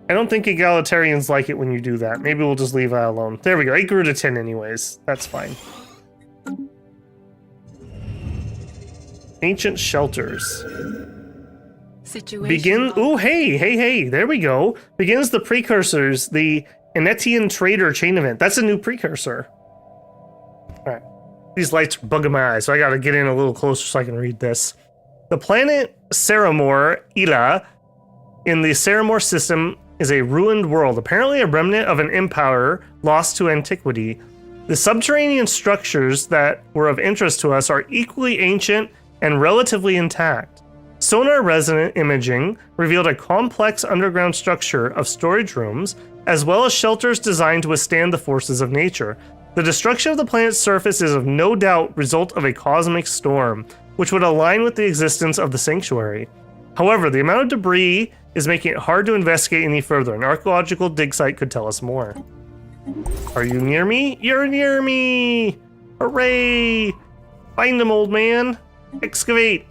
I don't think egalitarians like it when you do that. Maybe we'll just leave that alone. There we go. It grew to 10 anyways. That's fine. Ancient shelters. Situation. Ooh, hey. There we go. Begins the Precursors, the Enetian Trader chain event. That's a new Precursor. Alright. These lights are bugging my eyes, so I gotta get in a little closer so I can read this. The planet Ceramor, Ila, in the Ceramor system, is a ruined world, apparently a remnant of an empire lost to antiquity. The subterranean structures that were of interest to us are equally ancient and relatively intact. Sonar resonant imaging revealed a complex underground structure of storage rooms, as well as shelters designed to withstand the forces of nature. The destruction of the planet's surface is of no doubt result of a cosmic storm, which would align with the existence of the sanctuary. However, the amount of debris is making it hard to investigate any further. An archaeological dig site could tell us more. Are you near me? You're near me! Hooray! Find him, old man. Excavate.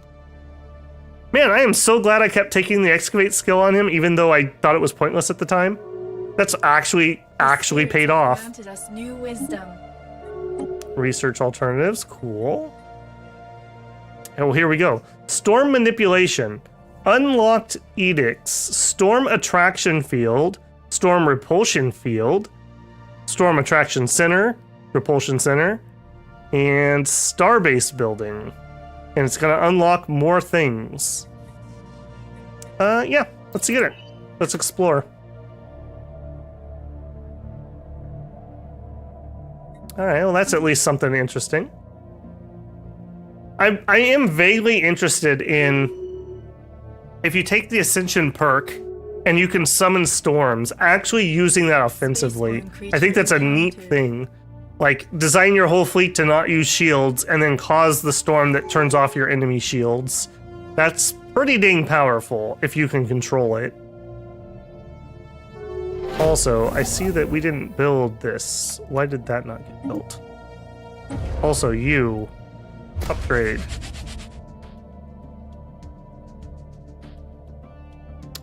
Man, I am so glad I kept taking the excavate skill on him, even though I thought it was pointless at the time. That's actually paid off. Granted us new wisdom. Research alternatives, cool. Oh, here we go. Storm manipulation. Unlocked edicts. Storm attraction field. Storm repulsion field. Storm attraction center. Repulsion center. And starbase building. And it's going to unlock more things. Yeah, let's get it. Let's explore. Alright, well that's at least something interesting. I am vaguely interested in if you take the Ascension perk and you can summon storms, actually using that offensively. I think that's a neat thing. Like, design your whole fleet to not use shields and then cause the storm that turns off your enemy shields. That's pretty dang powerful if you can control it. Also, I see that we didn't build this. Why did that not get built? Also, you. Upgrade.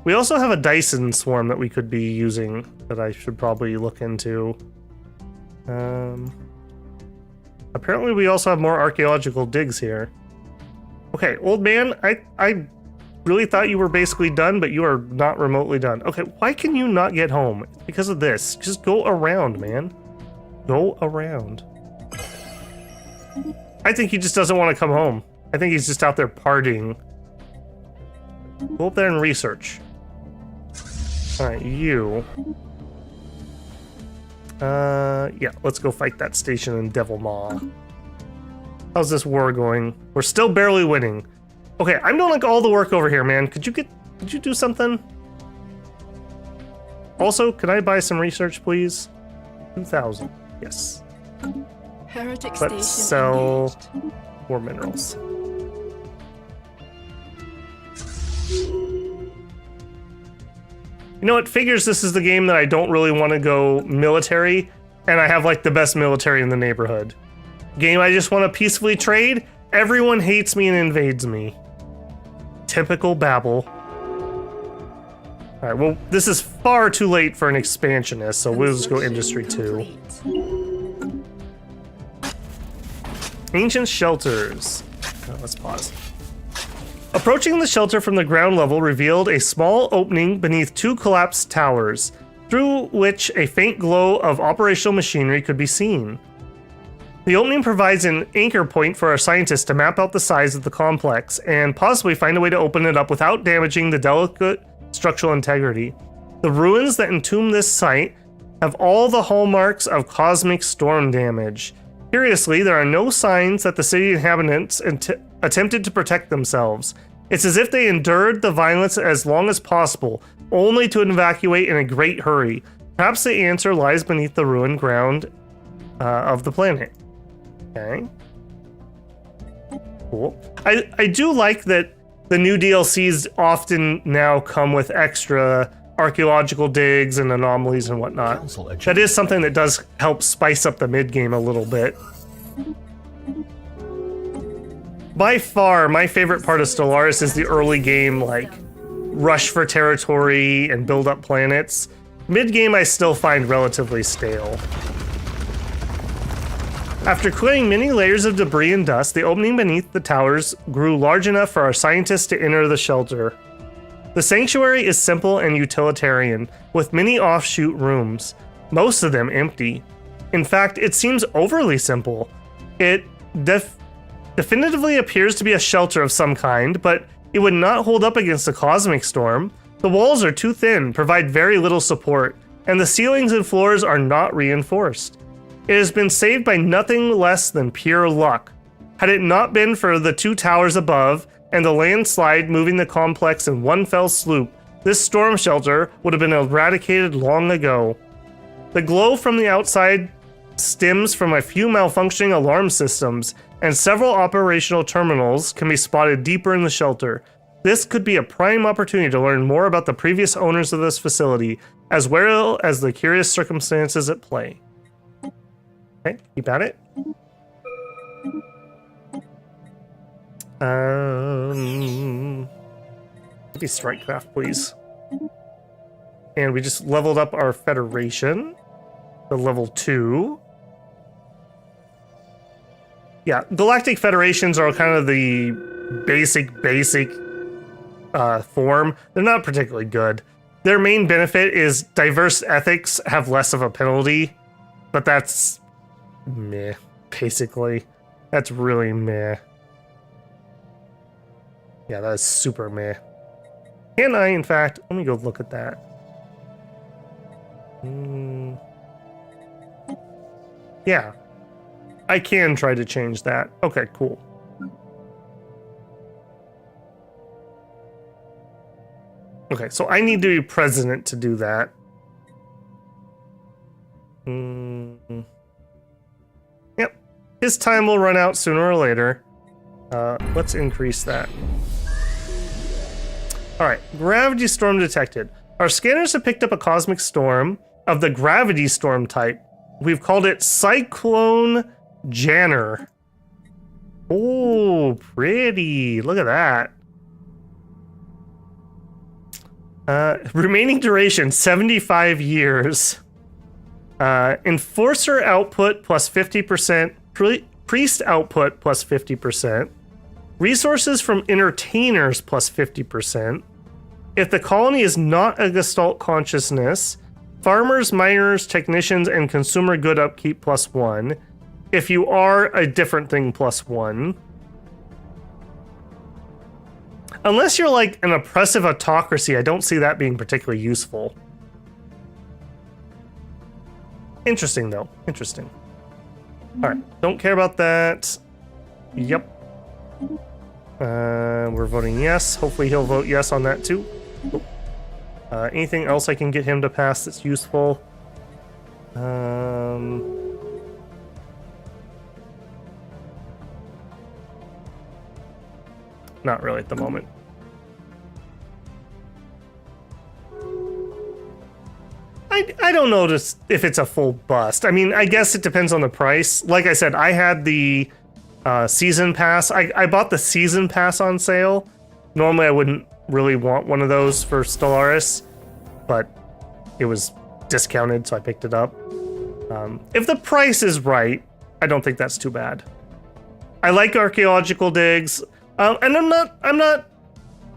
We also have a Dyson swarm that we could be using that I should probably look into. Apparently we also have more archaeological digs here. Okay, old man, I really thought you were basically done, but you are not remotely done. Okay, why can you not get home? It's because of this. Just go around, man. Go around. I think he just doesn't want to come home. I think he's just out there partying. Go up there and research. Alright, you. Yeah, let's go fight that station in Devil Maw. How's this war going? We're still barely winning. Okay, I'm doing like all the work over here, man. Could you do something? Also, can I buy some research, please? 2,000. Yes. Heretic station Let's sell engaged. more minerals. You know, it figures this is the game that I don't really want to go military, and I have like the best military in the neighborhood. Game I just want to peacefully trade, everyone hates me and invades me. Typical Babel. Alright, well, this is far too late for an expansionist, so we'll just go Industry 2. Complete. Ancient shelters. Oh, let's pause. Approaching the shelter from the ground level revealed a small opening beneath two collapsed towers, through which a faint glow of operational machinery could be seen. The opening provides an anchor point for our scientists to map out the size of the complex and possibly find a way to open it up without damaging the delicate structural integrity. The ruins that entomb this site have all the hallmarks of cosmic storm damage. Curiously, there are no signs that the city inhabitants attempted to protect themselves. It's as if they endured the violence as long as possible, only to evacuate in a great hurry. Perhaps the answer lies beneath the ruined ground of the planet. Okay. Cool. I do like that the new DLCs often now come with extra archaeological digs and anomalies and whatnot. That is something that does help spice up the mid-game a little bit. By far, my favorite part of Stellaris is the early game, like, rush for territory and build up planets. Mid-game, I still find relatively stale. After clearing many layers of debris and dust, the opening beneath the towers grew large enough for our scientists to enter the shelter. The sanctuary is simple and utilitarian, with many offshoot rooms, most of them empty. In fact, it seems overly simple. It definitively appears to be a shelter of some kind, but it would not hold up against a cosmic storm. The walls are too thin, provide very little support, and the ceilings and floors are not reinforced. It has been saved by nothing less than pure luck. Had it not been for the two towers above and the landslide moving the complex in one fell swoop, this storm shelter would have been eradicated long ago. The glow from the outside stems from a few malfunctioning alarm systems, and several operational terminals can be spotted deeper in the shelter. This could be a prime opportunity to learn more about the previous owners of this facility, as well as the curious circumstances at play. Okay, keep at it. Maybe Strikecraft, please. And we just leveled up our Federation to level 2. Yeah, Galactic Federations are kind of the basic form. They're not particularly good. Their main benefit is diverse ethics have less of a penalty, but that's meh, basically. That's really meh. Yeah, that is super meh. Can I, in fact, let me go look at that. Yeah, I can try to change that. Okay, cool. Okay, so I need to be president to do that. Yep, his time will run out sooner or later. Let's increase that. Alright, gravity storm detected. Our scanners have picked up a cosmic storm of the gravity storm type. We've called it Cyclone Janner. Oh, pretty. Look at that. Remaining duration, 75 years. Enforcer output plus 50%. Priest output plus 50%. Resources from entertainers plus 50%. If the colony is not a Gestalt consciousness, farmers, miners, technicians, and consumer good upkeep plus 1. If you are a different thing plus 1. Unless you're like an oppressive autocracy, I don't see that being particularly useful. Interesting, though. Interesting. Alright, don't care about that. Yep. We're voting yes. Hopefully he'll vote yes on that, too. Anything else I can get him to pass that's useful? Not really at the moment. I don't know if it's a full bust. I mean, I guess it depends on the price. Like I said, I had the season pass. I bought the season pass on sale. Normally I wouldn't really want one of those for Stellaris, but it was discounted, so I picked it up. If the price is right, I don't think that's too bad. I like archaeological digs, and I'm not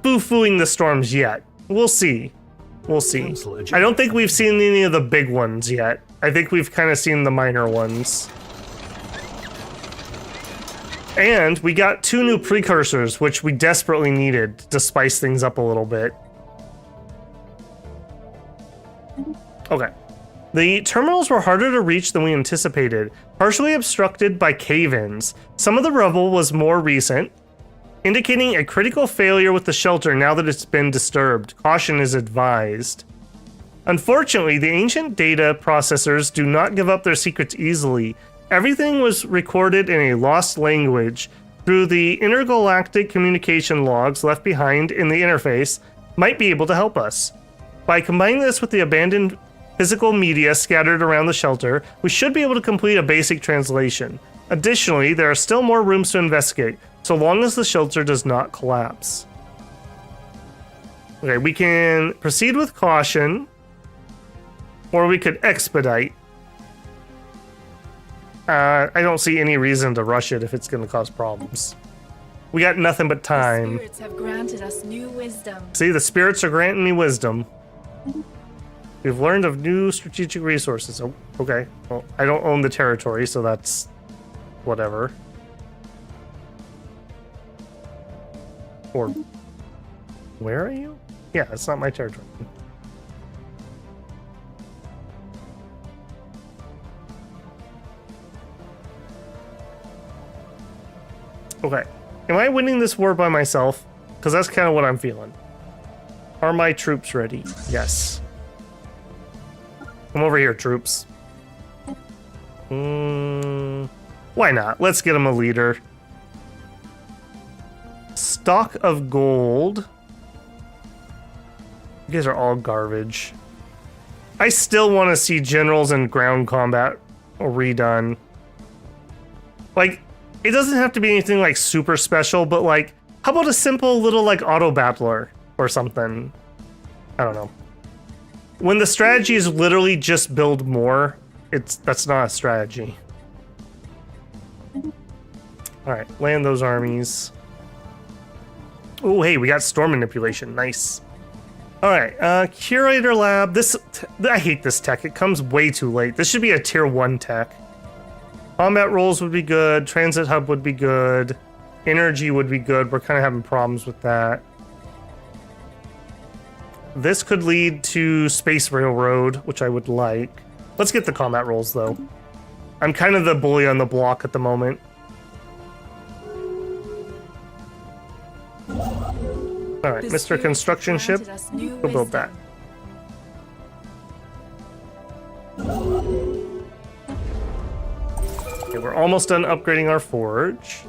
boo-fooing the storms yet. We'll see. We'll see. I don't think we've seen any of the big ones yet. I think we've kind of seen the minor ones. And we got 2 new precursors, which we desperately needed to spice things up a little bit. Okay. The terminals were harder to reach than we anticipated, partially obstructed by cave-ins. Some of the rubble was more recent, indicating a critical failure with the shelter now that it's been disturbed. Caution is advised. Unfortunately, the ancient data processors do not give up their secrets easily. Everything was recorded in a lost language, through the intergalactic communication logs left behind in the interface might be able to help us. By combining this with the abandoned physical media scattered around the shelter, we should be able to complete a basic translation. Additionally, there are still more rooms to investigate, so long as the shelter does not collapse. Okay, we can proceed with caution, or we could expedite. I don't see any reason to rush it if it's going to cause problems. We got nothing but time. The spirits have granted us new wisdom. See, the spirits are granting me wisdom. We've learned of new strategic resources. Oh, okay. Well, I don't own the territory, so that's whatever. Or where are you? Yeah, it's not my territory. Okay. Am I winning this war by myself? Because that's kind of what I'm feeling. Are my troops ready? Yes. Come over here, troops. Why not? Let's get him a leader. Stock of gold. You guys are all garbage. I still want to see generals and ground combat redone. Like, it doesn't have to be anything like super special, but like, how about a simple little like auto battler or something? I don't know. When the strategy is literally just build more, that's not a strategy. All right, land those armies. Oh, hey, we got storm manipulation. Nice. All right, curator lab. I hate this tech. It comes way too late. This should be a tier 1 tech. Combat rolls would be good. Transit hub would be good. Energy would be good. We're kind of having problems with that. This could lead to Space Railroad, which I would like. Let's get the combat rolls, though. I'm kind of the bully on the block at the moment. Alright, Mr. Construction Ship. We'll build that. Okay, we're almost done upgrading our forge.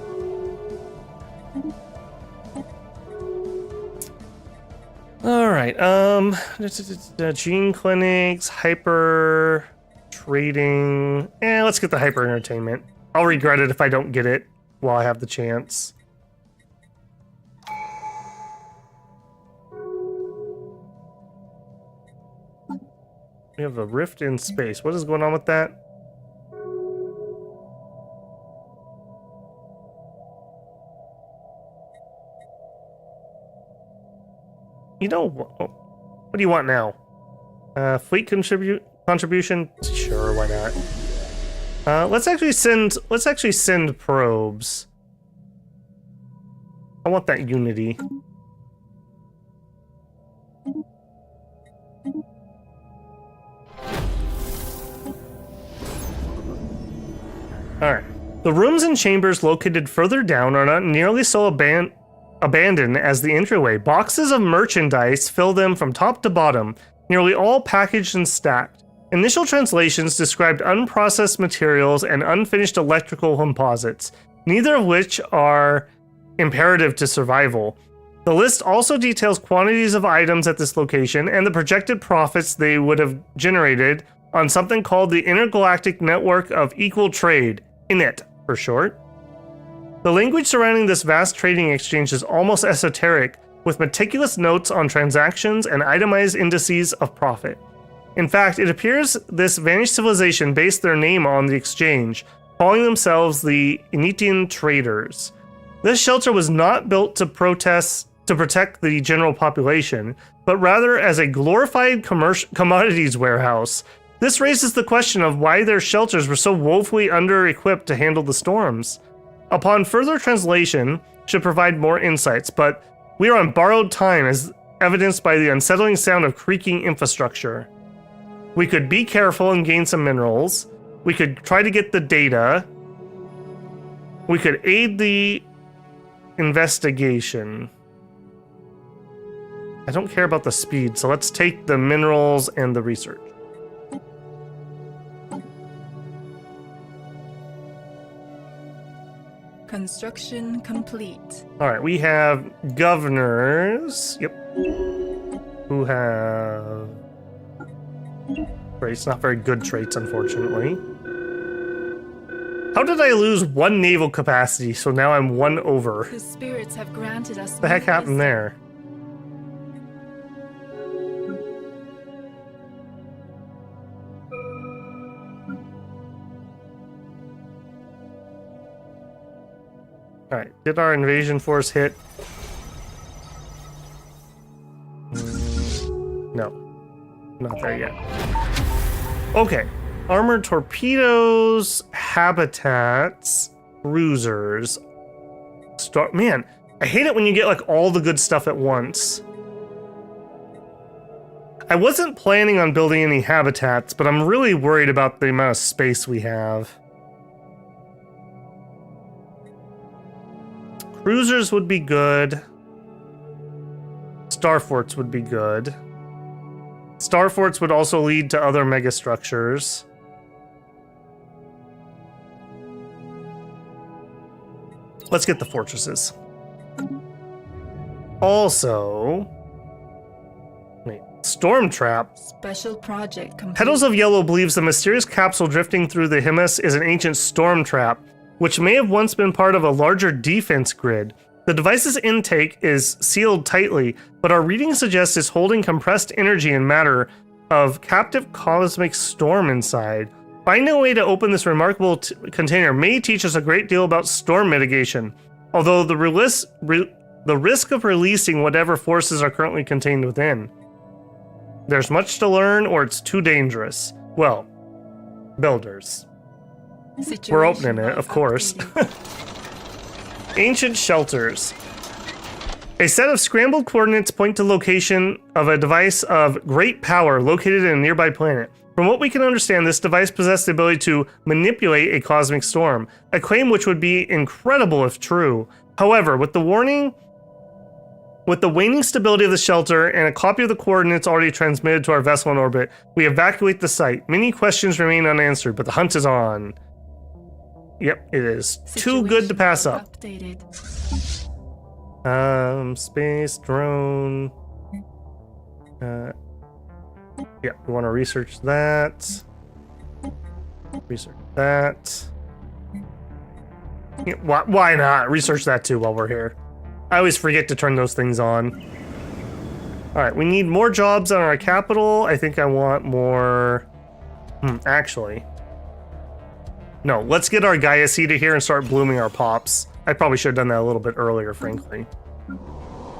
Alright, gene clinics, hyper trading. Let's get the hyper entertainment. I'll regret it if I don't get it while I have the chance. We have a rift in space. What is going on with that? You know, what do you want now? Fleet contribution? Sure, why not? Let's actually send probes. I want that unity. Alright. The rooms and chambers located further down are not nearly so abandoned as the entryway. Boxes of merchandise fill them from top to bottom, nearly all packaged and stacked. Initial translations described unprocessed materials and unfinished electrical composites, neither of which are imperative to survival. The list also details quantities of items at this location and the projected profits they would have generated on something called the Intergalactic Network of Equal Trade, INET for short. The language surrounding this vast trading exchange is almost esoteric, with meticulous notes on transactions and itemized indices of profit. In fact, it appears this vanished civilization based their name on the exchange, calling themselves the Inetian Traders. This shelter was not built to protect the general population, but rather as a glorified commodities warehouse. This raises the question of why their shelters were so woefully under-equipped to handle the storms. Upon further translation, should provide more insights, but we are on borrowed time as evidenced by the unsettling sound of creaking infrastructure. We could be careful and gain some minerals. We could try to get the data. We could aid the investigation. I don't care about the speed, so let's take the minerals and the research. Construction complete. All right, we have governors. Yep. Who have traits, not very good traits, unfortunately. How did I lose 1 naval capacity? So now I'm 1 over. The spirits have granted us. What the heck happened there? All right, did our invasion force hit? No, not there yet. Okay, armored torpedoes, habitats, cruisers. Man, I hate it when you get like all the good stuff at once. I wasn't planning on building any habitats, but I'm really worried about the amount of space we have. Cruisers would be good. Starforts would be good. Starforts would also lead to other megastructures. Let's get the fortresses. Also, wait, Storm Trap. Special project complete. Petals of Yellow believes the mysterious capsule drifting through the Himas is an ancient storm trap, which may have once been part of a larger defense grid. The device's intake is sealed tightly, but our reading suggests it's holding compressed energy and matter of captive cosmic storm inside. Finding a way to open this remarkable container may teach us a great deal about storm mitigation, although the risk of releasing whatever forces are currently contained within. There's much to learn, or it's too dangerous. Well, builders. We're opening it, of course. Ancient shelters. A set of scrambled coordinates point to location of a device of great power located in a nearby planet. From what we can understand, this device possessed the ability to manipulate a cosmic storm, a claim which would be incredible if true. However, with the waning stability of the shelter and a copy of the coordinates already transmitted to our vessel in orbit, we evacuate the site. Many questions remain unanswered, but the hunt is on. Yep, it is. Too good to pass up. Updated. Space drone. Yeah, we want to research that. Research that. Yeah, why not? Research that too while we're here. I always forget to turn those things on. Alright, we need more jobs on our capital. I think I want more... actually. No, let's get our Gaia seeded here and start blooming our pops. I probably should have done that a little bit earlier, frankly.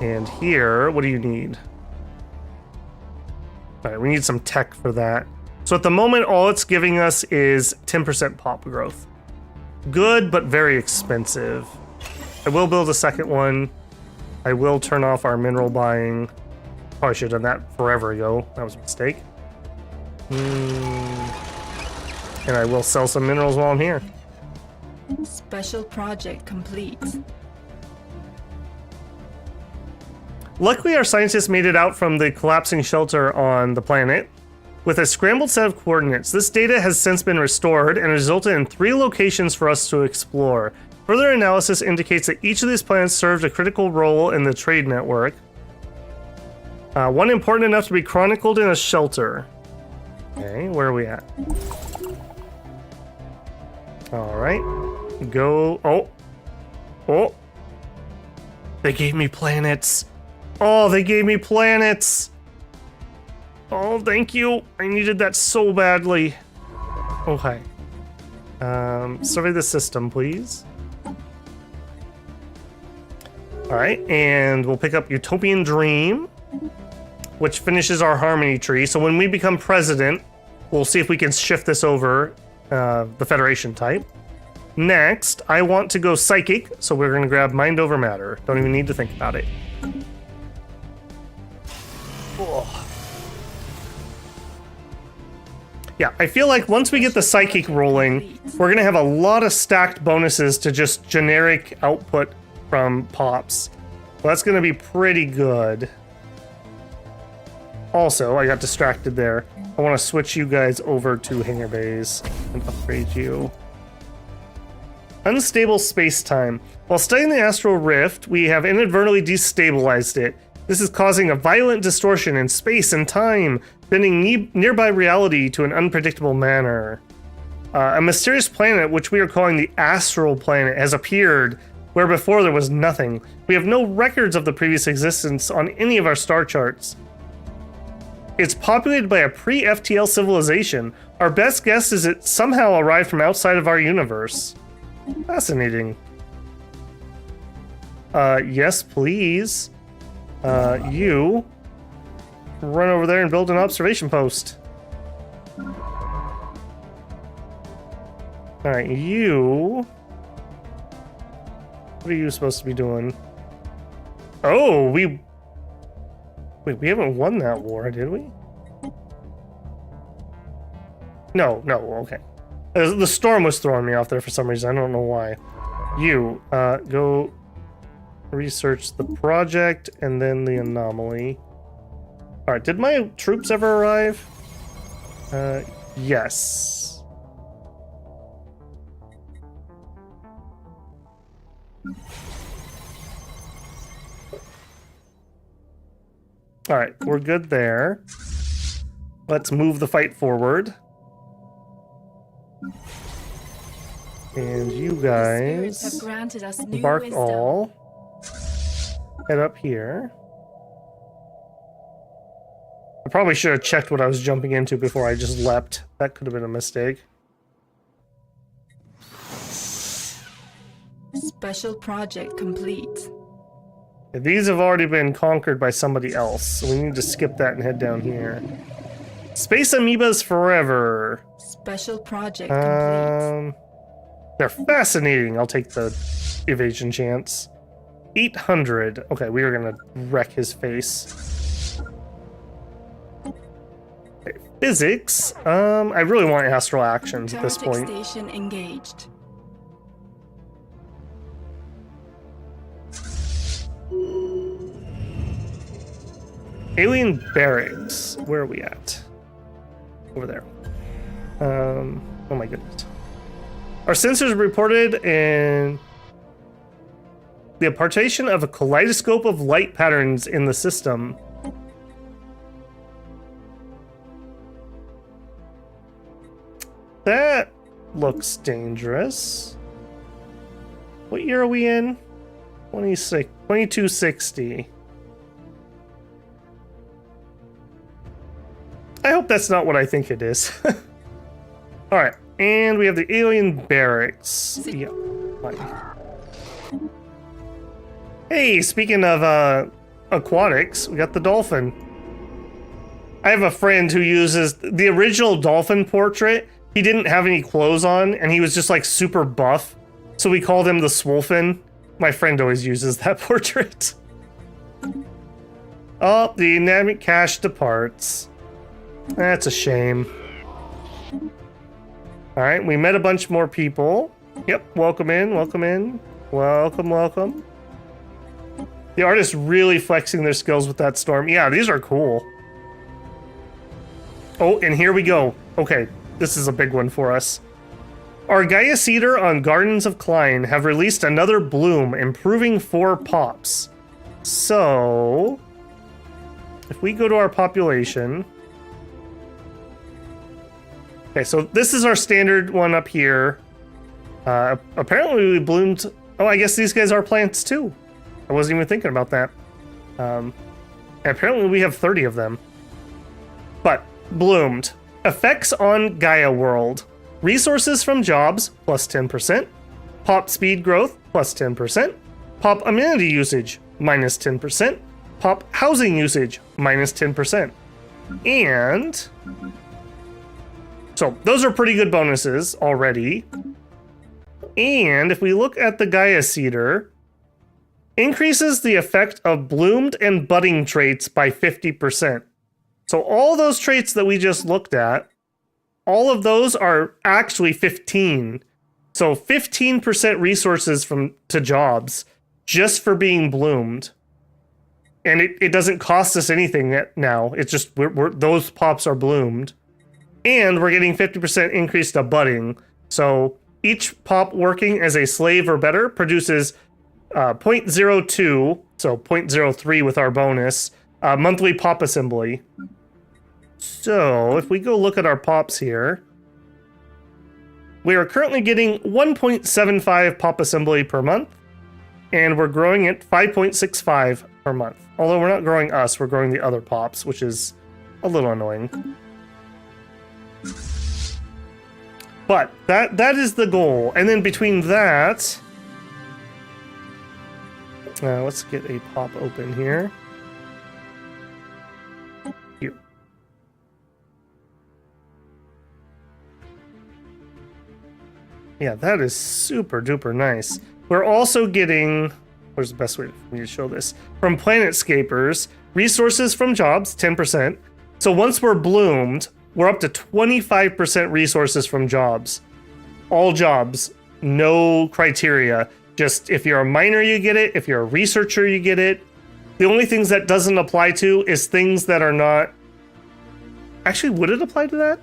And here, what do you need? Alright, we need some tech for that. So at the moment, all it's giving us is 10% pop growth. Good, but very expensive. I will build a second one. I will turn off our mineral buying. Probably should have done that forever ago. That was a mistake. And I will sell some minerals while I'm here. Special project complete. Luckily, our scientists made it out from the collapsing shelter on the planet with a scrambled set of coordinates. This data has since been restored and resulted in 3 locations for us to explore. Further analysis indicates that each of these planets served a critical role in the trade network. One important enough to be chronicled in a shelter. Okay, where are we at? Alright. Go. Oh. They gave me planets. Oh, they gave me planets. Oh, thank you. I needed that so badly. Okay. Survey the system, please. Alright, and we'll pick up Utopian Dream, which finishes our harmony tree. So when we become president, we'll see if we can shift this over the Federation type. Next, I want to go Psychic, so we're going to grab Mind Over Matter. Don't even need to think about it. Oh. Yeah, I feel like once we get the Psychic rolling, we're going to have a lot of stacked bonuses to just generic output from pops. Well, that's going to be pretty good. Also, I got distracted there. I want to switch you guys over to hangar bays and upgrade you. Unstable space-time. While studying the astral rift, we have inadvertently destabilized it. This is causing a violent distortion in space and time, bending nearby reality to an unpredictable manner. A mysterious planet, which we are calling the Astral Planet, has appeared where before there was nothing. We have no records of the previous existence on any of our star charts. It's populated by a pre-FTL civilization. Our best guess is it somehow arrived from outside of our universe. Fascinating. Yes, please. You run over there and build an observation post. Alright, you... What are you supposed to be doing? Oh, Wait, we haven't won that war, did we? No, okay. The storm was throwing me off there for some reason. I don't know why. You, go research the project and then the anomaly. Alright, did my troops ever arrive? Yes. Alright, we're good there. Let's move the fight forward. And you guys embark all. Head up here. I probably should have checked what I was jumping into before I just leapt. That could have been a mistake. Special project complete. These have already been conquered by somebody else, so we need to skip that and head down here. Space amoebas forever. Special project complete. They're fascinating. I'll take the evasion chance. 800. Okay, we are gonna wreck his face. Okay, physics. I really want astral actions at this point. Station engaged. Alien barracks. Where are we at? Over there. Oh my goodness. Our sensors reported in the apportation of a kaleidoscope of light patterns in the system. That looks dangerous. What year are we in? 2260. I hope that's not what I think it is. Alright, and we have the alien barracks. Yeah. Hey, speaking of aquatics, we got the dolphin. I have a friend who uses the original dolphin portrait. He didn't have any clothes on, and he was just like super buff. So we called him the Swolfin. My friend always uses that portrait. Oh, the dynamic cache departs. That's a shame. Alright, we met a bunch more people. Yep, welcome in, welcome in. Welcome, welcome. The artist really flexing their skills with that storm. Yeah, these are cool. Oh, and here we go. Okay, this is a big one for us. Our Gaia Cedar on Gardens of Kline have released another bloom, improving 4 pops. So, if we go to our population... Okay, so this is our standard one up here. Apparently we bloomed... Oh, I guess these guys are plants too. I wasn't even thinking about that. And apparently we have 30 of them. But, bloomed. Effects on Gaia World. Resources from jobs, plus 10%. Pop speed growth, plus 10%. Pop amenity usage, minus 10%. Pop housing usage, minus 10%. And... So, those are pretty good bonuses already. And if we look at the Gaia Cedar, increases the effect of bloomed and budding traits by 50%. So all those traits that we just looked at, all of those are actually 15. So 15% resources to jobs just for being bloomed. And it doesn't cost us anything now. It's just those pops are bloomed. And we're getting 50% increase to budding. So each pop working as a slave or better produces 0.02, so 0.03 with our bonus, monthly pop assembly. So if we go look at our pops here, we are currently getting 1.75 pop assembly per month, and we're growing it 5.65 per month. Although we're not growing us, we're growing the other pops, which is a little annoying. But that is the goal. And then between that, let's get a pop open here. Here. Yeah, that is super duper nice. We're also getting, where's the best way for me to show this? From Planetscapers, resources from jobs, 10%. So once we're bloomed, we're up to 25% resources from jobs. All jobs, no criteria. Just if you're a miner, you get it. If you're a researcher, you get it. The only things that doesn't apply to is things that are not... Actually, would it apply to that?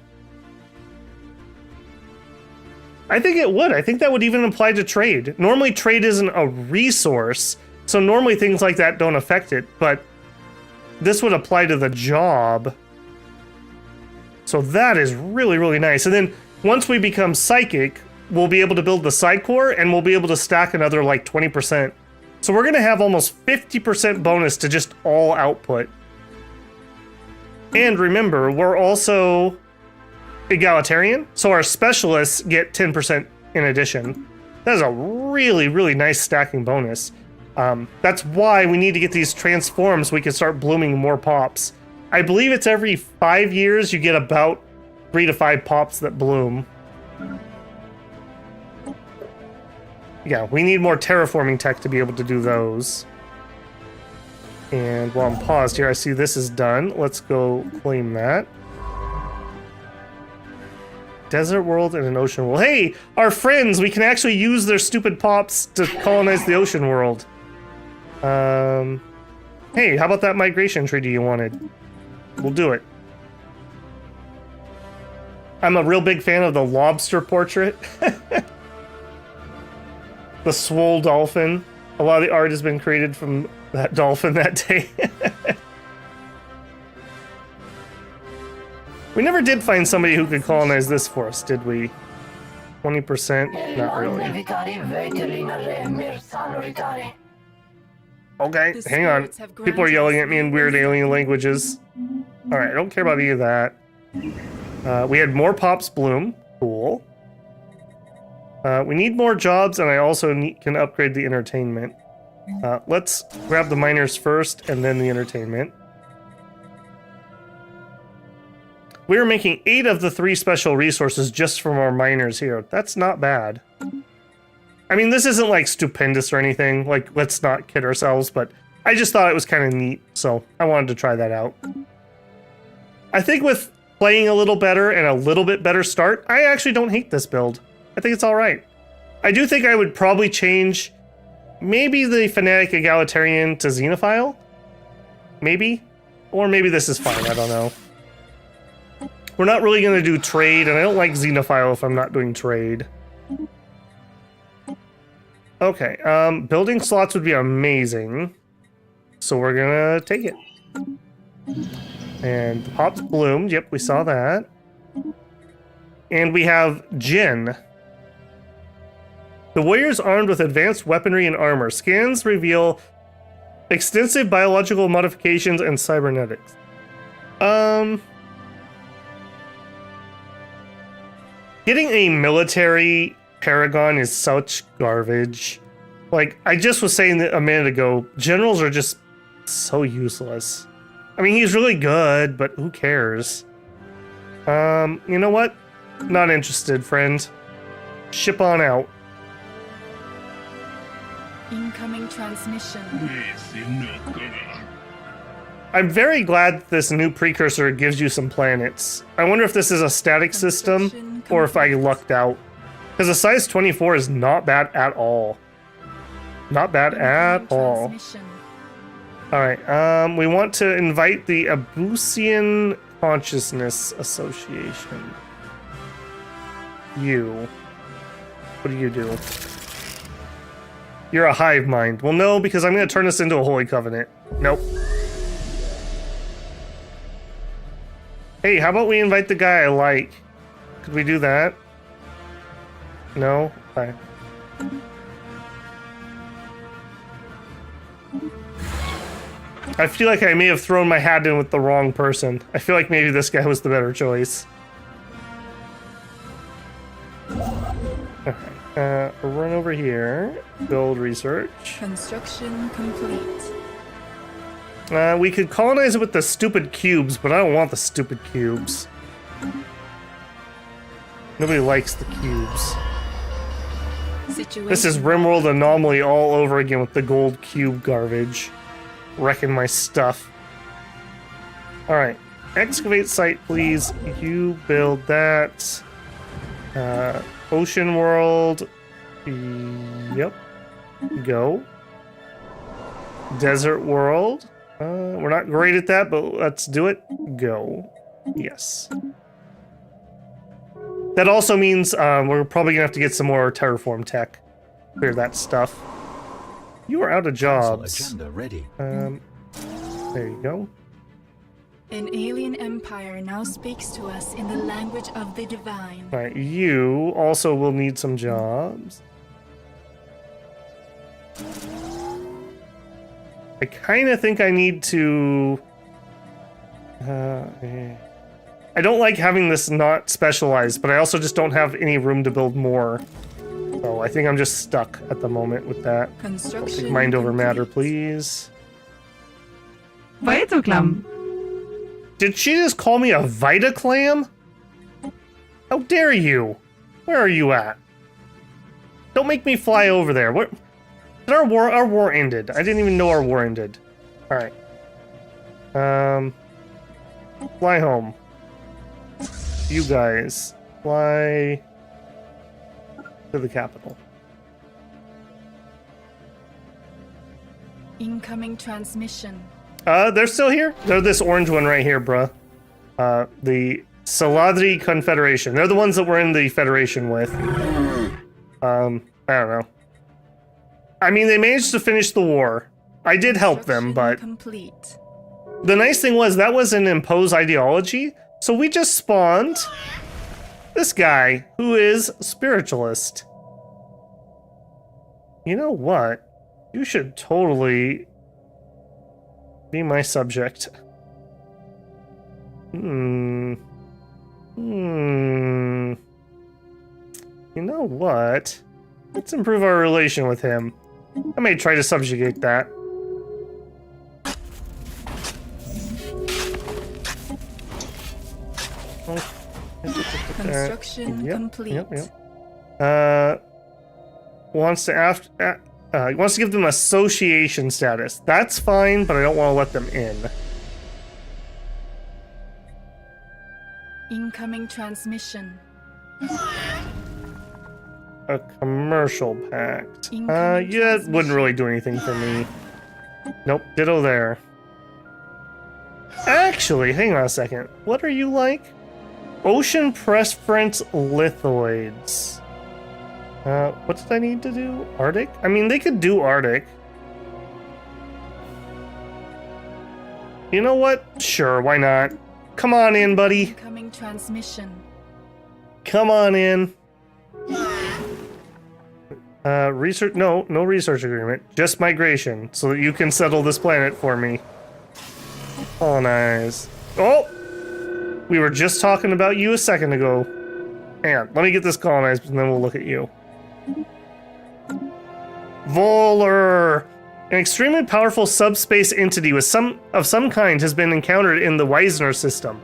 I think it would. I think that would even apply to trade. Normally, trade isn't a resource, so normally things like that don't affect it, but this would apply to the job. So that is really, really nice. And then once we become psychic, we'll be able to build the side core and we'll be able to stack another like 20%. So we're going to have almost 50% bonus to just all output. And remember, we're also egalitarian, so our specialists get 10% in addition. That is a really, really nice stacking bonus. That's why we need to get these transforms so we can start blooming more pops. I believe it's every 5 years you get about 3 to 5 pops that bloom. Yeah, we need more terraforming tech to be able to do those. And while I'm paused here, I see this is done. Let's go claim that. Desert world and an ocean world. Hey, our friends, we can actually use their stupid pops to colonize the ocean world. Hey, how about that migration treaty you wanted? We'll do it. I'm a real big fan of the lobster portrait. The swole dolphin. A lot of the art has been created from that dolphin that day. We never did find somebody who could colonize this for us, did we? 20%? Not really. Okay, hang on. People are yelling at me in weird alien languages. Alright, I don't care about any of that. We had more pops bloom. Cool. We need more jobs, and I also can upgrade the entertainment. Let's grab the miners first, and then the entertainment. We are making 8 of the 3 special resources just from our miners here. That's not bad. I mean, this isn't like stupendous or anything. Like, let's not kid ourselves, but I just thought it was kind of neat, so I wanted to try that out. I think with playing a little better and a little bit better start, I actually don't hate this build. I think it's all right. I do think I would probably change maybe the Fanatic Egalitarian to Xenophile. Maybe. Or maybe this is fine, I don't know. We're not really going to do trade, and I don't like Xenophile if I'm not doing trade. Okay, building slots would be amazing. So we're going to take it. And the pops bloomed. Yep, we saw that. And we have Jin. The warrior's armed with advanced weaponry and armor. Scans reveal extensive biological modifications and cybernetics. Getting a military paragon is such garbage. Like, I just was saying that a minute ago, generals are just so useless. I mean, he's really good, but who cares? You know what? Not interested, friend. Ship on out. Incoming transmission. I'm very glad this new Precursor gives you some planets. I wonder if this is a static system or if I lucked out. Because a size 24 is not bad at all. Not bad at all. Alright, we want to invite the Abusian Consciousness Association. You. What do you do? You're a hive mind. Well, no, because I'm going to turn this into a holy covenant. Nope. Hey, how about we invite the guy I like? Could we do that? No? Okay. I feel like I may have thrown my hat in with the wrong person. I feel like maybe this guy was the better choice. Okay, run over here. Build research. Construction complete. We could colonize it with the stupid cubes, but I don't want the stupid cubes. Nobody likes the cubes. Situation. This is Rimworld Anomaly all over again with the gold cube garbage. Wrecking my stuff. Alright. Excavate site, please. You build that. Ocean world. Yep. Go. Desert world. We're not great at that, but let's do it. Go. Yes. That also means we're probably gonna have to get some more terraform tech. Clear that stuff. You are out of jobs. Agenda ready. There you go. An alien empire now speaks to us in the language of the divine. Alright, you also will need some jobs. I kind of think I need to... I don't like having this not specialized, but I also just don't have any room to build more. So I think I'm just stuck at the moment with that. Construction Take mind over matter, complete. please. Vitoclam. Did she just call me a Vitaclam? How dare you? Where are you at? Don't make me fly over there. What? Did our war ended. I didn't even know our war ended. All right. Fly home. You guys fly to the capital. Incoming transmission. They're still here. They're this orange one right here, bruh. The Saladri Confederation. They're the ones that we're in the Federation with. I don't know. I mean, they managed to finish the war. I did help them, but Complete. the nice thing was that was an imposed ideology, so we just spawned this guy who is spiritualist. You know what? You should totally be my subject. You know what? Let's improve our relation with him. I may try to subjugate that. Construction complete. Wants to give them association status. That's fine, but I don't want to let them in. Incoming transmission. A commercial pact. Incoming Yeah, it wouldn't really do anything for me. Nope, ditto there. Actually, hang on a second. What are you like? Ocean preference lithoids. What did I need to do? Arctic? I mean, they could do Arctic. You know what? Sure, why not? Come on in, buddy. Incoming transmission. Come on in. Research? No research agreement. Just migration, so that you can settle this planet for me. Colonize. Oh! We were just talking about you a second ago. Hang on, let me get this colonized, and then we'll look at you. Voller! An extremely powerful subspace entity with some kind has been encountered in the Wisner system.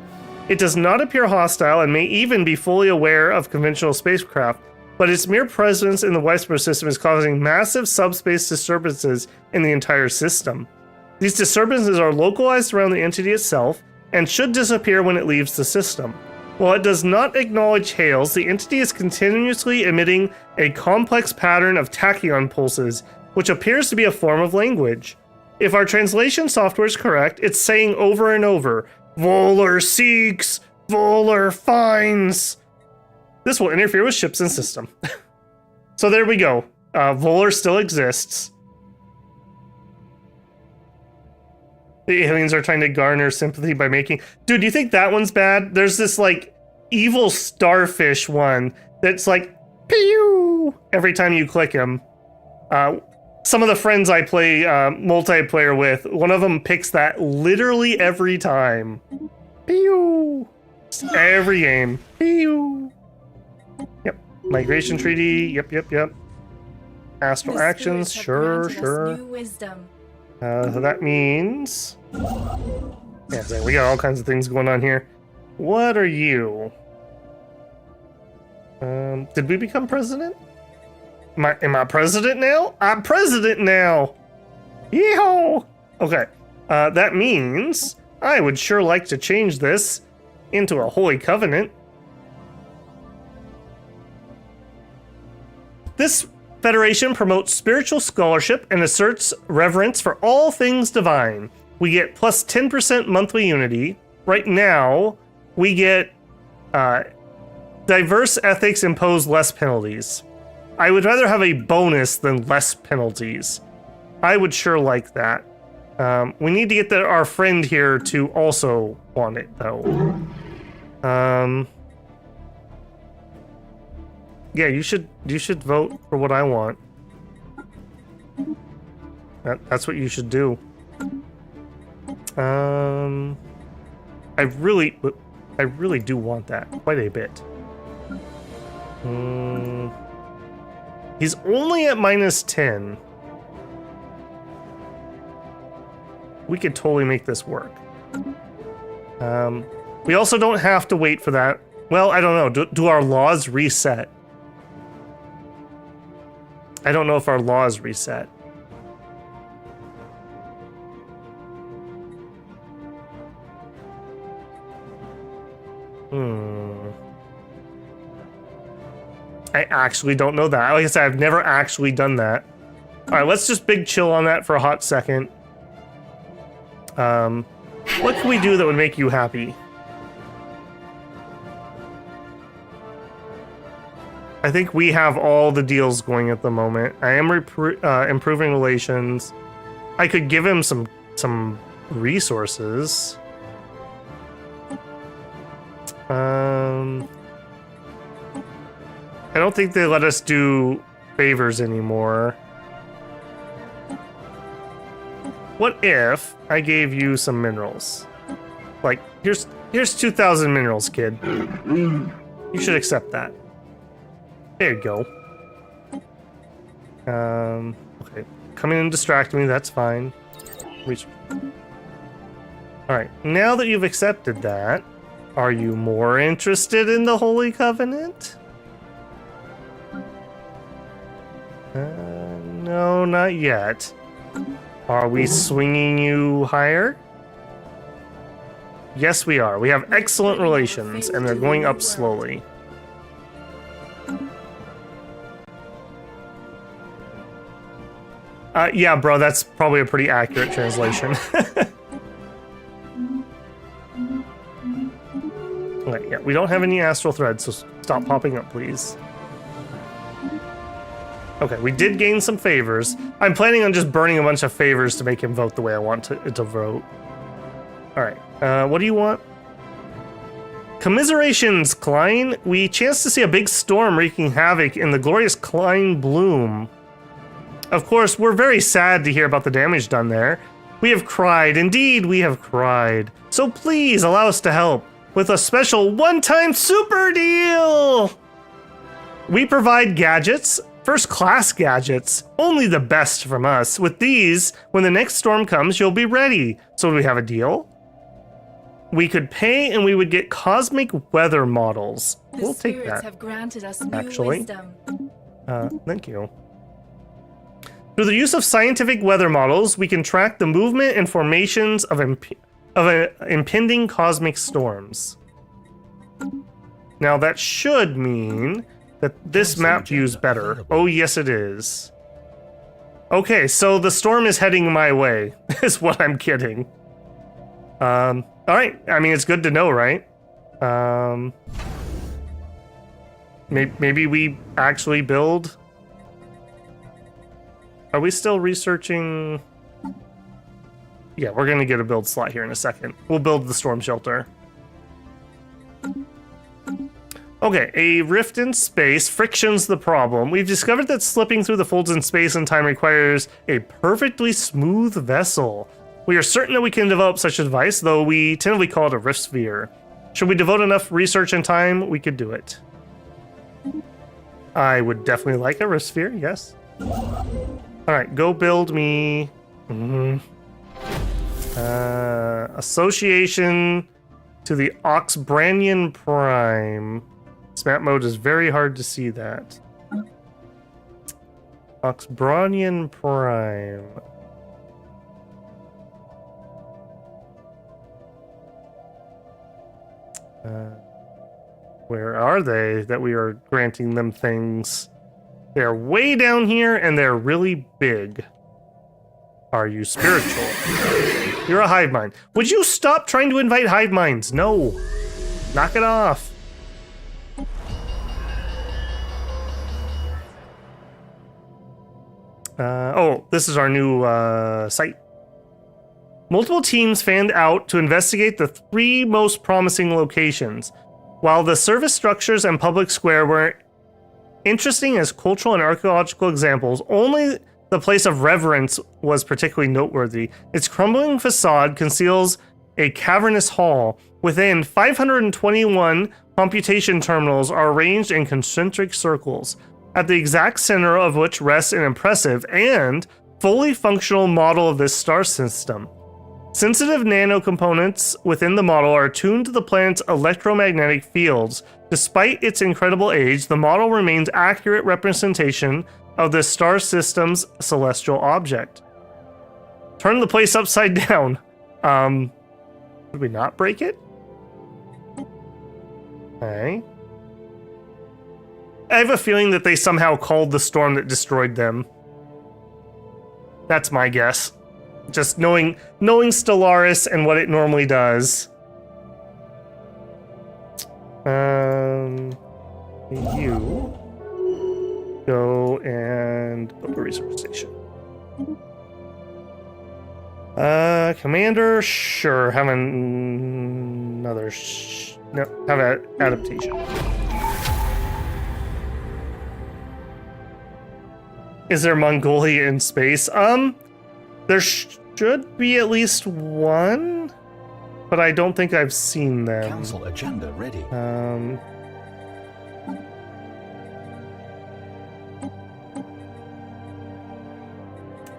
It does not appear hostile and may even be fully aware of conventional spacecraft, but its mere presence in the Wisner system is causing massive subspace disturbances in the entire system. These disturbances are localized around the entity itself and should disappear when it leaves the system. While it does not acknowledge hails, the entity is continuously emitting a complex pattern of tachyon pulses, which appears to be a form of language. If our translation software is correct, it's saying over and over, Voller seeks, Voller finds. This will interfere with ships and system. So there we go. Volar still exists. The aliens are trying to garner sympathy by making... Dude, do you think that one's bad? There's this, like, evil starfish one that's like, pew! Every time you click him. Some of the friends I play multiplayer with, one of them picks that literally every time. Pew! Every game. Pew! Yep. Migration treaty. Yep. Astral actions. Sure. New wisdom. So that means... Yeah, so we got all kinds of things going on here. What are you? Did we become president? Am I president now? I'm president now! Yeehaw! Okay, that means I would sure like to change this into a holy covenant. This Federation promotes spiritual scholarship and asserts reverence for all things divine. We get plus 10% monthly unity. Right now, we get diverse ethics impose less penalties. I would rather have a bonus than less penalties. I would sure like that. We need to get our friend here to also want it, though. Yeah, you should vote for what I want. That's what you should do. I really do want that quite a bit. He's only at -10. We could totally make this work. We also don't have to wait for that. Well, I don't know. Do our laws reset? I don't know if our laws reset. I actually don't know that. Like I said, I've never actually done that. All right, let's just big chill on that for a hot second. What can we do that would make you happy? I think we have all the deals going at the moment. I am improving relations. I could give him some resources. I don't think they let us do favors anymore. What if I gave you some minerals? Like, here's 2,000 minerals, kid. You should accept that. There you go. Okay. Come in and distract me, that's fine. Alright, now that you've accepted that, are you more interested in the Holy Covenant? No, not yet. Are we swinging you higher? Yes, we are. We have excellent relations, and they're going up slowly. Yeah, bro, that's probably a pretty accurate translation. Okay, yeah, we don't have any astral threads, so stop popping up, please. Okay, we did gain some favors. I'm planning on just burning a bunch of favors to make him vote the way I want it to vote. Alright, what do you want? Commiserations, Kline. We chanced to see a big storm wreaking havoc in the glorious Kline bloom. Of course, we're very sad to hear about the damage done there. We have cried, indeed we have cried. So please allow us to help with a special one-time super deal! We provide gadgets, first-class gadgets, only the best from us. With these, when the next storm comes, you'll be ready. So do we have a deal? We could pay and we would get cosmic weather models. We'll take that. Have granted us new actually. Wisdom. Thank you. Through the use of scientific weather models, we can track the movement and formations of impending cosmic storms. Now that should mean that this map views better. Oh yes it is. Okay, so the storm is heading my way, is what I'm kidding. Alright, I mean it's good to know, right? Maybe we actually build Are we still researching? Yeah, we're gonna get a build slot here in a second. We'll build the storm shelter. Okay, a rift in space. Friction's the problem. We've discovered that slipping through the folds in space and time requires a perfectly smooth vessel. We are certain that we can develop such a device, though we tentatively call it a rift sphere. Should we devote enough research and time, we could do it. I would definitely like a rift sphere, yes. Alright, go build me... association to the Oxbranian Prime. This map mode is very hard to see that. Oxbranian Prime. Where are they that we are granting them things? They're way down here and they're really big. Are you spiritual? You're a hive mind. Would you stop trying to invite hive minds? No. Knock it off. Oh, this is our new site. Multiple teams fanned out to investigate the 3 most promising locations. While the service structures and public square were interesting as cultural and archaeological examples, only the place of reverence was particularly noteworthy. Its crumbling facade conceals a cavernous hall. Within, 521 computation terminals are arranged in concentric circles, at the exact center of which rests an impressive and fully functional model of this star system. Sensitive nanocomponents within the model are tuned to the planet's electromagnetic fields. Despite its incredible age, the model remains accurate representation of the star system's celestial object. Turn the place upside down. Did we not break it? Okay. I have a feeling that they somehow called the storm that destroyed them. That's my guess. Just knowing Stellaris and what it normally does. You go and build a research station. Commander, sure. Have another. No, have an adaptation. Is there Mongolia in space? There should be at least one, but I don't think I've seen them. Council agenda ready.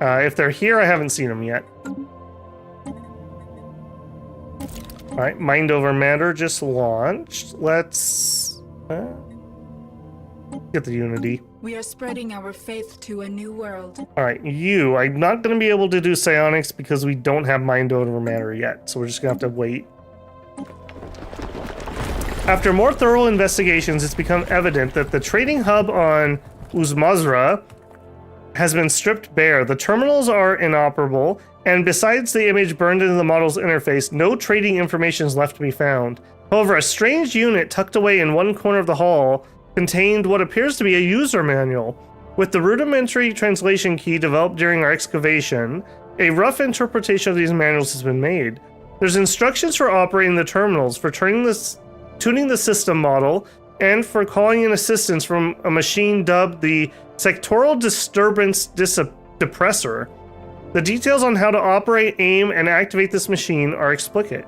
If they're here, I haven't seen them yet. Alright, Mind Over Matter just launched. Let's get the Unity. We are spreading our faith to a new world. Alright, I'm not going to be able to do psionics because we don't have Mind Over Matter yet, so we're just going to have to wait. After more thorough investigations, it's become evident that the trading hub on Uzmazra has been stripped bare. The terminals are inoperable, and besides the image burned into the model's interface, no trading information is left to be found. However, a strange unit tucked away in one corner of the hall contained what appears to be a user manual. With the rudimentary translation key developed during our excavation, a rough interpretation of these manuals has been made. There's instructions for operating the terminals, for tuning the system model, and for calling in assistance from a machine dubbed the Sectoral Disturbance Depressor. The details on how to operate, aim, and activate this machine are explicit.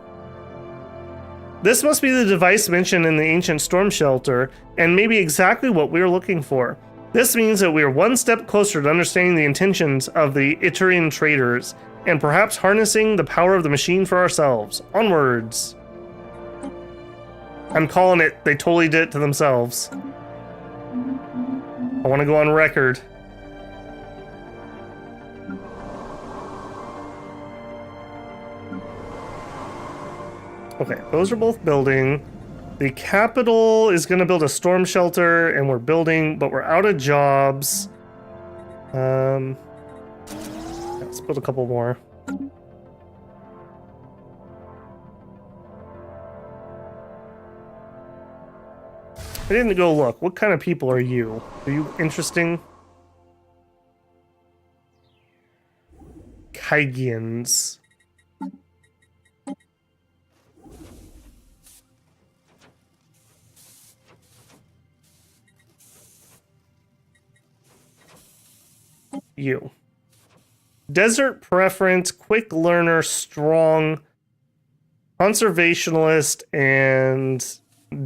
This must be the device mentioned in the ancient storm shelter, and maybe exactly what we are looking for. This means that we are one step closer to understanding the intentions of the Iturian traders, and perhaps harnessing the power of the machine for ourselves. Onwards! I'm calling it. They totally did it to themselves. I want to go on record. Okay, those are both building. The capital is going to build a storm shelter, and we're building, but we're out of jobs. Let's build a couple more. I didn't go look. What kind of people are you? Are you interesting? Kygians. You. Desert preference, quick learner, strong, conservationalist, and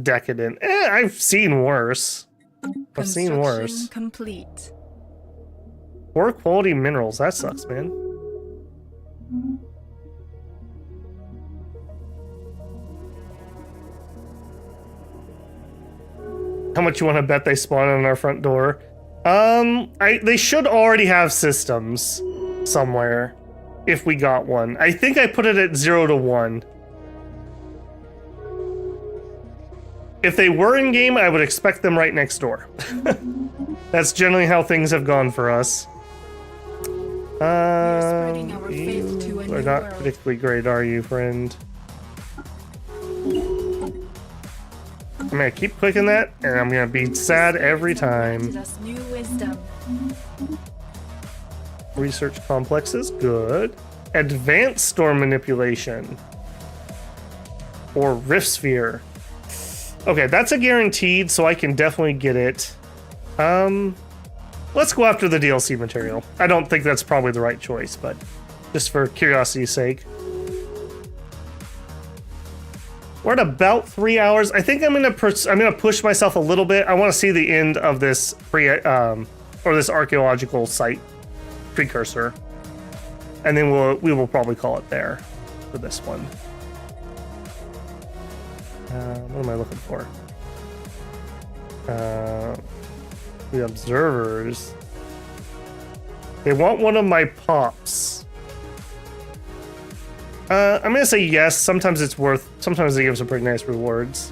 decadent. I've seen worse. I've seen worse. Complete. Poor quality minerals. That sucks, man. How much you want to bet they spawn on our front door? They should already have systems somewhere if we got one. I think I put it at 0 to 1. If they were in game, I would expect them right next door. That's generally how things have gone for us. You are not particularly great, are you, friend? I'm gonna keep clicking that, and I'm gonna be sad every time. Research complexes, good. Advanced storm manipulation. Or rift sphere. Okay, that's a guaranteed, so I can definitely get it. Let's go after the DLC material. I don't think that's probably the right choice, but just for curiosity's sake. We're at about 3 hours. I think I'm gonna push myself a little bit. I want to see the end of this this archaeological site, Precursor, and then we will probably call it there for this one. What am I looking for? The observers. They want one of my pops. I'm gonna say yes. Sometimes it's worth. Sometimes they give some pretty nice rewards.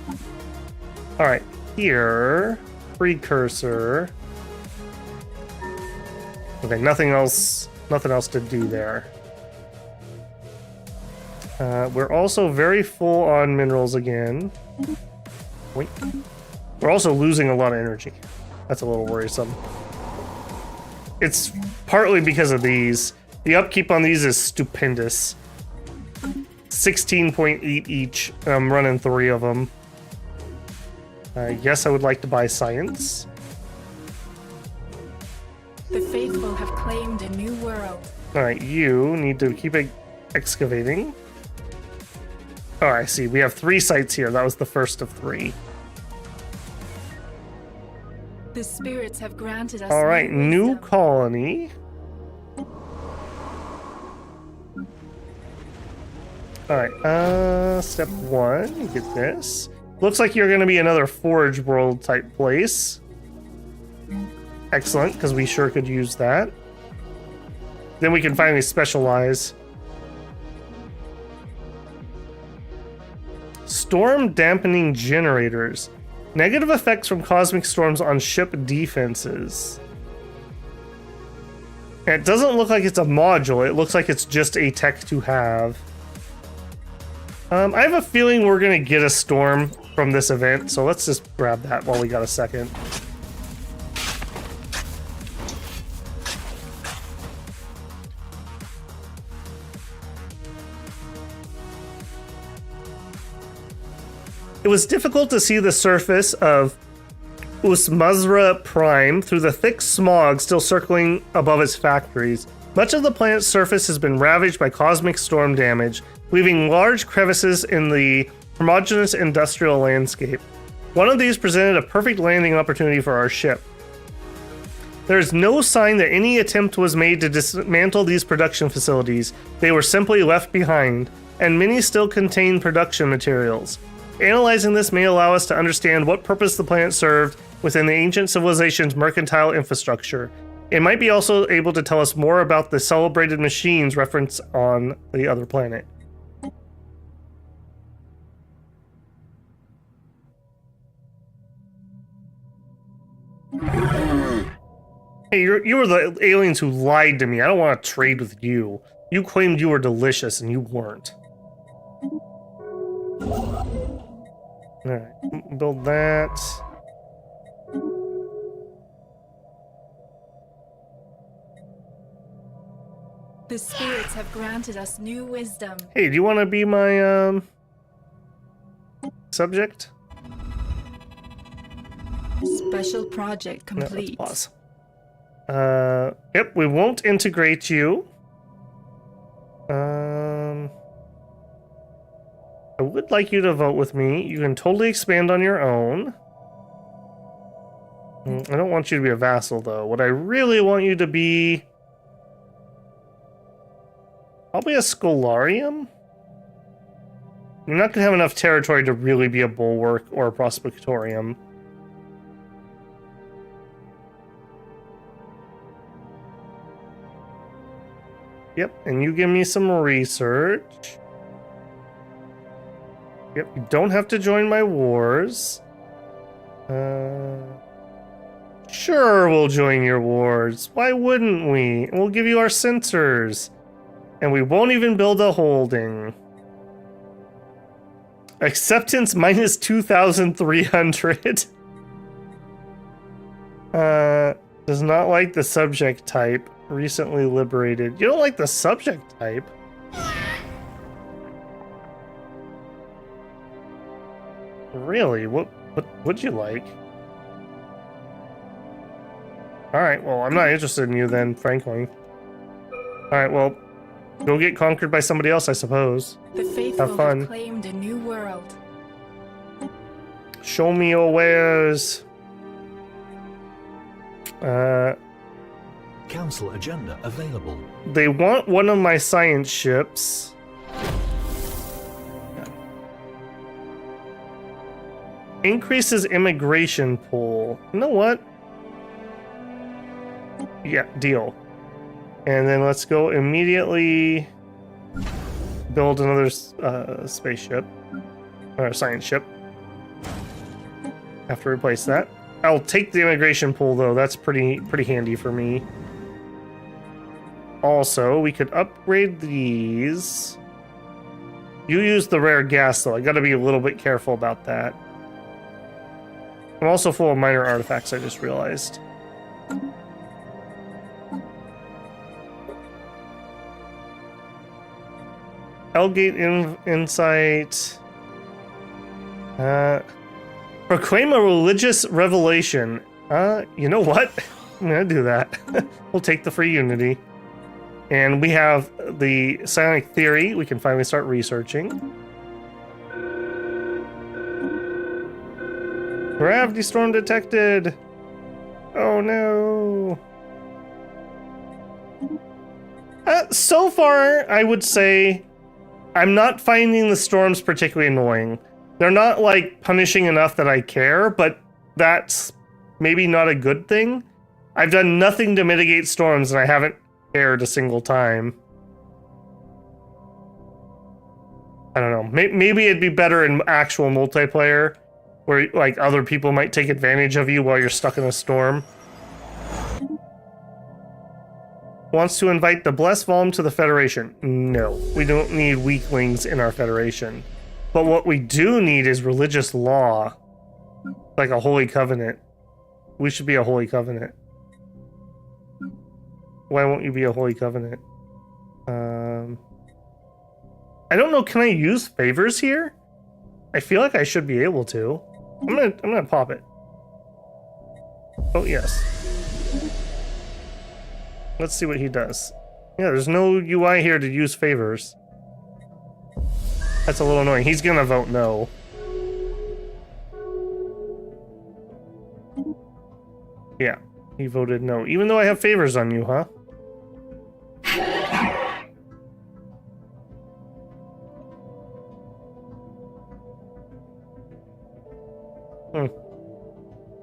All right, here, Precursor. Okay, nothing else. Nothing else to do there. We're also very full on minerals again. Wait. We're also losing a lot of energy. That's a little worrisome. It's partly because of these. The upkeep on these is stupendous. 16.8 each. I'm running 3 of them. Yes, I would like to buy science. The faithful have claimed a new world. Alright, you need to keep excavating. Oh, I see. We have 3 sites here. That was the first of 3. The spirits have granted us. All right, new colony. All right, step 1, you get this. Looks like you're gonna be another forge world type place. Excellent, because we sure could use that. Then we can finally specialize. Storm dampening generators. Negative effects from cosmic storms on ship defenses. And it doesn't look like it's a module. It looks like it's just a tech to have. I have a feeling we're gonna get a storm from this event, so let's just grab that while we got a second. It was difficult to see the surface of Usmazra Prime through the thick smog still circling above its factories. Much of the planet's surface has been ravaged by cosmic storm damage, leaving large crevices in the homogeneous industrial landscape. One of these presented a perfect landing opportunity for our ship. There is no sign that any attempt was made to dismantle these production facilities. They were simply left behind, and many still contain production materials. Analyzing this may allow us to understand what purpose the planet served within the ancient civilization's mercantile infrastructure. It might be also able to tell us more about the celebrated machines referenced on the other planet. Hey, you were the aliens who lied to me. I don't want to trade with you. You claimed you were delicious and you weren't. Alright, build that. The spirits have granted us new wisdom. Hey, do you want to be my subject? Special project No, let's complete. pause. Yep, we won't integrate you. I would like you to vote with me. You can totally expand on your own. I don't want you to be a vassal, though. What I really want you to be... probably a Scholarium? You're not going to have enough territory to really be a bulwark or a prospectorium. Yep, and you give me some research. Yep, you don't have to join my wars. Sure, we'll join your wars. Why wouldn't we? We'll give you our sensors. And we won't even build a holding. Acceptance minus 2,300. Does not like the subject type. Recently liberated. You don't like the subject type? Really? What would you like? Alright, well, I'm not interested in you then, frankly. Alright, well, go get conquered by somebody else, I suppose. The faithful Have fun. claimed a new world. Show me your wares. Council agenda available. They want one of my science ships. Increases immigration pool. You know what? Yeah, deal. And then let's go immediately build another spaceship. Or science ship. Have to replace that. I'll take the immigration pool though. That's pretty handy for me. Also, we could upgrade these. You use the rare gas though. I gotta be a little bit careful about that. I'm also full of minor artifacts, I just realized. Hellgate Insight. Proclaim a religious revelation. You know what? I'm gonna do that. We'll take the free unity. And we have the psionic theory. We can finally start researching. Gravity storm detected. Oh no. So far, I would say I'm not finding the storms particularly annoying. They're not like punishing enough that I care, but that's maybe not a good thing. I've done nothing to mitigate storms and I haven't cared a single time. I don't know. Maybe it'd be better in actual multiplayer where like other people might take advantage of you while you're stuck in a storm. Wants to invite the Blessed Volm to the Federation. No, we don't need weaklings in our Federation. But what we do need is religious law. Like a Holy Covenant. We should be a Holy Covenant. Why won't you be a Holy Covenant? I don't know, can I use favors here? I feel like I should be able to. I'm gonna pop it. Oh yes. Let's see what he does. Yeah, there's no UI here to use favors. That's a little annoying. He's gonna vote no. Yeah, he voted no. Even though I have favors on you, huh?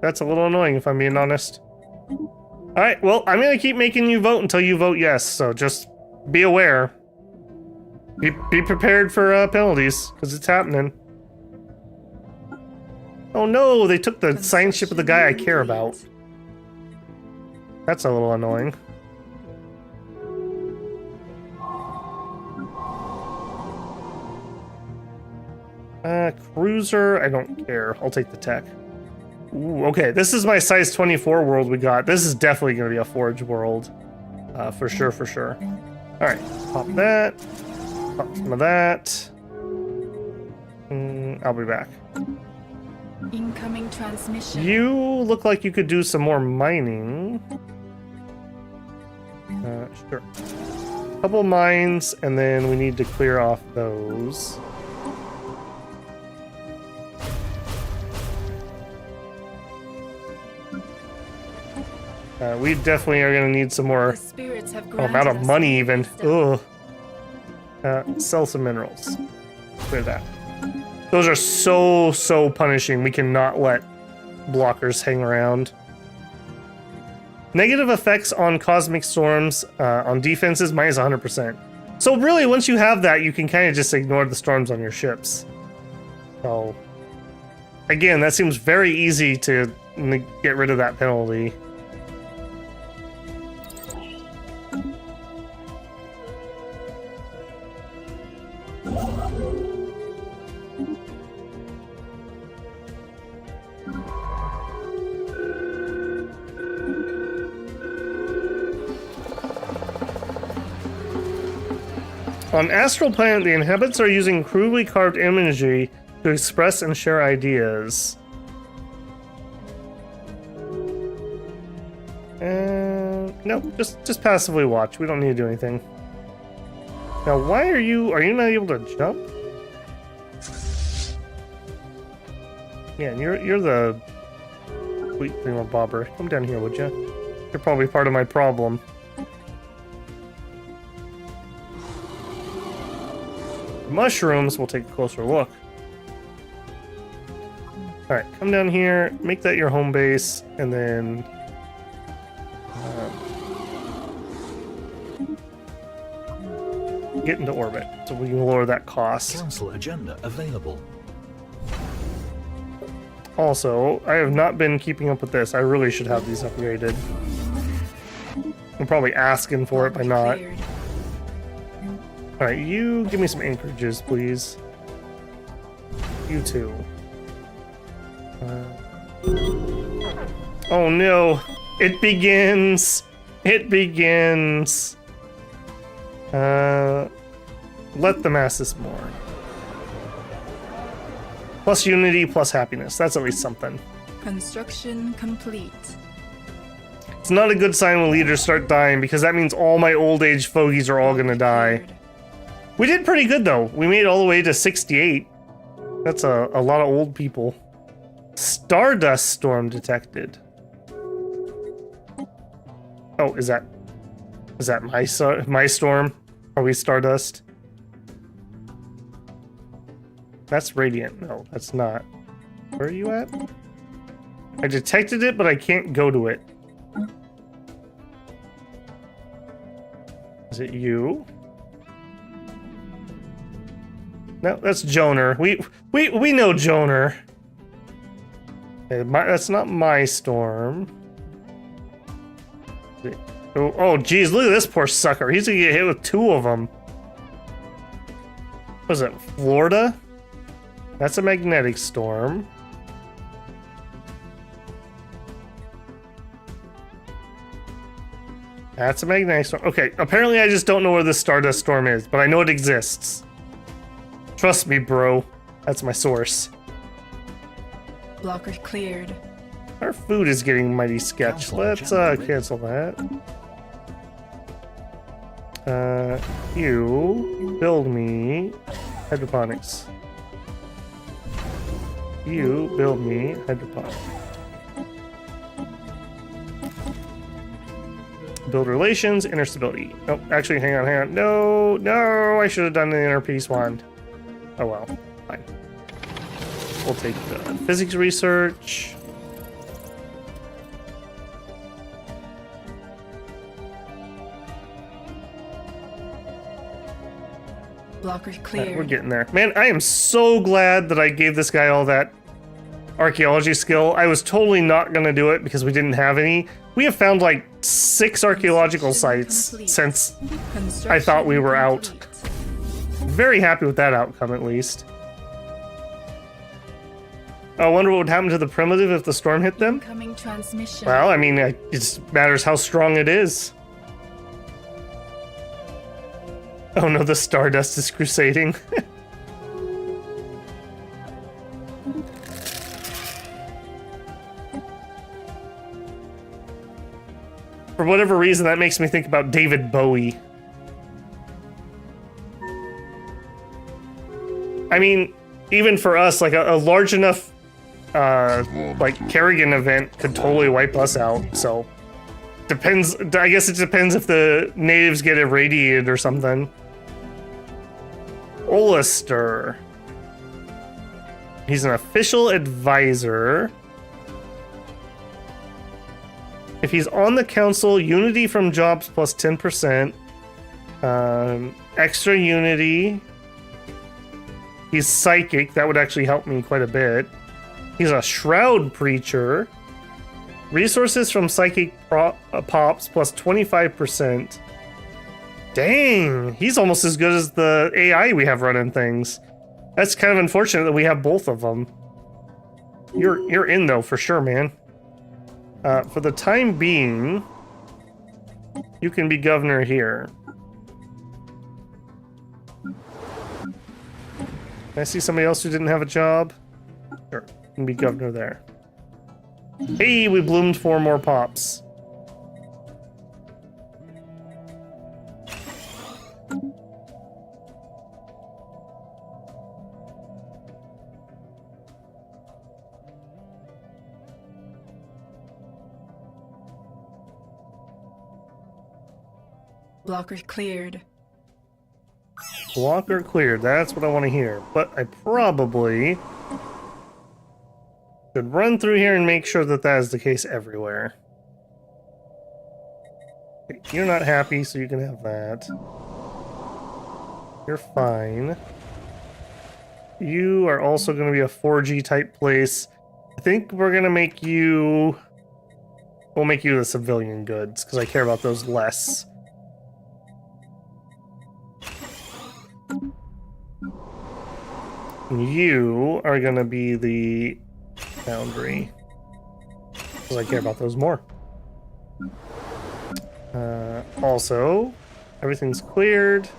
That's a little annoying if I'm being honest. Alright, well, I'm gonna keep making you vote until you vote yes, so just be aware. Be prepared for penalties, because it's happening. Oh no, they took the science ship of the guy I care about. That's a little annoying. Cruiser, I don't care. I'll take the tech. Ooh, okay, this is my size 24 world we got. This is definitely going to be a Forge world. For sure, for sure. Alright, pop that. Pop some of that. I'll be back. Incoming transmission. You look like you could do some more mining. Sure. Couple mines, and then we need to clear off those. We definitely are going to need some more amount of money even. Ugh. Sell some minerals. Clear that. Those are so punishing. We cannot let blockers hang around. Negative effects on cosmic storms on defenses, minus 100%. So really, once you have that, you can kind of just ignore the storms on your ships. So, again, that seems very easy to get rid of that penalty. On Astral Planet, the inhabitants are using crudely carved imagery to express and share ideas. No, just passively watch. We don't need to do anything. Now, why are you not able to jump? Yeah, and you're the sweet bobber. Come down here, would you? You're probably part of my problem. Mushrooms, we'll take a closer look. Alright, come down here, make that your home base, and then get into orbit so we can lower that cost. Cancel agenda available. Also, I have not been keeping up with this. I really should have these upgraded. I'm probably asking for it by not. Alright, you give me some anchorages, please. You too. Oh no! It begins! It begins! Let them ask this more. Plus unity, plus happiness. That's at least something. Construction complete. It's not a good sign when leaders start dying, because that means all my old age fogies are all gonna die. We did pretty good though. We made it all the way to 68. That's a lot of old people. Stardust storm detected. Oh, is that my storm? Are we Stardust? That's radiant. No, that's not. Where are you at? I detected it, but I can't go to it. Is it you? No, that's Joner. We know Joner. Okay, that's not my storm. Oh, geez, look at this poor sucker. He's gonna get hit with 2 of them. What is it, Florida? That's a magnetic storm. That's a magnetic storm. Okay, apparently I just don't know where this Stardust storm is, but I know it exists. Trust me, bro. That's my source. Blocker cleared. Our food is getting mighty sketch. Let's cancel that. You build me hydroponics. You build me hydroponics. Build relations, inner stability. Oh, actually, hang on. No, I should have done the inner peace wand. Oh well, fine. We'll take the physics research. Blockers cleared. Right, we're getting there. Man, I am so glad that I gave this guy all that archaeology skill. I was totally not going to do it because we didn't have any. We have found like 6 archaeological sites since I thought we were out. Very happy with that outcome, at least. I wonder what would happen to the primitive if the storm hit them? Well, I mean, it just matters how strong it is. Oh no, the Stardust is crusading. For whatever reason, that makes me think about David Bowie. I mean, even for us, like a large enough, like Kerrigan event could totally wipe us out. So, depends. I guess it depends if the natives get irradiated or something. Olister. He's an official advisor. If he's on the council, unity from jobs plus 10%. Extra unity. He's psychic. That would actually help me quite a bit. He's a shroud preacher. Resources from psychic pops plus 25%. Dang, he's almost as good as the AI we have running things. That's kind of unfortunate that we have both of them. You're in though, for sure, man. For the time being, you can be governor here. Can I see somebody else who didn't have a job? Sure, you can be governor there. Hey, we bloomed 4 more pops. Blocker cleared. Blocker cleared, that's what I want to hear. But I probably should run through here and make sure that that is the case everywhere. Okay, you're not happy, so you can have that. You're fine. You are also going to be a 4G type place. I think we're going to make you... We'll make you the civilian goods, because I care about those less. You are going to be the foundry, because I care about those more. Also, everything's cleared.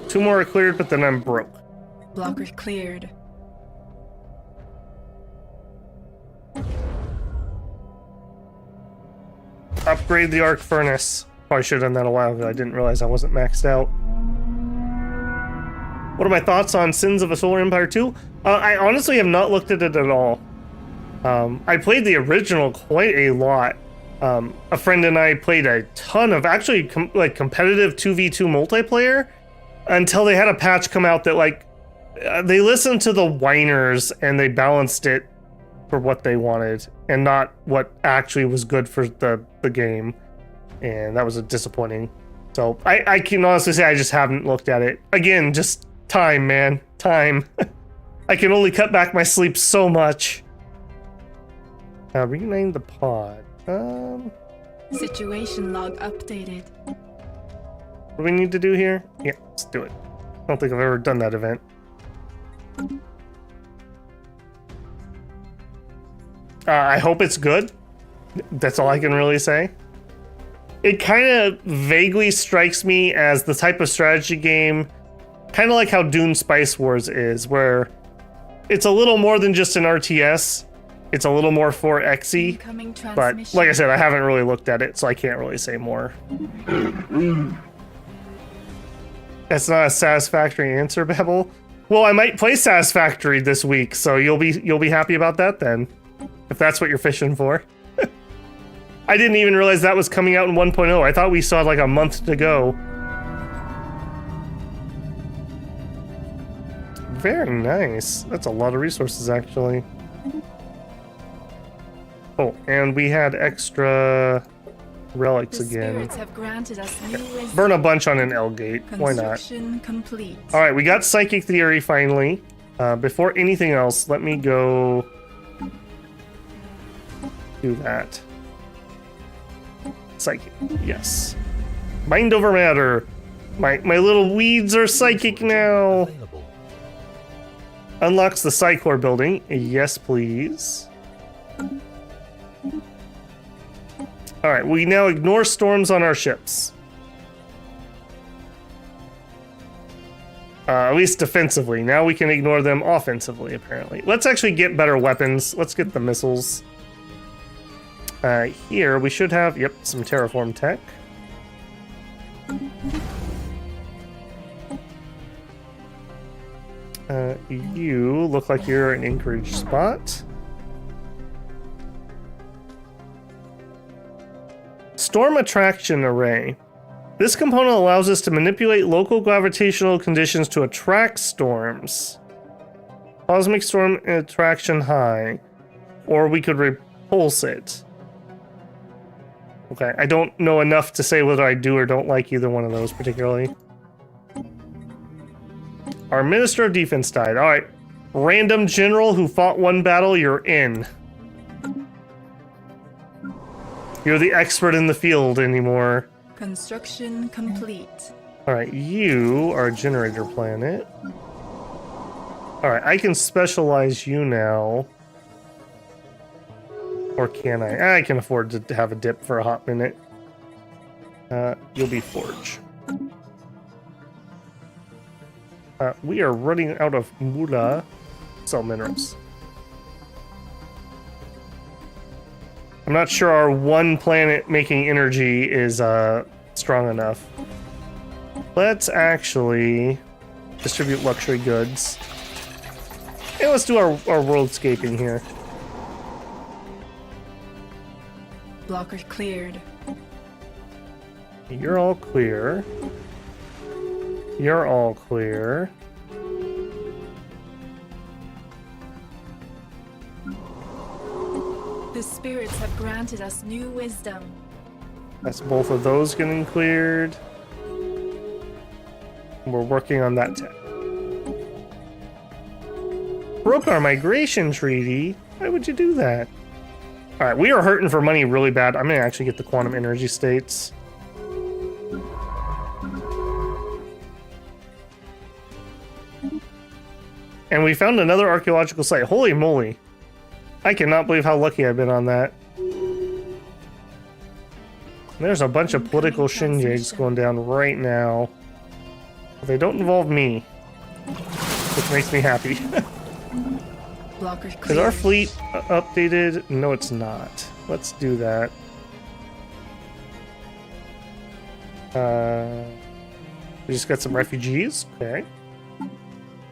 2 more are cleared, but then I'm broke. Blocker cleared. Upgrade the arc furnace. Probably should have done that a while ago. I didn't realize I wasn't maxed out. What are my thoughts on Sins of a Solar Empire 2? I honestly have not looked at it at all. I played the original quite a lot. A friend and I played a ton of actually competitive 2v2 multiplayer until they had a patch come out that they listened to the whiners and they balanced it for what they wanted and not what actually was good for the game. And that was disappointing. So I can honestly say I just haven't looked at it. Again, just time, man. Time. I can only cut back my sleep so much. Rename the pod. Situation log updated. What do we need to do here? Yeah, let's do it. I don't think I've ever done that event. I hope it's good. That's all I can really say. It kind of vaguely strikes me as the type of strategy game, kind of like how Dune Spice Wars is, where it's a little more than just an RTS. It's a little more 4X-y, but like I said, I haven't really looked at it, so I can't really say more. That's not a satisfactory answer, Bebel. Well, I might play Satisfactory this week, so you'll be happy about that then, if that's what you're fishing for. I didn't even realize that was coming out in 1.0. I thought we still had like a month to go. Very nice. That's a lot of resources, actually. Oh, and we had extra relics again. Spirits have granted us new wisdom. Burn a bunch on an L gate. Why not? Construction complete. All right, we got psychic theory finally. Before anything else, let me go do that. Psychic, yes. Mind over matter. My little weeds are psychic now. Available. Unlocks the Psycore building. Yes, please. All right, we now ignore storms on our ships. At least defensively. Now we can ignore them offensively, apparently. Let's actually get better weapons. Let's get the missiles. Here, we should have, yep, some terraform tech. You look like you're an Anchorage spot. Storm Attraction Array. This component allows us to manipulate local gravitational conditions to attract storms. Cosmic storm attraction high. Or we could repulse it. Okay, I don't know enough to say whether I do or don't like either one of those particularly. Our Minister of Defense died. Alright. Random general who fought one battle, you're in. You're the expert in the field anymore. Construction complete. Alright, you are a generator planet. Alright, I can specialize you now. Or can I? I can afford to have a dip for a hot minute. You'll be Forge. We are running out of moolah. Sell minerals. I'm not sure our one planet making energy is strong enough. Let's actually distribute luxury goods. And let's do our worldscaping here. Blocker cleared. You're all clear. You're all clear. The spirits have granted us new wisdom. That's both of those getting cleared. We're working on that tech. Broke our migration treaty? Why would you do that? Alright, we are hurting for money really bad. I'm gonna actually get the quantum energy states. And we found another archaeological site. Holy moly. I cannot believe how lucky I've been on that. There's a bunch of political shindigs going down right now. But they don't involve me. Which makes me happy. Is our fleet updated? No, it's not. Let's do that. We just got some refugees. Okay.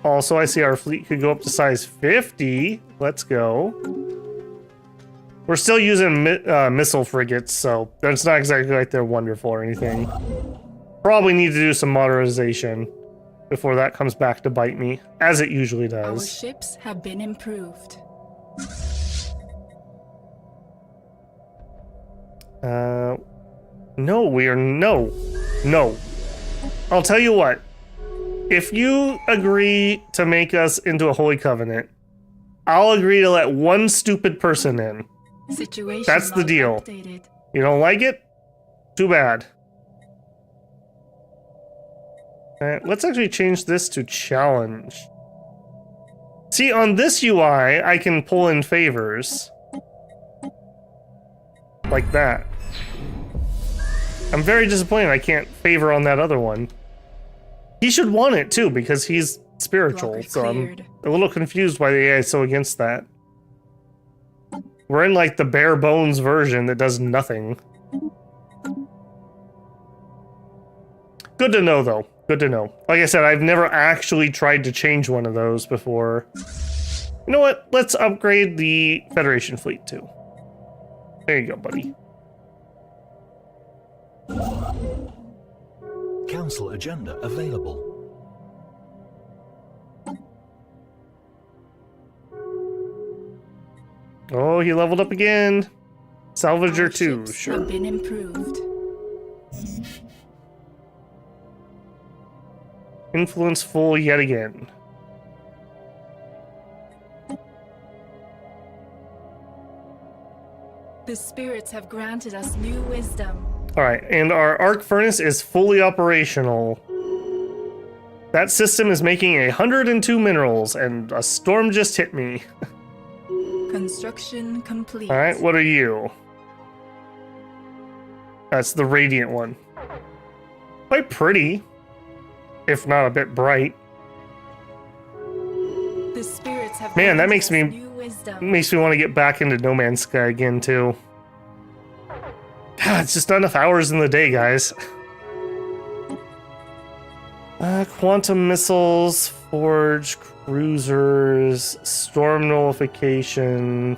Also, I see our fleet could go up to size 50. Let's go. We're still using missile frigates, so it's not exactly like they're wonderful or anything. Probably need to do some modernization before that comes back to bite me, as it usually does. Our ships have been improved. No, we are no. I'll tell you what. If you agree to make us into a holy covenant, I'll agree to let one stupid person in. Situation That's the deal. updated. You don't like it? Too bad. Let's actually change this to challenge. See, on this UI, I can pull in favors. Like that. I'm very disappointed I can't favor on that other one. He should want it too, because he's spiritual, Blockers so cleared. I'm a little confused why the AI is so against that. We're in like the bare bones version that does nothing. Good to know though, good to know. Like I said, I've never actually tried to change one of those before. You know what, let's upgrade the Federation fleet too. There you go, buddy. Council agenda available. Oh, he leveled up again. Salvager Our 2, ships sure. have been improved. Influence full yet again. The spirits have granted us new wisdom. Alright, and our arc furnace is fully operational. That system is making 102 minerals, and a storm just hit me. Construction complete. Alright, what are you? That's the radiant one. Quite pretty, if not a bit bright. The spirits have Man, that granted makes us me new wisdom. want to get back into No Man's Sky again too. God, it's just not enough hours in the day, guys. Quantum missiles, forge, cruisers, storm nullification.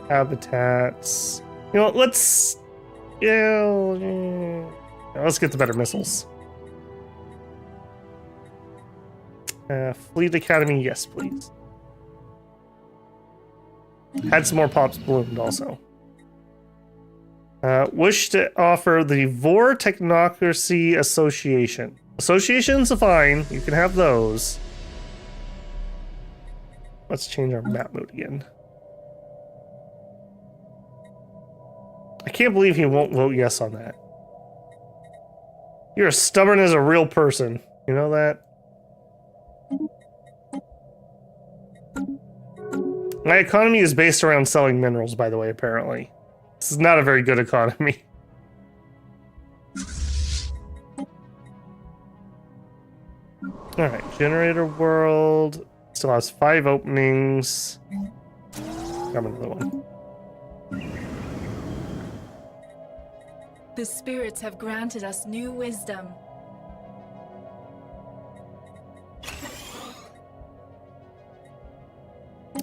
Habitats. You know what, let's get the better missiles. Fleet Academy, yes, please. Had some more pops ballooned also. Wish to offer the Vor Technocracy Association. Associations are fine. You can have those. Let's change our map mode again. I can't believe he won't vote yes on that. You're as stubborn as a real person. You know that? My economy is based around selling minerals, by the way, apparently. This is not a very good economy. Alright, generator world. Still has 5 openings. Grab another one. The spirits have granted us new wisdom.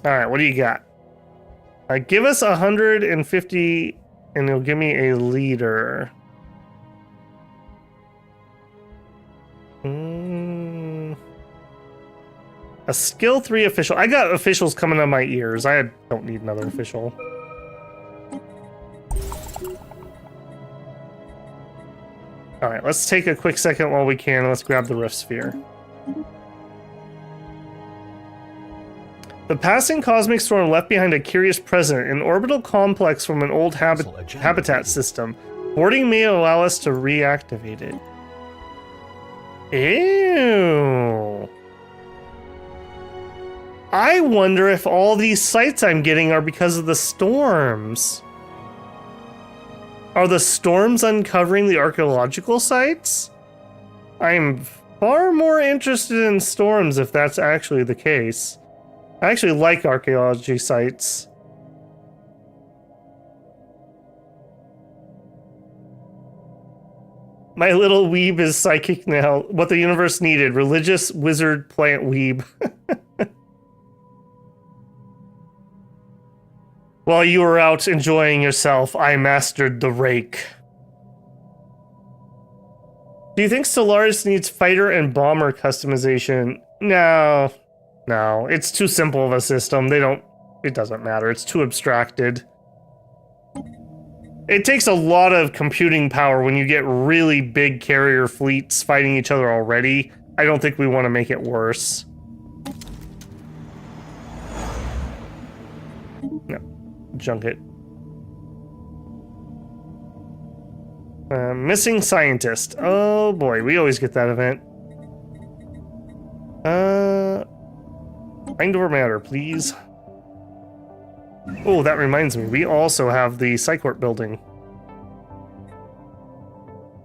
Alright, what do you got? Give us 150 and it'll give me a leader. A skill 3 official. I got officials coming on my ears. I don't need another official. Alright, let's take a quick second while we can. Let's grab the Rift Sphere. The passing cosmic storm left behind a curious present, an orbital complex from an old habitat system. Boarding may allow us to reactivate it. Ew. I wonder if all these sites I'm getting are because of the storms. Are the storms uncovering the archaeological sites? I'm far more interested in storms if that's actually the case. I actually like archaeology sites. My little weeb is psychic now. What the universe needed. Religious wizard plant weeb. While you were out enjoying yourself, I mastered the rake. Do you think Stellaris needs fighter and bomber customization? No. No, it's too simple of a system. It doesn't matter. It's too abstracted. It takes a lot of computing power when you get really big carrier fleets fighting each other already. I don't think we want to make it worse. No, junk it. Missing scientist. Oh boy, we always get that event. Mind over matter, please. Oh, that reminds me. We also have the Psycorp building.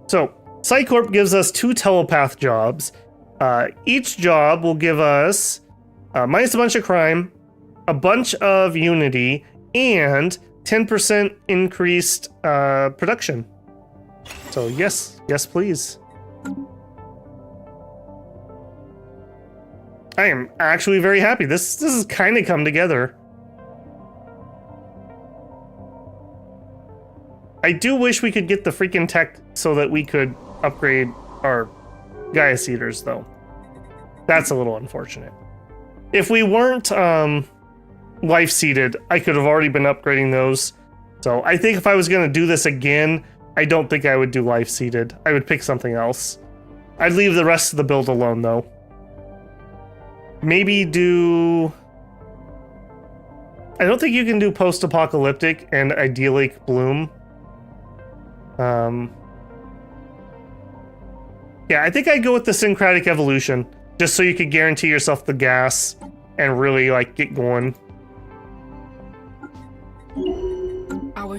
So, Psycorp gives us 2 telepath jobs. Each job will give us minus a bunch of crime, a bunch of unity, and 10% increased production. So yes, please. I am actually very happy. This has kind of come together. I do wish we could get the freaking tech so that we could upgrade our Gaia Seeders, though. That's a little unfortunate. If we weren't life seeded, I could have already been upgrading those. So I think if I was going to do this again, I don't think I would do life seeded. I would pick something else. I'd leave the rest of the build alone, though. Maybe do... I don't think you can do post-apocalyptic and idyllic bloom. Yeah, I think I'd go with the syncretic evolution, just so you could guarantee yourself the gas and really, like, get going.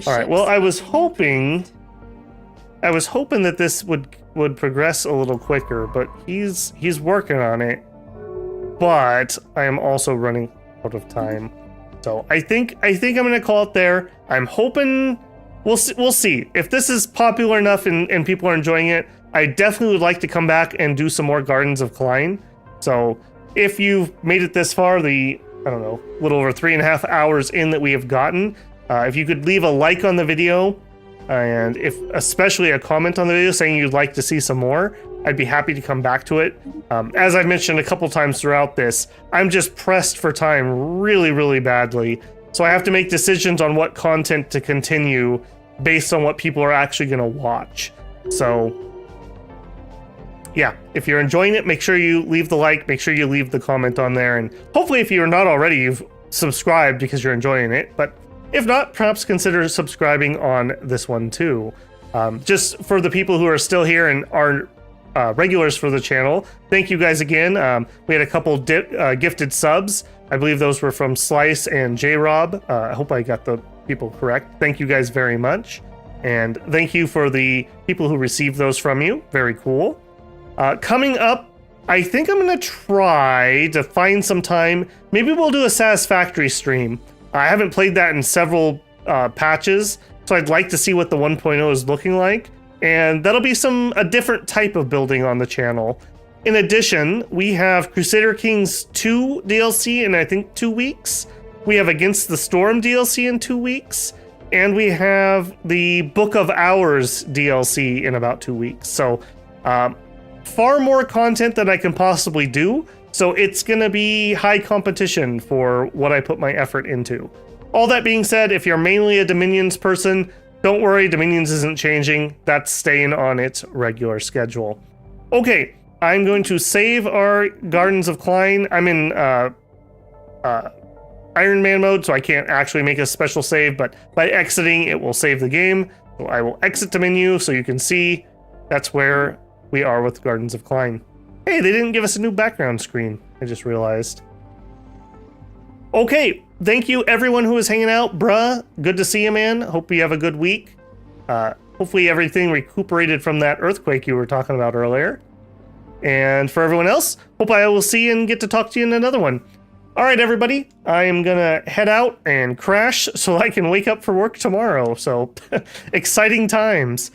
All right. Well, I was hoping that this would progress a little quicker, but he's working on it. But I am also running out of time, so I think I'm gonna call it there. I'm hoping we'll see if this is popular enough and people are enjoying it. I definitely would like to come back and do some more Gardens of Kline. So if you've made it this far, I don't know, a little over 3.5 hours in that we have gotten, if you could leave a like on the video, and especially a comment on the video saying you'd like to see some more, I'd be happy to come back to it. As I've mentioned a couple times throughout this, I'm just pressed for time really, really badly. So I have to make decisions on what content to continue based on what people are actually going to watch. So yeah, if you're enjoying it, make sure you leave the like, make sure you leave the comment on there, and hopefully if you're not already, you've subscribed because you're enjoying it. But if not, perhaps consider subscribing on this one too. Just for the people who are still here and are regulars for the channel, thank you guys again. We had a couple gifted subs. I believe those were from Slice and J-Rob. I hope I got the people correct. Thank you guys very much. And thank you for the people who received those from you. Very cool. Coming up, I think I'm going to try to find some time. Maybe we'll do a Satisfactory stream. I haven't played that in several patches, so I'd like to see what the 1.0 is looking like. And that'll be a different type of building on the channel. In addition, we have Crusader Kings 2 DLC in I think 2 weeks. We have Against the Storm DLC in 2 weeks. And we have the Book of Hours DLC in about 2 weeks. So far more content than I can possibly do. So it's going to be high competition for what I put my effort into. All that being said, if you're mainly a Dominions person, don't worry, Dominions isn't changing. That's staying on its regular schedule. Okay, I'm going to save our Gardens of Kline. I'm in Iron Man mode, so I can't actually make a special save, but by exiting, it will save the game. So I will exit the menu so you can see that's where we are with Gardens of Kline. Hey, they didn't give us a new background screen, I just realized. Okay, thank you everyone who is hanging out. Bruh, good to see you, man. Hope you have a good week. Hopefully everything recuperated from that earthquake you were talking about earlier. And for everyone else, hope I will see you and get to talk to you in another one. All right, everybody, I am gonna head out and crash so I can wake up for work tomorrow. So exciting times.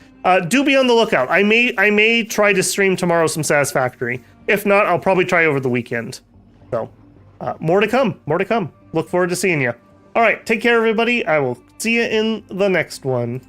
Do be on the lookout. I may try to stream tomorrow some Satisfactory. If not, I'll probably try over the weekend. So more to come. Look forward to seeing you. All right, take care, everybody. I will see you in the next one.